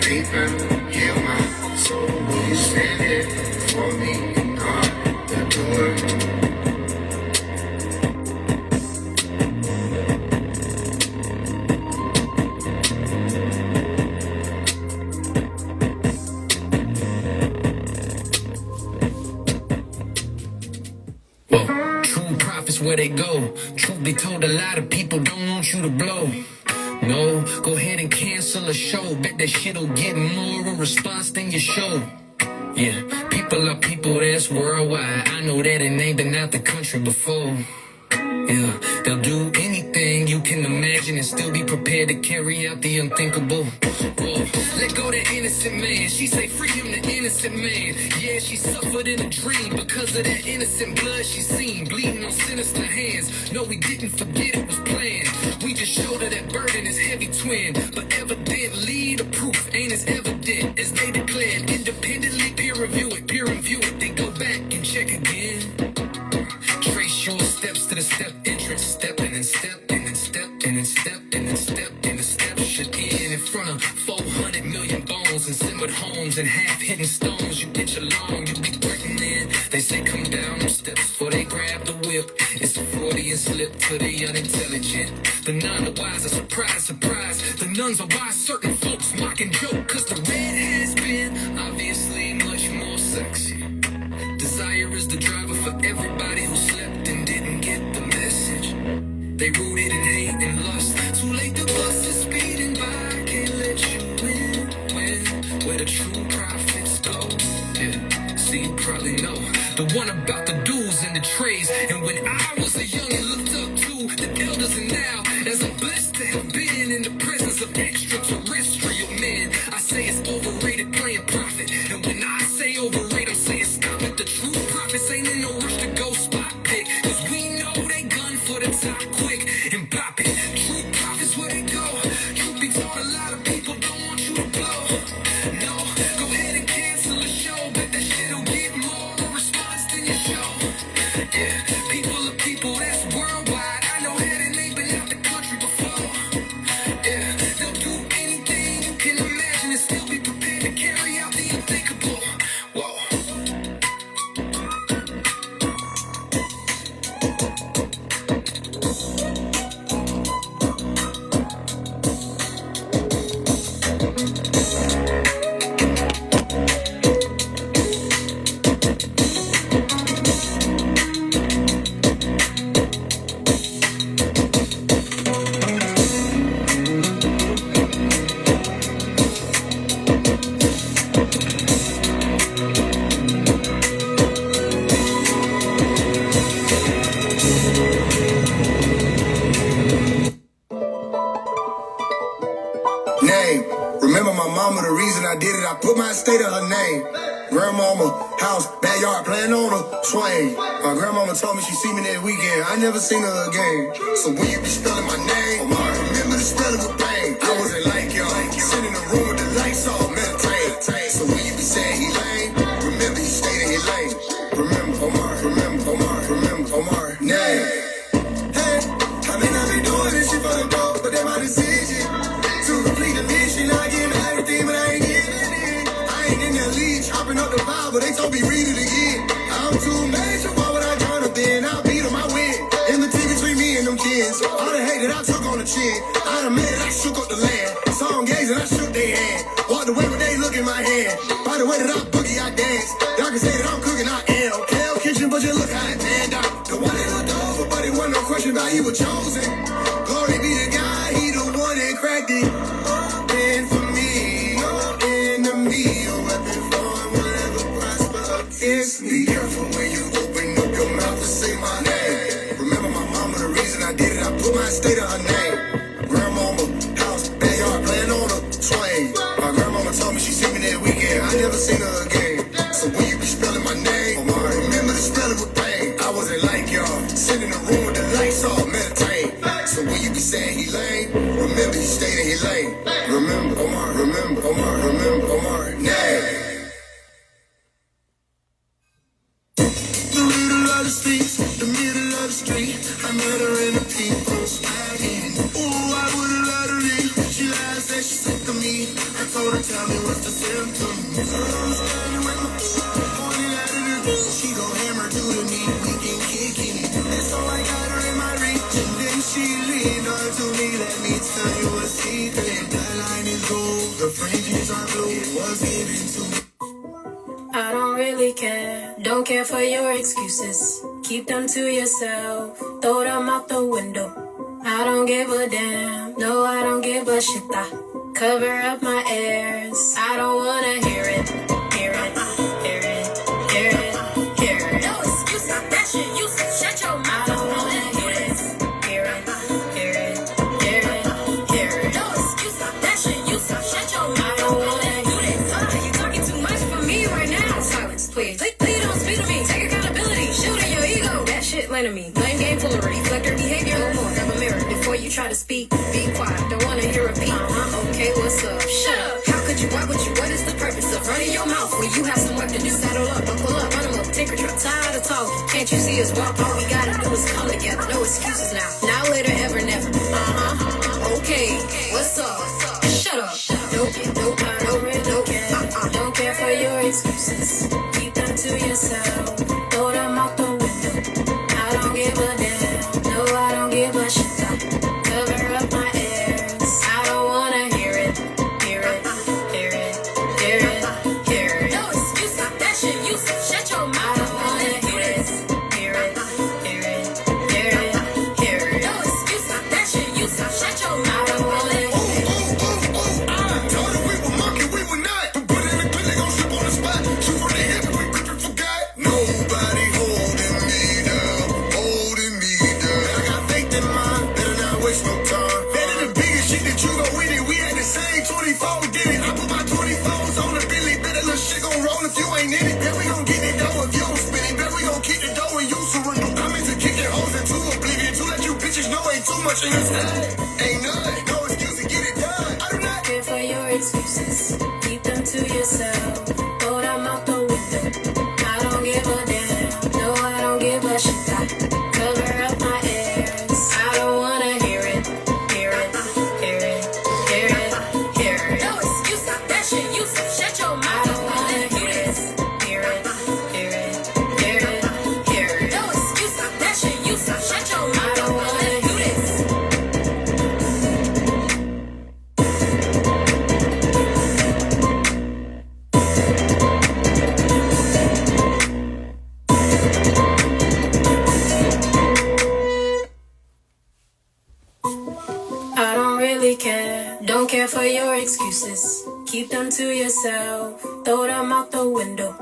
vapor, heal my soul. Will you stand there for me and guard the door? Where they go. Truth be told, a lot of people don't want you to blow. No, go ahead and cancel a show. Bet that shit'll get more of a response than your show. Yeah, people are people, that's worldwide. I know that and ain't been out the country before. Yeah, they'll do anything you can imagine and still be prepared to carry out the unthinkable. Whoa, let go that innocent man. She say free him, the innocent man. Yeah, she suffered in a dream because of that innocent blood she seen bleeding on sinister hands. No, we didn't forget it was planned. We just showed her that burden is heavy twin. But evidently the proof ain't as evident as they declared. Independently peer review it, then go back and check again. Trace your steps to the step entrance, step and then step and then step and then step and then step and the step should end in front of 400 million bones and simmered homes and half-hidden stones. You get your long, you be threatening. They say come down them steps before they grab the whip. It's a Freudian slip to the unintelligent. The non-wise are surprise. The nuns are wise, certain folks mock and joke, cause the red has been obviously much more sexy. Desire is the driver for everybody who slept and didn't get the message. They rooted in hate and lust. Too late, the bus is speeding by. Can't let you win. Where the true prophets go. Yeah, see, you probably know the one about the do's and the trades. And when I was a young and looked up to the elders, and now as I'm blessed to have been in the presence of extraterrestrial men, I say it's overrated playing prophet. And when I say overrated, I'm saying stop it. The true prophets ain't in no rush to go spot pick, cause we know they gun for the top quick and pop it. True prophets, where they go? Truth be told, a lot of people don't want you to blow. No, go ahead and cancel the show, but that shit'll get more of a response than your show. Yeah, people are people, that's worldwide. I know that and they've been out the country before. Yeah, they'll do anything you can imagine and still be prepared to carry out the unthinkable. Whoa. Name. Remember my mama, the reason I did it, I put my estate in her name. Grandmama, house, backyard, playing on a swing. My grandmama told me she see me that weekend. I never seen her again. So when you be spelling my name, Omar, remember the spelling with pain. I wasn't like y'all, sitting in the room with the lights off, meditate. So when you be saying he lame, remember he stayed in his lane. Remember Omar, remember Omar, name. Hey, I may not be doing this shit for the gold, but that's my decision. To complete the mission, I give everything, but I ain't giving it. I ain't in that league, chopping up the Bible, they told me read it again. I'm too major, why would I join up then? I'll be the wins. All the hate that I took on the chin. I done made it, I shook up the land. Saw them gazing, I shook their hand. Walked away when they look in my hand. By the way that I boogie, I dance. Y'all can say that I'm cooking, I am. Hell kitchen, but just look how it panned out. The one that looked over, but it wasn't no question about he was chosen. Glory be to God, he the one that cracked it. And for me, no enemy, a weapon formed, whatever prosper against me. Be careful when you open up your mouth to say my name. Remember my mama, the reason I did it, I put my state of her name. Grandmama, house, backyard, playing on a swing. My grandmama told me she seen me that weekend, I never seen her again. So when you be spelling my name, remember to spell it with pain. I wasn't like y'all, sitting in the room with the lights off, meditate. So when you be saying he lame, remember he stayed in his lane. Remember, Omar, remember, Omar, remember, Omar, name. The middle of the streets, the middle of the street. I met her in the people's wagon. Ooh, I would've let her in. She lied, said she sick of me. I told her, tell me what's the symptoms. I'm standing with my pointing at her. She gon' hammer to the knee, we can kick it. And so I got her in my reach, and then she leaned on to me. Let me tell you a secret. That line is gold, the fringes are blue. It was given to me. I don't really care, don't care for your excuses. Keep them to yourself, throw them out the window. I don't give a damn, no I don't give a shit. I cover up my ears, I don't wanna hear it. Hear it, hear it, hear it, hear it. No excuse, that shit useless, shut your mouth. I don't wanna hear it. Hear it, hear it, hear it, hear it. No excuse, that shit useless, shut your mouth. I don't wanna hear it. You talking too much for me right now. Silence, please. Please don't speak to me. Take accountability. Shoot in your ego. That shit lame to me. Blame game full of reflector behavior. No more. Grab a mirror before you try to speak. Be quiet. Don't wanna hear a beat. Okay, what's up? Shut up. How could you? Why would you? What is the purpose of running your mouth when you have some work to do? Saddle up, buckle up, run 'em up, take a trip. Tired of talking. Can't you see us walk? All we gotta do is come together. No excuses now. Now, later, ever, never. Okay, what's up? Shut up. Don't care over it. Don't care for your excuses. Keep them to yourself. Throw them out the window. I don't give a damn. No, I don't give a shit. I cover up my ears. I don't wanna hear it. Hear it, hear it, hear it, hear it. No excuse, that shit useless. Shut your mouth. I don't wanna hear it. Hear it, hear it, hear it, hear it. No excuse, that shit useless. Shut your mouth. I don't wanna hear it. I told her we were monkey, we were not. Put it in the clip, they gon' slip on the spot. Shoot from the hip, we gripping for God. Nobody holding me down, holding me down. I got faith in mine, better not waste no time. Better the biggest shit that you gon' win it. We had the same 24, did it. I put my 24s on the Billy, better little shit gon' roll if you ain't in it. Bet we gon' get it though if you don't spin it. Bet we gon' kick the door when you surrender. I'm into kicking hoes into oblivion. To let you bitches know ain't too much in this time. Ain't none, no excuse to get it done. I do not care for your excuses. Keep them to yourself. Throw them out the window. I don't give a damn. No, I don't give a shit. I cover up my ears. I don't wanna hear it. Hear it, hear it, hear it, hear it. No excuse, that shit useless. Shut your mouth. I don't wanna hear it. Hear it, hear it, hear it, hear it. No excuse, that shit useless. Shut your mouth. I don't wanna hear it. I don't really care, don't care for your excuses. Keep them to yourself, throw them out the window.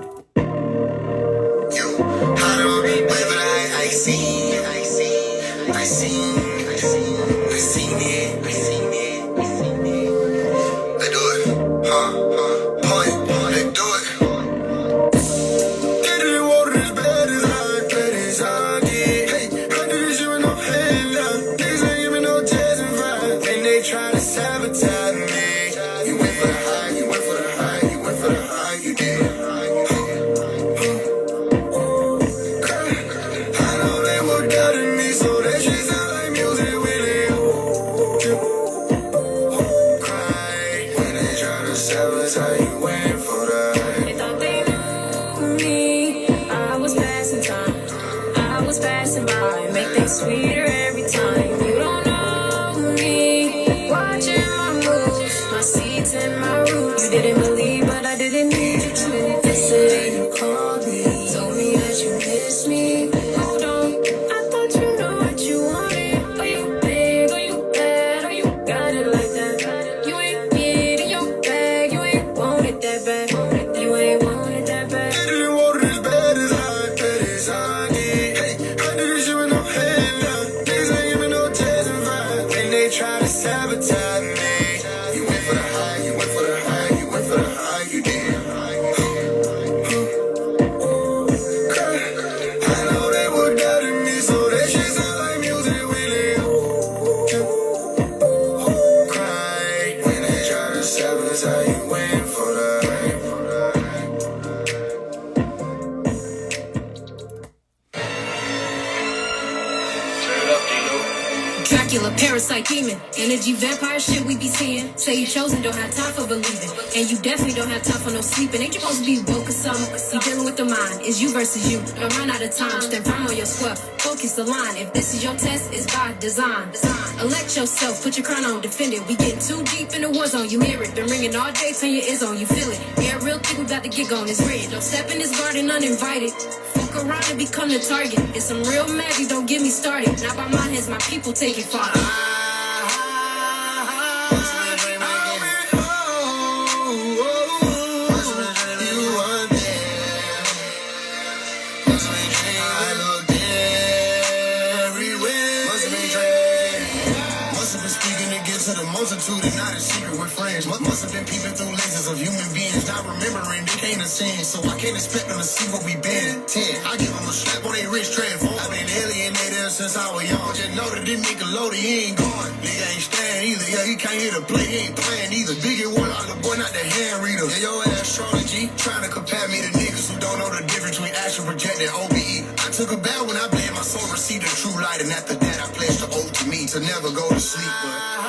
you. I don't whatever I seen it. I seen it. They do it. Point. They do it. Get in the water as bad as I get. Hey, I do this shit with no hand now. Niggas ain't giving no chance and vibe. And they try to sabotage me. You went for the high, you went for the high, you went for the high, you did. I know they were doubting me, so that shit sound like music when they cry. When they try to sabotage, you went for the high. They thought they knew me. I was passing time. I was passing by. Make things sweeter every time. You Dracula, parasite, demon, energy, vampire shit we be seeing. Say you chosen, don't have time for believing. And you definitely don't have time for no sleeping. Ain't you supposed to be woke or something? You dealing with the mind, it's you versus you. Don't run out of time, stand firm on your square. Focus the line, if this is your test, it's by design. Elect yourself, put your crown on, defend it. We getting too deep in the war zone, you hear it. Been ringing all day, turn your ears on, you feel it. Yeah, real thick, we got the gig on, it's red. Don't step in this garden uninvited. Fuck around and become the target. It's some real magic, don't get me started. Not by my hands, my people take it far. To the multitude and not a secret with friends. Must have been peeping through lenses of human beings, not remembering they can't have seen. So I can't expect them to see what we been. 10, I give them a slap on their wrist transform. I've been alienated since I was young. Just know that this nigga loaded, he ain't gone. Nigga ain't stand either. Yeah, he can't hit a play, he ain't playing either. Biggie warlock, the boy, not the hand reader. Yeah, your astrology trying to compare me to niggas who don't know the difference between astral project and OBE. I took a bow when I bled my soul, received the true light, and after that I pledged the oath to me to never go to sleep. But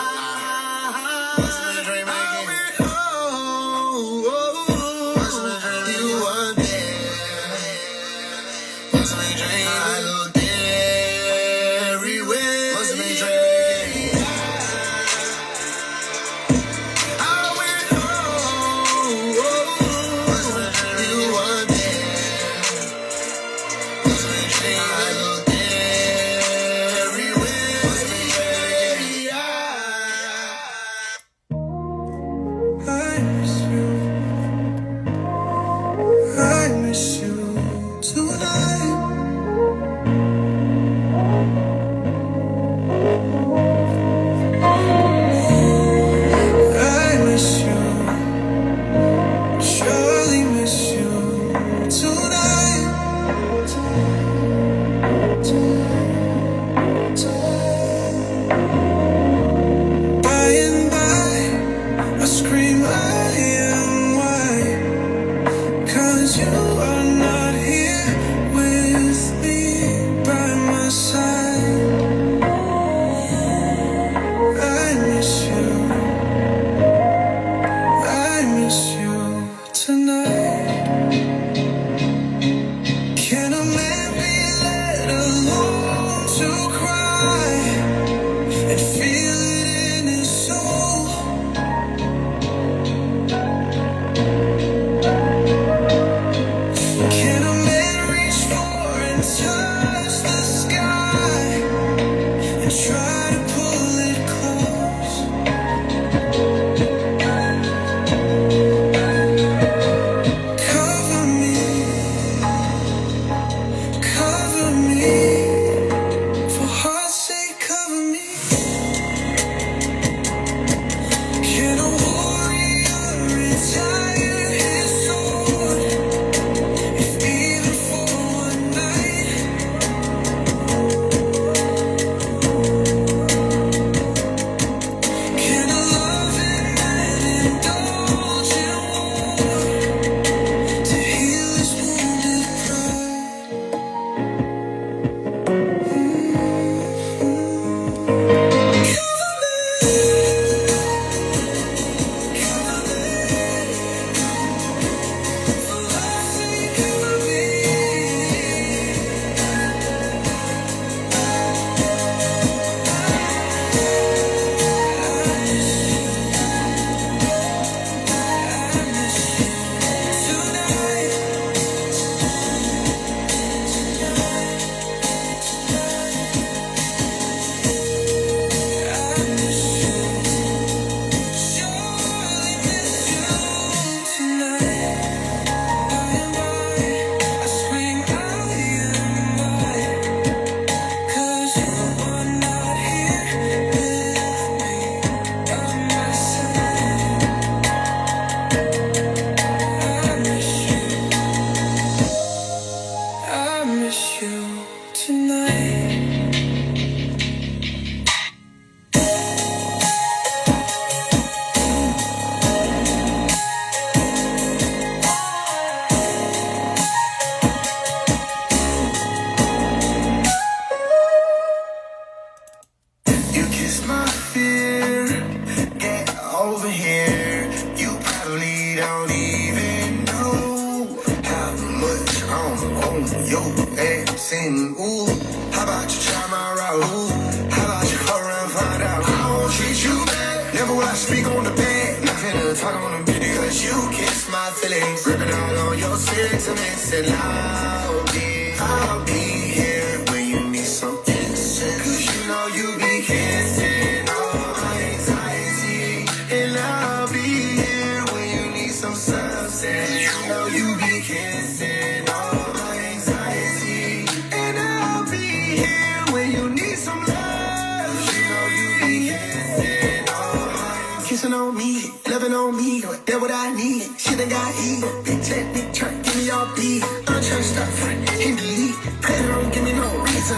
kiss my fear. Get over here. You probably don't even know how much I'm on your ass. And ooh, how about you try my route? How about you go around and find out? I won't treat you bad. Never will I speak on the bed. Not finna talk on the video, cause you kiss my feelings. Ripping all on your sentiments. And I'll be here when you need some innocence. Cause you know you be kissing all my anxiety. And I'll be here when you need some substance. You know you be kissing all my anxiety. And I'll be here when you need some love. You know you be kissing all my kissing on me, loving on me, that what I need. Shit ain't got heat. Big check, big truck, give me all beat. I'm trying to stop front, hit delete. Pay don't give me no reason.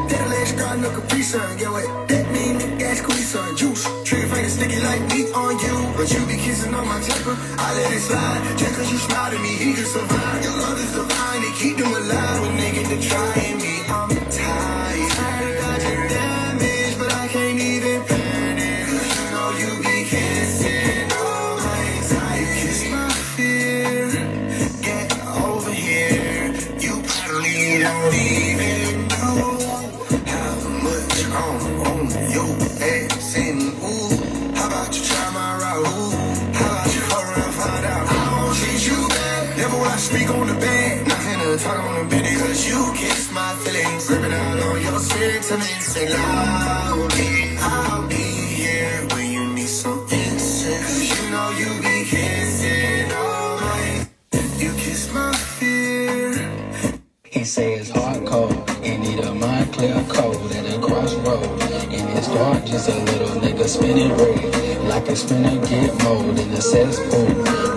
That last guard, no Capri Sun. Get what? That mean the gas squeeze sun. Juice, trigger finger sticky like meat on you. But you be kissing on my temper, I let it slide. Just cause you smiled at me, he can survive. Your love is divine, and keep them alive. When they get to trying me, I'm tired. I got your damage, but I can't even panic. Cause you know you be kissing all my anxiety. Kiss my fear, get over here. You probably don't even know how much I'm on your ass. And ooh, how about you try my route? How about you go around and find out? I won't treat you bad. Never will I speak on the bed. Not finna talk on the video, cause you kiss my feelings. Ripping out on your sentiments. And I'll be here when you need some innocence. Cause you know you be kissing all my. You kiss my fear. He say it's hard cold, and need a mind clear code at a crossroad. And it's dark, just a little nigga spinning red, like it's finna get mold in the cesspool.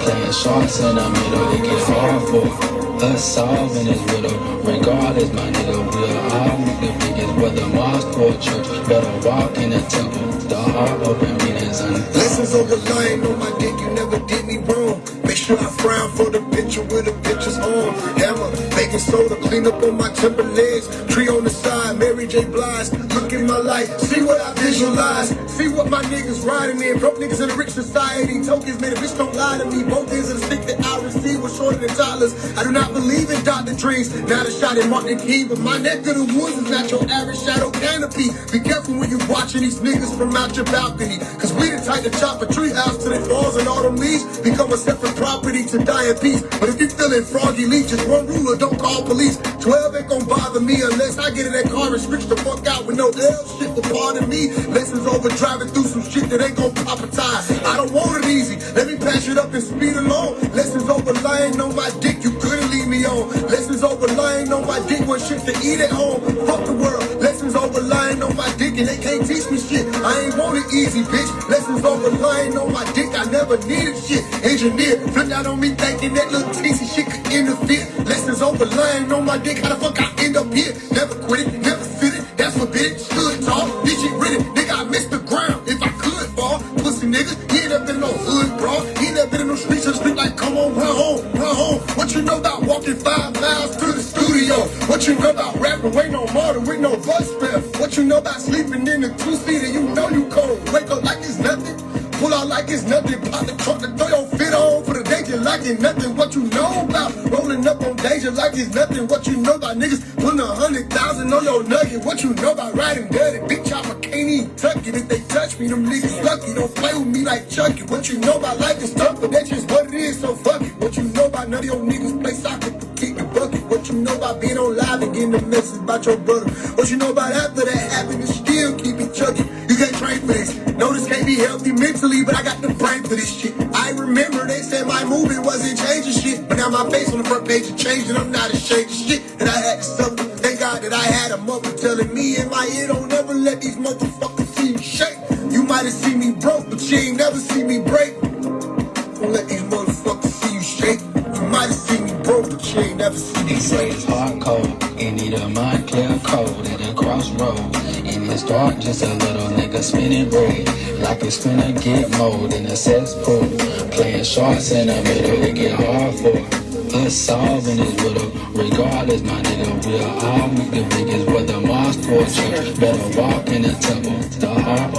Playing sharks in the middle, it get hard for us solving this riddle. Regardless, my nigga, we'll all make the biggest, whether mosque or church. Better walk in the temple, the heart open meanings unfold. Lessons on the line on my dick, you never did me wrong. Make sure I frown for the picture with the pictures on. Hammer, baking soda, clean up on my temper legs. Tree on the side, Mary J. Blige. Look in my life, see what I visualize. See what my niggas riding in. Broke niggas in a rich society. Tokens, man, a bitch don't lie to me. Both ends of the stick that I receive was shorter than toddlers. I do not believe in Dr. Dreams. Not a shot at Martin King, but my neck of the woods is not your average shadow canopy. Be careful when you watching these niggas from out your balcony. Cause we the type to chop a treehouse till it falls and autumn leaves become a separate property to die in peace. But if you feeling froggy leaf, just one ruler, don't call police. 12 ain't gon' bother me unless I get in that car and switch the fuck out with no L shit for pardon me. Lessons over driving through some shit that ain't gon' pop a tie. I don't want it easy, let me pass it up and speed along. Lessons over lying on my dick, you couldn't leave me on. Lessons over lying on my dick when shit to eat at home. Fuck the world, lessons over lying on my dick and they can't teach me shit. I ain't want it easy, bitch. Lessons over lying on my dick, I never needed shit. Engineer, flipped out on me thinking that little teasy shit could interfere. Lessons over lying on my dick, how the fuck I end up here? Never quit it, never fit it, that's forbidden. Stood tall, this shit written, nigga, I missed the ground. If I could fall, pussy nigga, he ain't never been in no hood, bro. He ain't never been in no streets of the street like, come on, run home, run home. What you know about walking 5 miles to the studio? What you know about rapping, waiting on Marta with no bus fare? What you know about sleeping in the 2-seater, you know you cold. Wake up like it's nothing, pull out like it's nothing. Pop the trunk, the throw your fit on for the danger like it's nothing. What you know about rolling up on danger like it's nothing. What you know about niggas putting 100,000 on your nugget. What you know about riding dirty, big chopper can't even tuck it. If they touch me, them niggas lucky. Don't play with me like Chucky. What you know about life is tough, but that's just what it is, so fuck it. What you know about none of your niggas play soccer to kick the bucket. What you know about being on live and getting a message about your brother. What you know about after that happiness still keep it chucking. You can't train for this. No, this can't be healthy mentally, but I got the brain for this shit. I remember they said my movement wasn't changing shit, but now my face on the front page is changing. I'm not ashamed of shit that I had to suffer. Thank God that I had a mother telling me in my ear, don't ever let these motherfuckers see me shake. You might have seen me broke, but you ain't never see me break. Don't let these motherfuckers see you shake. You might have seen me broke, but you ain't never see me He say break. it's hard cold, and need a mind clear code at a crossroad. And it's dark, just a little nigga spinning bread, like it's finna get mold in a cesspool. Playing sharks in the middle, it get hard for us solving this riddle. Regardless, my nigga, we'll all make the biggest, whether mosque or church. Better walk in the temple, the heart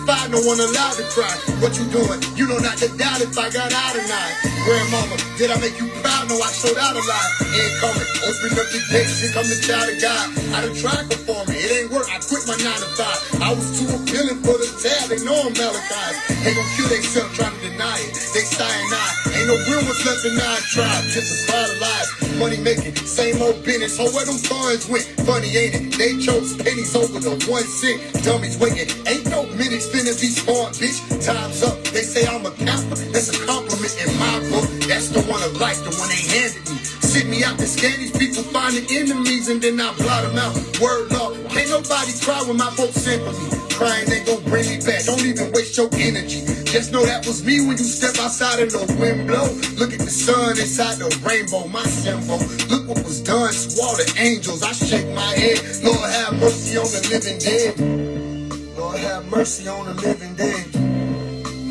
5, no one allowed to cry. What you doing? You know not to doubt if I got out or not. Grandmama, did I make you proud? No, I showed out a lot. Incoming, open up the gates, here come the child of God. I done tried performing, it ain't work, I quit my 9 to 5. I was too appealing for the tab, they know I'm Malachi. Ain't gon' kill theyself trying to deny it. They cyanide, ain't no real ones left in 9 tribes. Just a crowd of lies, money making, same old business. So where them funds went? Funny ain't it? They chose pennies over the 1 cent. Dummies waiting, ain't no minutes finna be smart, bitch. Time's up, they say I'm a counselor. That's a compliment in my book. That's the one of life, the one they handed me. Sit me out to scan these people, find the enemies, and then I blot them out. Word law, can't nobody cry when my folks sent for me. Crying ain't gon' bring me back, don't even waste your energy. Just know that was me when you step outside and the wind blow. Look at the sun inside the rainbow, my symbol. Look what was done to all the angels. I shake my head, Lord have mercy on the living dead. Lord have mercy on the living dead.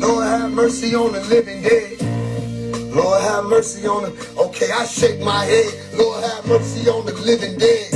Lord have mercy on the living dead. Lord have mercy on the... Okay, I shake my head. Lord have mercy on the living dead.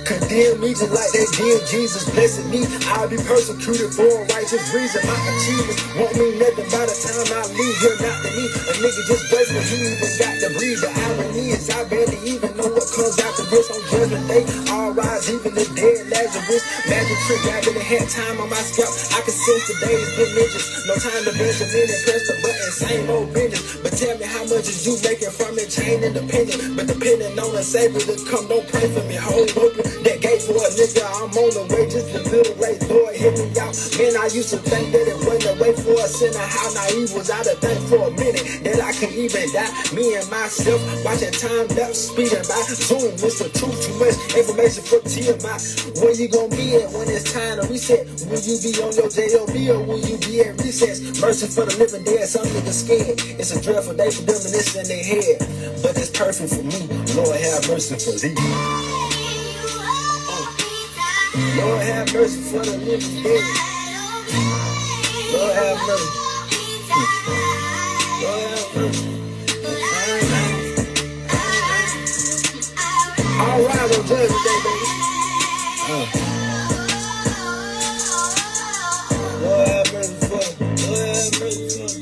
Condemn me just like they did Jesus blessing me. I'll be persecuted for a righteous reason. My achievements won't mean nothing by the time I leave here. Not to me, a nigga just breaks when he even got to breathe. The irony is I barely even know what comes after this. On judgment day, all rise, even the dead Lazarus. Magic trick, I didn't have time on my scalp. I can sense the days been ninjas. No time to Benjamin and press the button, same old business. But tell me how much is you making from it? Chain independent, but depending on a savior to come, don't pray for me. Hold open that gate for a nigga, I'm on the way, just a little late, Lord, hit me out. Man, I used to think that it went away for a sinner. How naive was I to think for a minute that I could even die? Me and myself, watching time lapse, speeding by. Zoom, it's the truth, too much information for TMI. Where you gonna be at when it's time to reset? Will you be on your J.O.B. or will you be at recess? Mercy for the living dead, some niggas scared. It's a dreadful day for them and it's in their head. But it's perfect for me, Lord have mercy for thee. Lord have mercy for the living dead. Lord have mercy. Lord have mercy. All right, on Judgment Day, baby. Lord have mercy for. Lord have mercy for.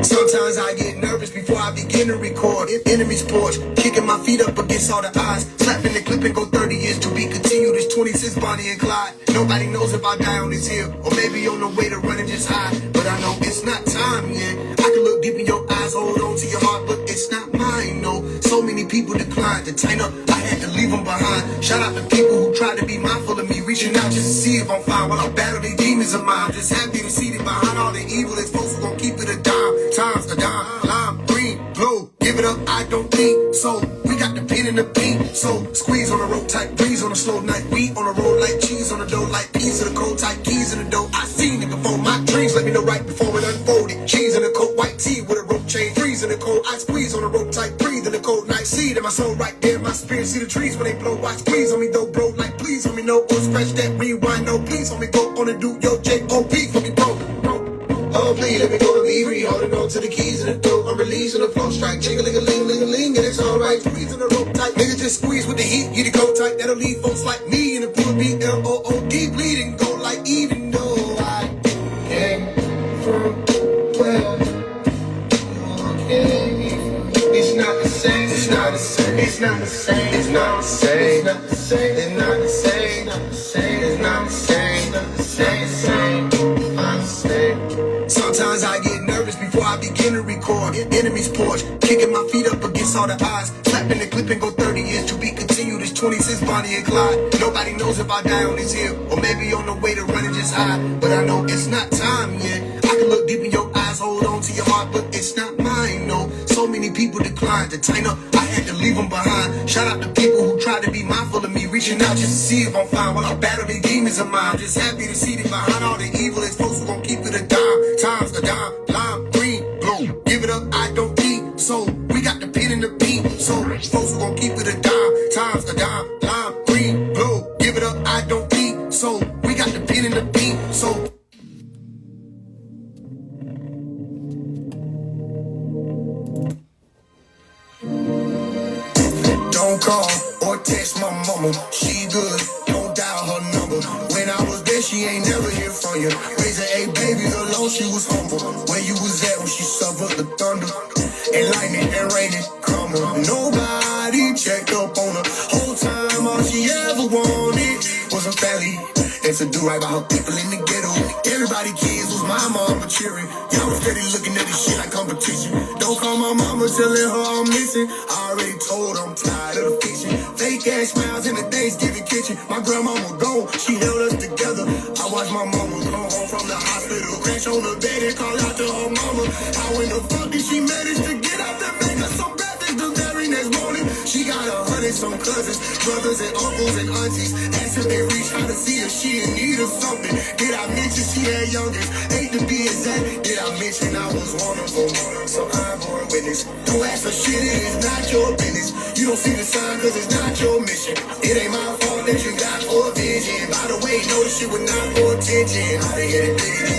Sometimes I get nervous before I begin to record. Enemy's porch, kicking my feet up against all the odds. Slapping the clip and go 30 years to be continued. It's 26 Bonnie and Clyde. Nobody knows if I die on this hill or maybe on the way to running just high. But I know it's not time yet. I can look deep in your eyes, hold on to your heart, but it's not mine, no. So many people declined to tighten up. I had to leave them behind. Shout out to people who tried to be mindful of me, reaching out just to see if I'm fine while I battle these demons of mine. Just happy to see that behind all the evil, it's folks who gon' keep it a dime. Times a dime, lime, green, blue. Give it up, I don't think so. We got the pin and the beat, so squeeze on the rope tight, breeze on a slow night, wheat on the road like cheese on the dough, like peas to the cold tight, keys in the dough. I seen it before, my dreams let me know right before it unfolded. Cheese in the coat, white tee with a rope chain, freeze in the cold. I squeeze on the rope tight, breathe in the cold night, seed in my soul right there, my spirit. See the trees when they blow, watch squeeze on me though, bro. Like please on me, no, or scratch that rewind, no, please on me, go on and do your J.O.P. for me, bro. Oh, please let me go and be free. Holding on to the keys in the door. I'm releasing the flow strike. Jing-a-ling-a-ling-a-ling-a-ling, and it's alright. Squeezing the rope tight. Nigga, just squeeze with the heat. Get it go tight. That'll leave folks like me in the pool B-L-O-O-D bleeding. Go like even though I came from where you came. It's not the same. It's not the same. It's not the same. It's not the same. It's not the same. It's not the same. It's not the same. It's not the same. It's not the same. Sometimes I get nervous before I begin to record. Enemy's porch, kicking my feet up against all the odds. Slapping the clip and go 30 years to be continued. It's 26 Bonnie and Clyde. Nobody knows if I die on this hill or maybe on the way to running just high. But I know it's not time yet. I can look deep in your eyes, hold on to your heart, but it's not mine, no. So many people declined to tighten up. I had to leave them behind. Shout out to people who tried to be mindful of me, reaching out just to see if I'm fine while I battle these demons of mine. Just happy to see that behind all the evil, it's folks who gon' keep it a dime. Times a dime, lime, green, blue. Give it up, I don't think so. We got the pin and the beat, so folks who gon' keep it a dime. Times a dime, lime, green, blue. Give it up, I don't think so. We got the pin and the beat, so. call or text my mama. She good, don't dial her number. When I was there, she ain't never hear from you. Raising 8 babies alone, she was humble. Where you was at when she suffered the thunder and lightning and raining crumble. Nobody checked up on her. Whole time, all she ever wanted was a family and to do right by her people in the ghetto. Everybody kids was my mama cheering. Y'all was steady looking at this shit like competition. Don't call my mama telling her I'm missing. I already told her I'm tired of the fiction. Fake ass smiles in the Thanksgiving kitchen. My grandmama gone, she held us together. I watched my mama come home from the hospital, crash on the bed and call out to her mama. How in the fuck did she manage to get out there, make us some breakfast the very next morning? She got 100-some cousins, brothers and uncles and aunties. Asked if they reach out to see if she in need of something. Did I mention she had youngest? Ain't to be exact. Did I mention I was one of them? So I'm born witness. Don't ask for shit, it is not your business. You don't see the sign cause it's not your mission. It ain't my fault that you got for vision. By the way, know this shit was not for attention. I didn't get it,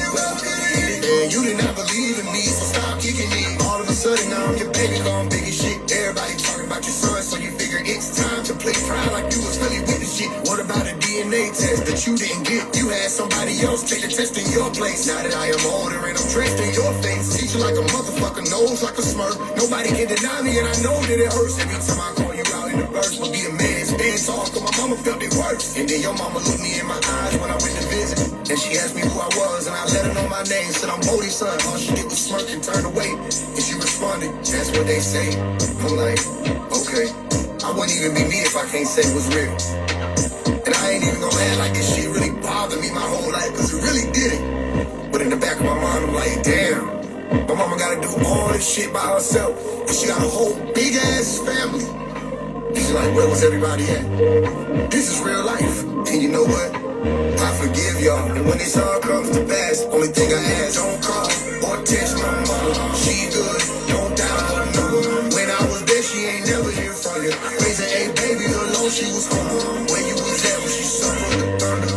and you did not believe in me, so stop kicking me. All of a sudden now I'm your baby, gone big as shit. Everybody talking about your son, so you figure it's time to play proud like you was really with the shit. What about a DNA test that you didn't get? You had somebody else take the test in your place. Now that I am older and I'm dressed in your face, teach you like a motherfucker, nose like a smurf. Nobody can deny me and I know that it hurts every time I call you out in the verse. But be a man, stand tall, cause my mama felt it worse. And then your mama looked me in my eyes when I went to visit, and she asked me who I was, and I let her know my name. Said I'm Bodie's son. All she did was smirk and turn away, and she responded, that's what they say. I'm like, okay, I wouldn't even be me if I can't say it was real. And I ain't even gonna act like this shit really bothered me my whole life, cause it really didn't. But in the back of my mind, I'm like, damn, my mama gotta do all this shit by herself, and she got a whole big ass family. She's like, where was everybody at? This is real life. And you know what? I forgive y'all. And when this all comes to pass, only thing I ask, don't call or text my mama. She good, don't dial her number. When I was there, she ain't never hear from you. Raising 8 babies alone, she was home. Where you was at when she suffered the thunder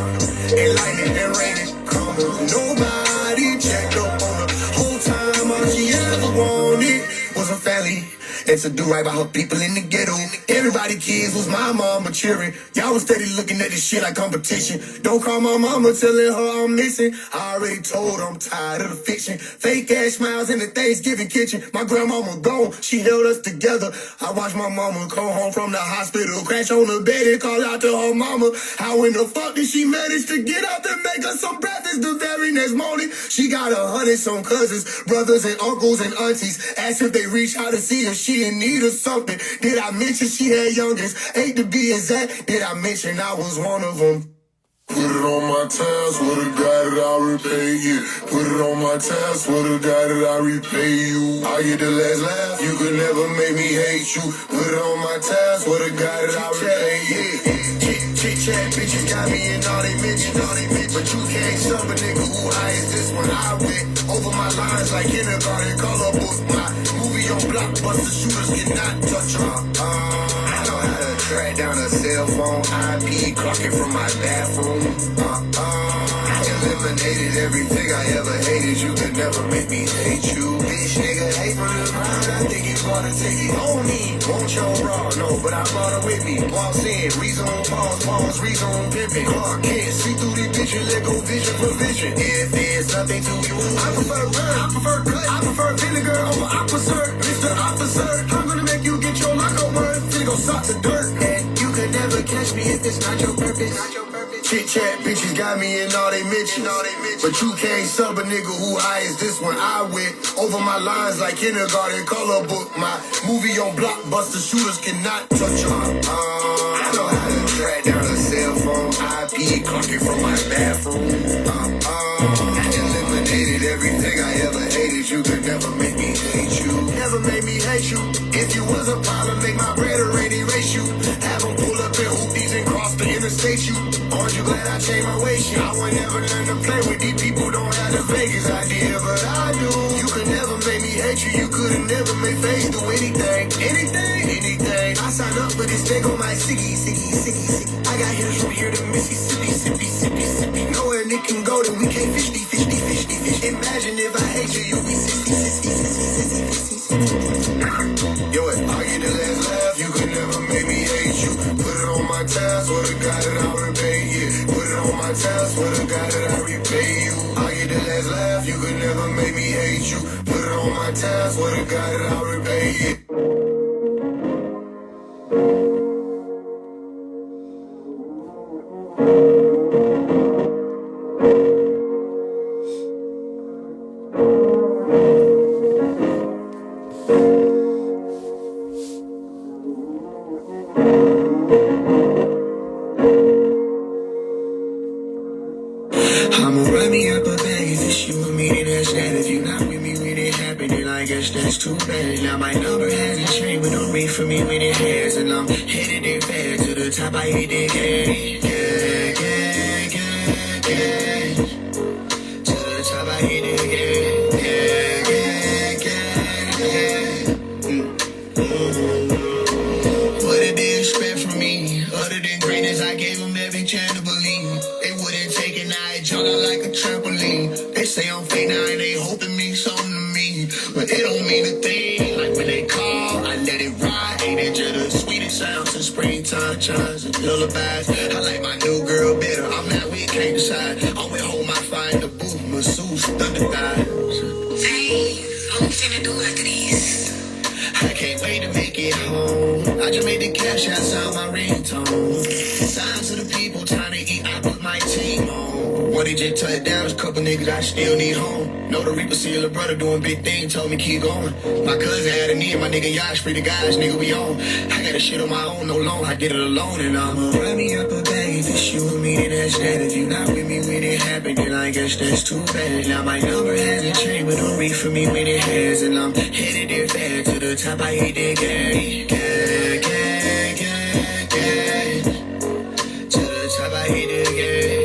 and lightning and raining crumble. Nobody checked up on her. Whole time, all she ever wanted was a family and to do right by her people in the ghetto. Everybody kids was my mama cheering. Y'all was steady looking at this shit like competition. Don't call my mama telling her I'm missing. I already told her I'm tired of the fiction. Fake ass smiles in the Thanksgiving kitchen. My grandmama gone, she held us together. I watched my mama come home from the hospital, crash on the bed and call out to her mama. How in the fuck did she manage to get out there, make us some breakfast the very next morning? She got 100-some cousins, brothers and uncles and aunties. Asked if they reach out to see if she in need of something. Did I mention she had youngest? Ain't to be exact. Did I mention I was one of them? Put it on my tab, swear to God that I'll repay you. Put it on my tab, swear to God that I'll repay you. I get the last laugh, you could never make me hate you. Put it on my tab, swear to God that I'll repay you. Chit-chat, bitches got me in all they mention, but you can't stop a nigga who high is this when I went over my lines like kindergarten color book. My movie on blockbuster shooters cannot touch her. I know how to track down a cell phone, IP clocking from my bathroom. I eliminated everything I ever hated. You could never make me hate you, bitch nigga. Hate from the ground, I think it's gonna take it on me. Won't your raw, no, but I brought her with me. Walks in, reason on pause, reason on pimping. Clark can't see through these bitches, let go vision for vision. If there's nothing to you, I prefer run, I prefer cut, I prefer vinegar over officer. Mr. Officer, I'm gonna make you get your lock over. Finna go sock to dirt, and you could never catch me if it's not your purpose. Chit-chat, bitches got me in all they mention, but you can't sub a nigga who high as this when I went over my lines like kindergarten color book. My movie on blockbuster shooters cannot touch her. I know how to track down a cell phone, IP clocking from my bathroom. I eliminated everything I ever hated. You could never make me hate you. Never made me hate you. If you was a problem, make my bread or erase you. Have them pull up in hoopties and cross the interstate you. Aren't you glad I changed my way shit? I would never learn to play with these people. Don't have the Vegas idea, but I do. You could never make me hate you. You could've never made phase do anything. Anything. I signed up for this thing on my Siggy. I got hitters from here to Mississippi. Knowing it can go, then we can't fish. Imagine if I hate you, you'll be 60. Yo, I get the last laugh. You could never make me hate swear to God that I'll repay you. I'ma run me up a bag if it's you and me, then that's that. If you not with me when it happened, then I guess that's too bad. Now my number hasn't changed, but don't read for me when it has. And I'm headed there fast to the top, I hit that gas. To the top, I hit that gas. What did they expect from me? Other than greatness, I gave them every chance to believe. They wouldn't take it, now I jump out like a trampoline. They say I'm fake now and they hoping me something to me. But it don't mean a thing. Like when they call, I let it ride. Ain't it just the sweetest sounds in springtime chimes and lullabies? I like my new girl better. I'm not with, can't decide. I'm with home, I find the booth, masseuse, thunder thighs. Hey, what we finna do after this? I can't wait to make it home. I just made the cash out, sound my ringtone. Signs to the people trying to eat, I put my team on. What they just touched down, there's a couple niggas I still need home. Know the Reaper, see your little brother doing big things, told me keep going. My cousin had a need, my nigga Yash, free the guys, nigga we on. I got a shit on my own, no loan, I did it alone. And I'ma run me up a bag if it's you and me, then that's that. If you not with me when it happened, then I guess that's too bad. Now my number hasn't changed, but don't read for me when it has. And I'm headed there fast to the top, I hit that gas. To the top, I hit that gas.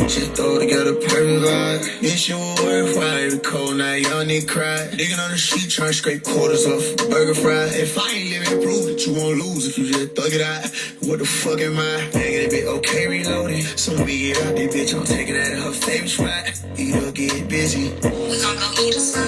Just throw together perfect vibe. This shit was worthwhile. The cold night, young nigga cry. Digging on the sheet, trying to scrape quarters off a burger fry. If I ain't living proof that you won't lose if you just thug it out. What the fuck am I? Nigga, that bitch okay reloaded. Soon we get out, that bitch, I'm taking that at her favorite spot. Eat up, get busy. We gon' go eat us some.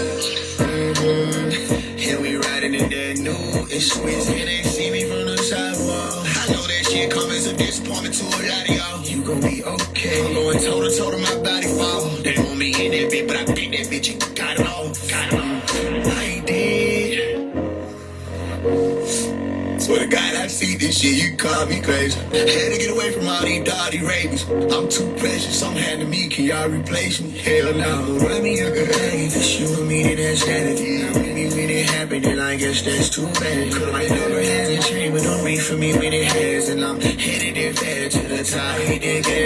And we riding in that new Swiss, and they see me from the sidewalk. I know that shit coming as a disappointment to a lot of y'all. You gon' be okay. I'm going toe to toe to my body fall. They want me in that bitch, but I think that bitch you got it all. Got it all. I ain't dead. Swear to God, I see this shit, you call me crazy. Had to get away from all these dotty rabies. I'm too precious, I'm handing me, can y'all replace me? Hell no. Run me up a bag if it's you and me, then that's that. If you not with me when it happened, then I guess that's too bad. Cause my number hasn't changed, but don't read for me when it has. And I'm headed there fast to the top, hit that gas.